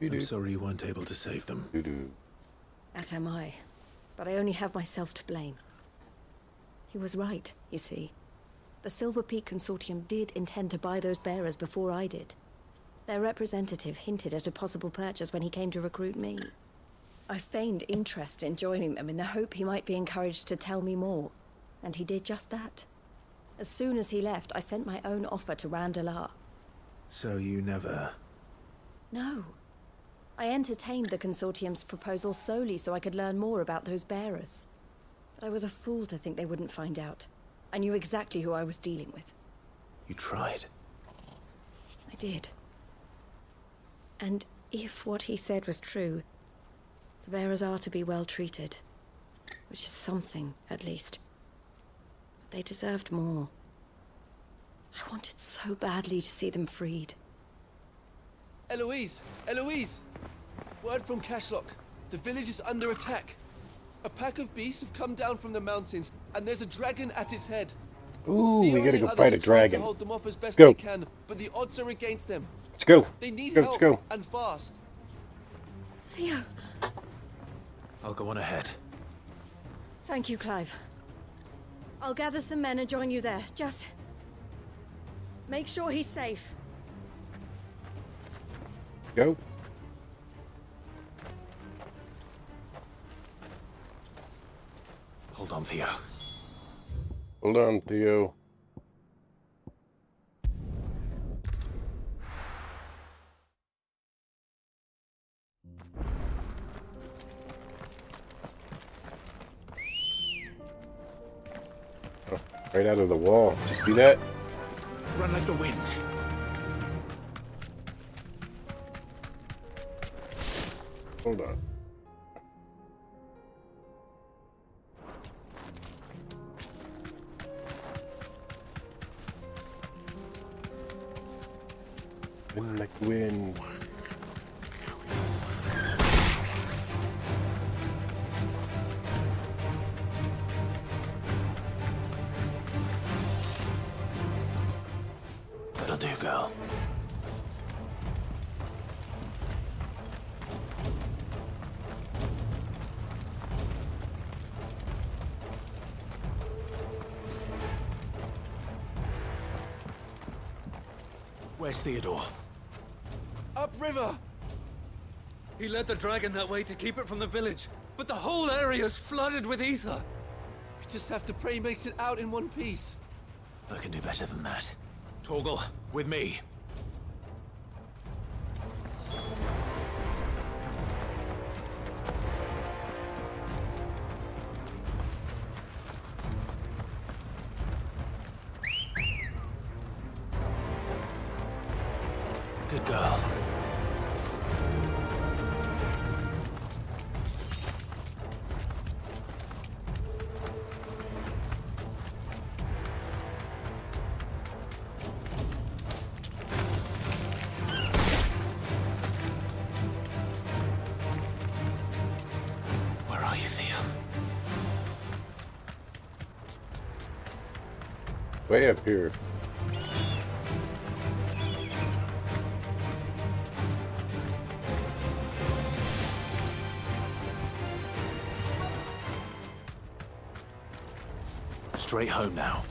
S3: I'm sorry you weren't able to save them.
S9: As am I. But I only have myself to blame. He was right, you see. The Silver Peak Consortium did intend to buy those bearers before I did. Their representative hinted at a possible purchase when he came to recruit me. I feigned interest in joining them in the hope he might be encouraged to tell me more. And he did just that. As soon as he left, I sent my own offer to Randalar.
S3: So you never...
S9: No. I entertained the Consortium's proposal solely so I could learn more about those bearers. But I was a fool to think they wouldn't find out. I knew exactly who I was dealing with.
S3: You tried.
S9: I did. And if what he said was true, the bearers are to be well treated. Which is something, at least. But they deserved more. I wanted so badly to see them freed.
S11: Eloise! Eloise! Word from Cashlock. The village is under attack. A pack of beasts have come down from the mountains, and there's a dragon at its head.
S1: Ooh, we gotta go
S11: others
S1: fight a
S11: have tried
S1: dragon.
S11: to hold them off as best
S1: Go.
S11: they can, but the odds are against them.
S1: Let's go.
S11: They need
S1: Go,
S11: help,
S1: let's go.
S11: and fast.
S9: Theo!
S3: I'll go on ahead.
S9: Thank you, Clive. I'll gather some men and join you there. Just... make sure he's safe.
S1: Go.
S3: Hold on, Theo.
S1: Hold on, Theo. Oh, right out of the wall. Did you see that?
S3: Run like the wind.
S1: Hold on. Wind like wind.
S3: do, girl. Where's Theodore?
S16: Upriver! He led the dragon that way to keep it from the village, but the whole area's flooded with ether.
S11: We just have to pray he makes it out in one piece.
S3: I can do better than that. Torgal, with me. Good girl. Where are you, Theo?
S1: Way up here.
S3: Straight home now.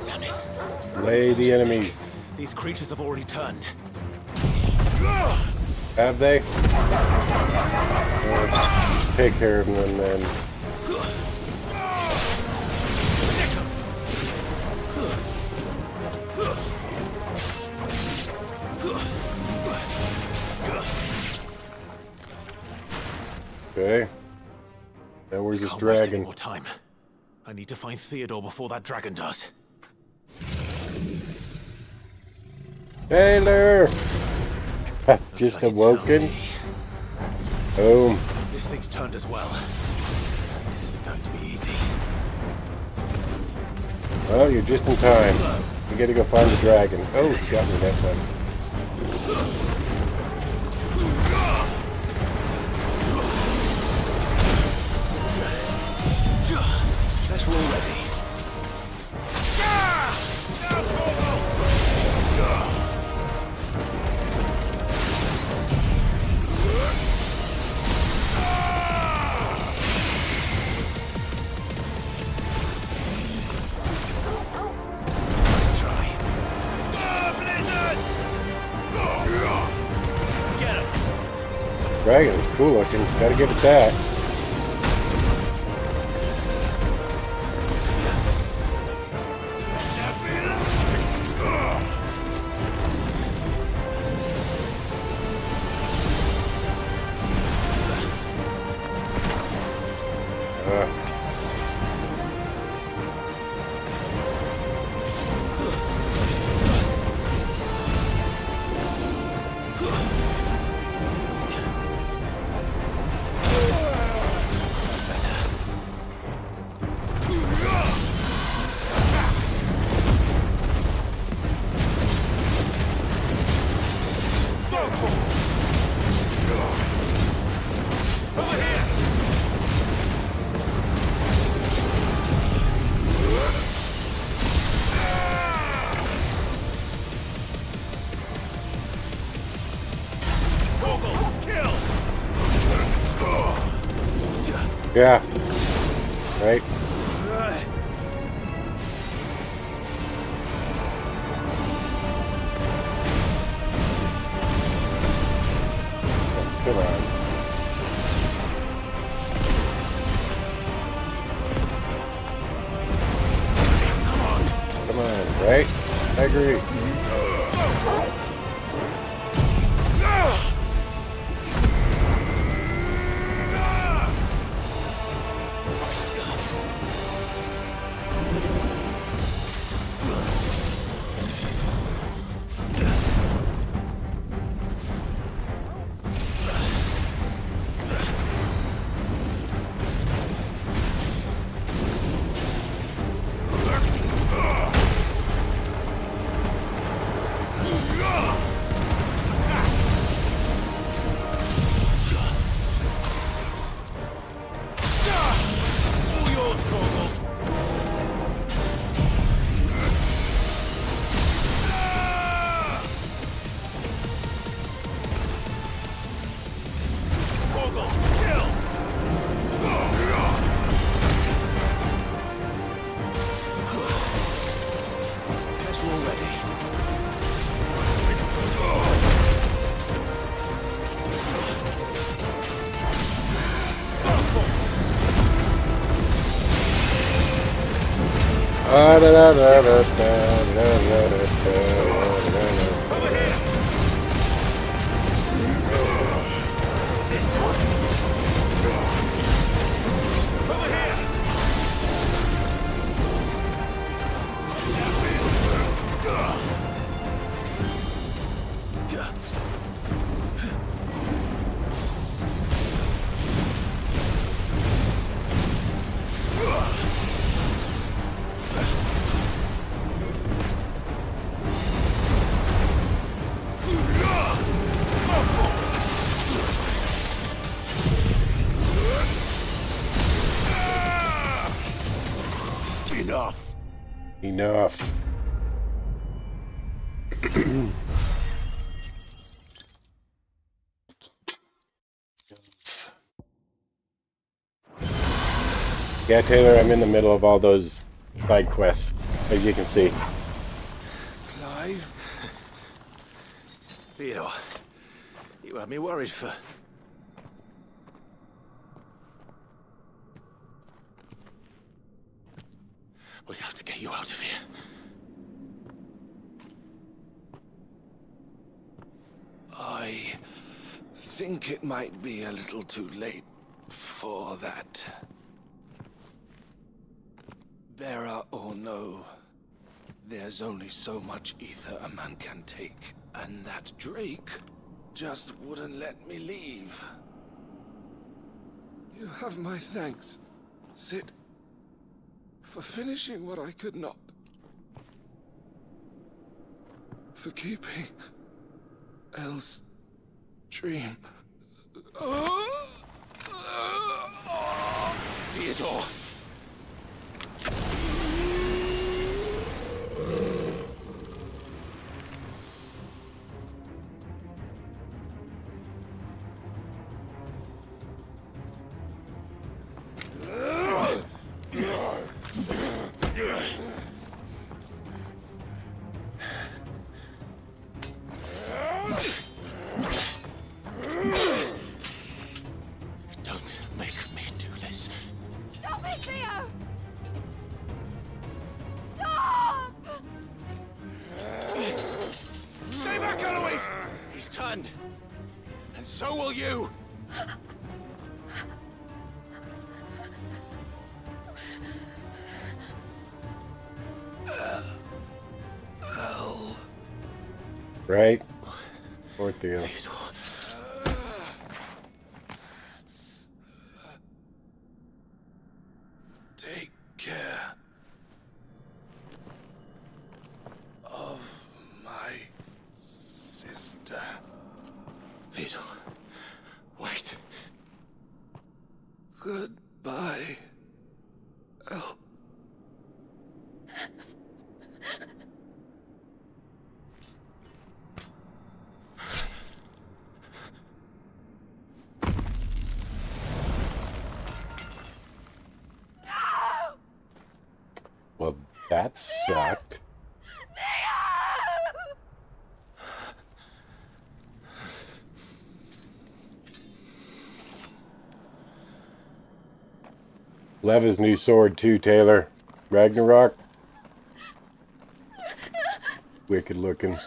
S3: Damn it.
S1: Slay the enemies.
S3: These creatures have already turned.
S1: Have they? Let's take care of them then. Okay. Now where's this
S3: Can't waste any
S1: dragon?
S3: more time. I need to find Theodore before that dragon does.
S1: Taylor! Just
S3: like it's
S1: awoken. Boom.
S3: This thing's turned as well. This isn't going to be easy.
S1: Well, you're just in time. You gotta go find the dragon. Oh, he got me that time.
S3: Let's roll ready. Nice try. Get him.
S1: Dragon is cool looking. Gotta give it that. Yeah. Right. Come on. Come on, right? I agree. Enough. Yeah, Taylor, I'm in the middle of all those side quests, as you can see.
S3: Clive? Theodore, you had me worried for... We have to get you out of here.
S11: I think it might be a little too late for that. Bearer or no, there's only so much ether a man can take, and that Drake just wouldn't let me leave. You have my thanks, Sid, for finishing what I could not. For keeping Elle's dream.
S3: Theodore! And so will you!
S1: Right? Poor Theo.
S11: Take care of my sister.
S3: Theodore, wait.
S11: Goodbye, Elle.
S1: Well, that sucked. Love his new sword too, Taylor. Ragnarok. Wicked looking.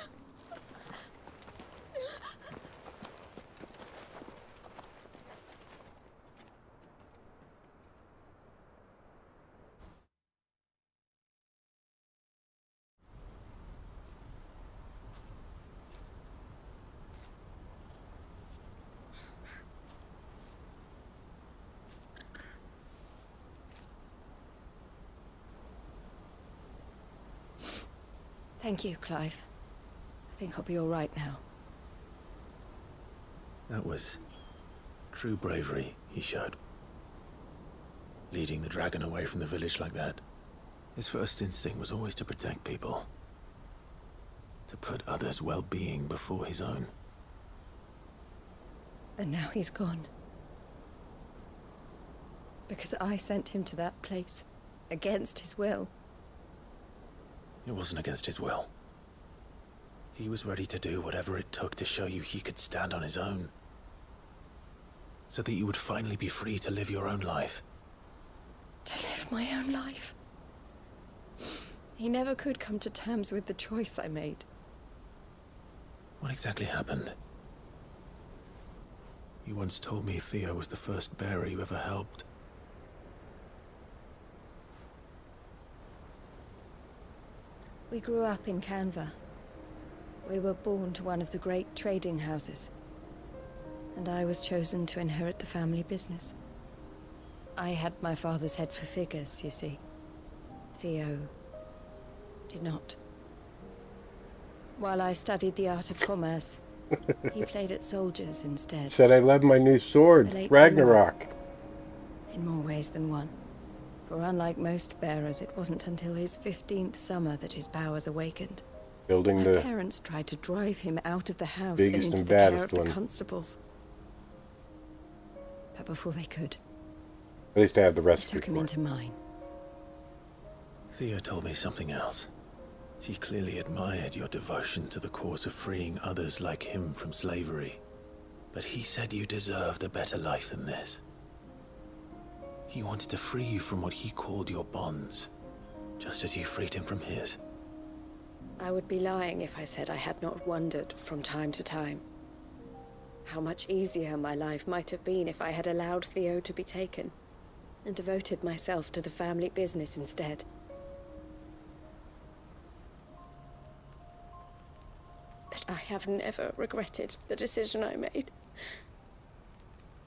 S9: Thank you, Clive. I think I'll be all right now.
S3: That was true bravery he showed. Leading the dragon away from the village like that. His first instinct was always to protect people. To put others' well-being before his own.
S9: And now he's gone. Because I sent him to that place. Against his will.
S3: It wasn't against his will. He was ready to do whatever it took to show you he could stand on his own. So that you would finally be free to live your own life.
S9: To live my own life? He never could come to terms with the choice I made.
S3: What exactly happened? You once told me Theo was the first bearer you ever helped.
S9: We grew up in Canva. We were born to one of the great trading houses. And I was chosen to inherit the family business. I had my father's head for figures, you see. Theo did not. While I studied the art of commerce, he played at soldiers instead.
S1: Said I love my new sword, Ragnarok.
S9: In more ways than one. For unlike most bearers, it wasn't until his 15th summer that his powers awakened.
S1: Building
S9: My
S1: the
S9: parents tried to drive him out of the house and
S1: biggest
S9: into
S1: and
S9: the care
S1: baddest
S9: of the
S1: one.
S9: constables. But before they could,
S1: At least I have the
S9: I
S1: recipe
S9: took him
S1: for it.
S9: into mine.
S3: Theo told me something else. He clearly admired your devotion to the cause of freeing others like him from slavery. But he said you deserved a better life than this. He wanted to free you from what he called your bonds, just as you freed him from his.
S9: I would be lying if I said I had not wondered from time to time how much easier my life might have been if I had allowed Theo to be taken and devoted myself to the family business instead. But I have never regretted the decision I made.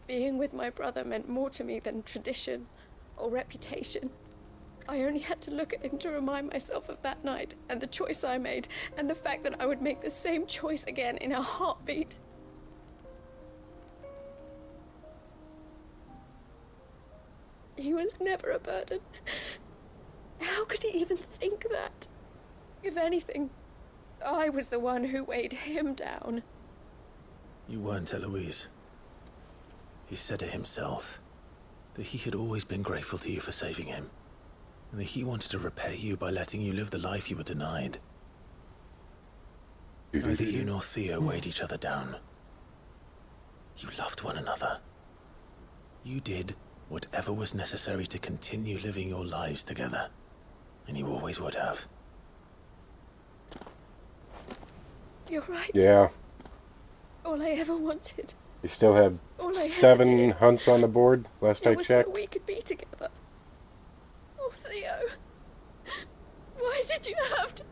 S9: Being with my brother meant more to me than tradition or reputation. I only had to look at him to remind myself of that night and the choice I made and the fact that I would make the same choice again in a heartbeat. He was never a burden. How could he even think that? If anything, I was the one who weighed him down.
S3: You weren't, Eloise. He said it himself, that he had always been grateful to you for saving him, and that he wanted to repay you by letting you live the life you were denied. Neither you nor Theo weighed each other down. You loved one another. You did whatever was necessary to continue living your lives together, and you always would have.
S9: You're right.
S1: Yeah.
S9: All I ever wanted.
S1: You still have
S9: All I ever
S1: 7
S9: did.
S1: hunts on the board, last I
S9: It was
S1: checked.
S9: so we could be together. Oh, Theo. Why did you have to...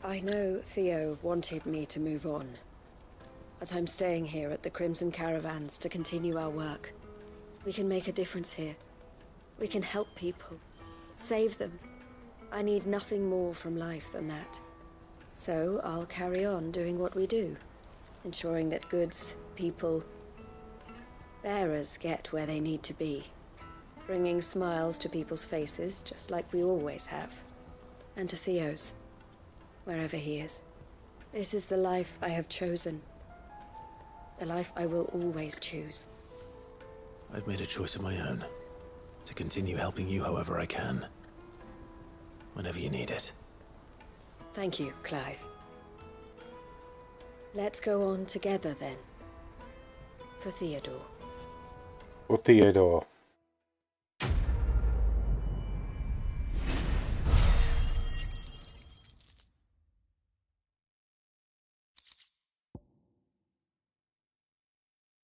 S9: I know Theo wanted me to move on, but I'm staying here at the Crimson Caravans to continue our work. We can make a difference here. We can help people, save them. I need nothing more from life than that. So I'll carry on doing what we do, ensuring that goods, people, bearers get where they need to be, bringing smiles to people's faces just like we always have, and to Theo's. Wherever he is. This is the life I have chosen. The life I will always choose.
S3: I've made a choice of my own, to continue helping you however I can. Whenever you need it.
S9: Thank you, Clive. Let's go on together then. For Theodore.
S1: For Theodore.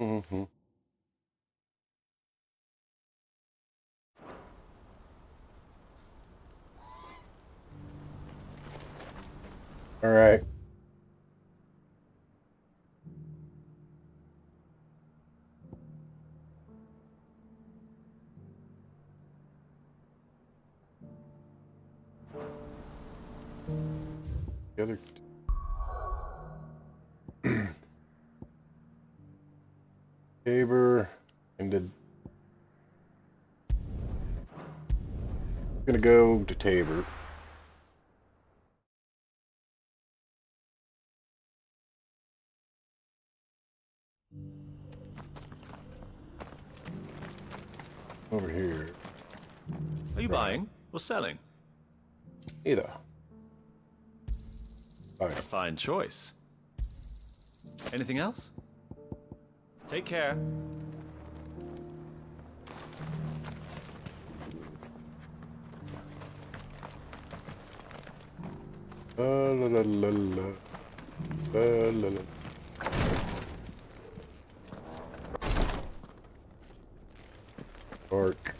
S1: Mm-hmm. All right. The other Tabor and the gonna go to Tabor. Over here.
S6: Are you buying or selling?
S1: Either.
S6: A fine choice. Anything else? Take care.
S1: La la la la. La la la. Bark.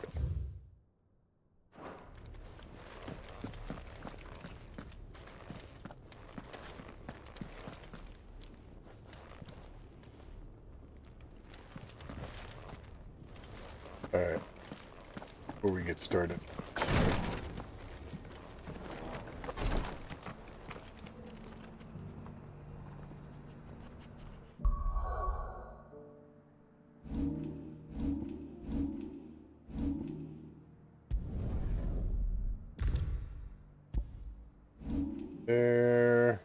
S1: Alright. Before we get started. There.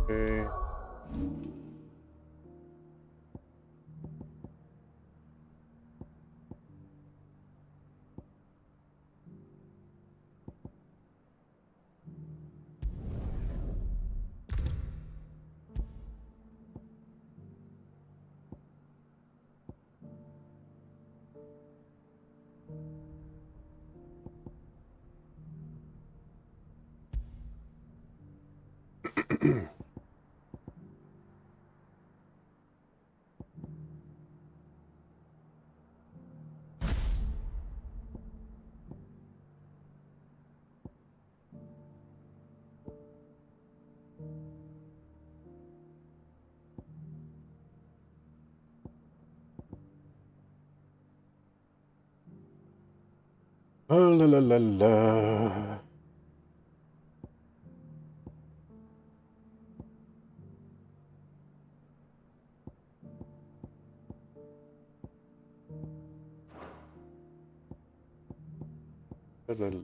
S1: Okay. Oh, la la la la. La, la, la.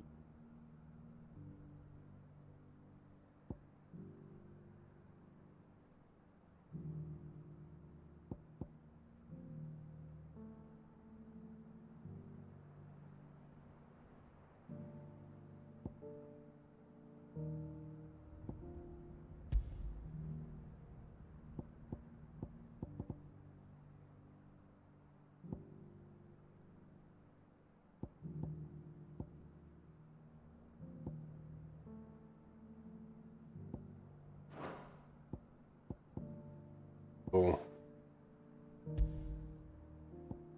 S1: Cool.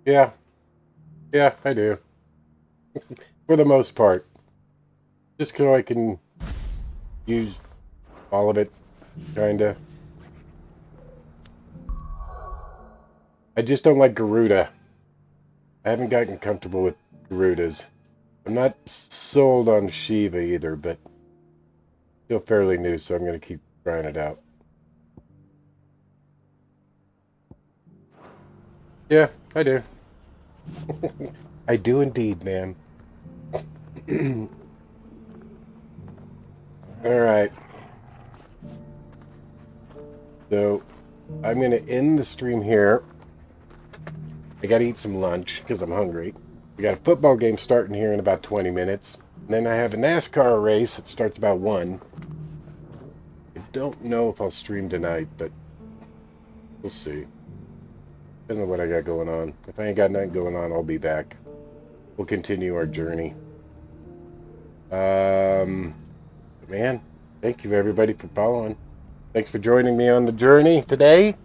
S1: Yeah. Yeah, I do. For the most part. Just so I can use all of it, kinda. I just don't like Garuda. I haven't gotten comfortable with Garudas. I'm not sold on Shiva either, but still fairly new, so I'm going to keep trying it out. Yeah, I do. I do indeed, ma'am. Alright. So, I'm going to end the stream here. I got to eat some lunch because I'm hungry. We got a football game starting here in about 20 minutes. And then I have a NASCAR race that starts about 1. I don't know if I'll stream tonight, but we'll see. Depends on what I got going on. If I ain't got nothing going on, I'll be back. We'll continue our journey. Man, thank you everybody for following. Thanks for joining me on the journey today.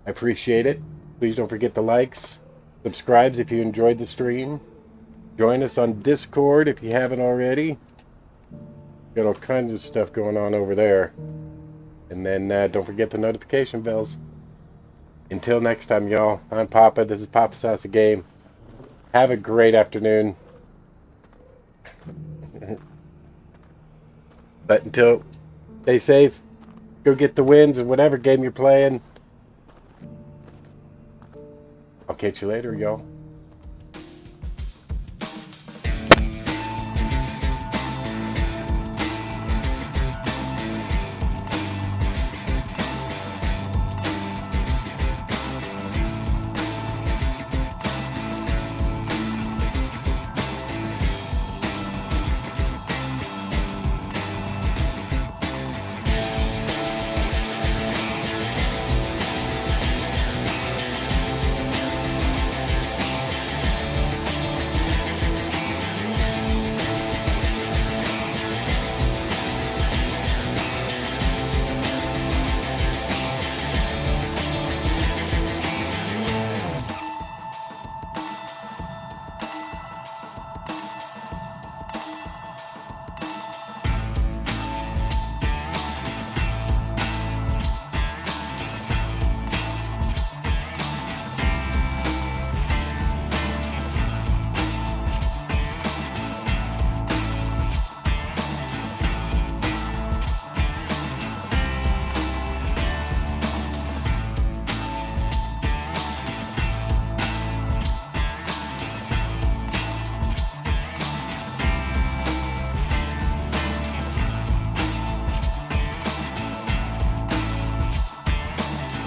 S1: I appreciate it. Please don't forget the likes, subscribes if you enjoyed the stream. Join us on Discord if you haven't already. Got all kinds of stuff going on over there. And then don't forget the notification bells. Until next time, y'all, I'm Papa. This is Papa's House of Game. Have a great afternoon. But until, stay safe. Go get the wins in whatever game you're playing. I'll catch you later, y'all.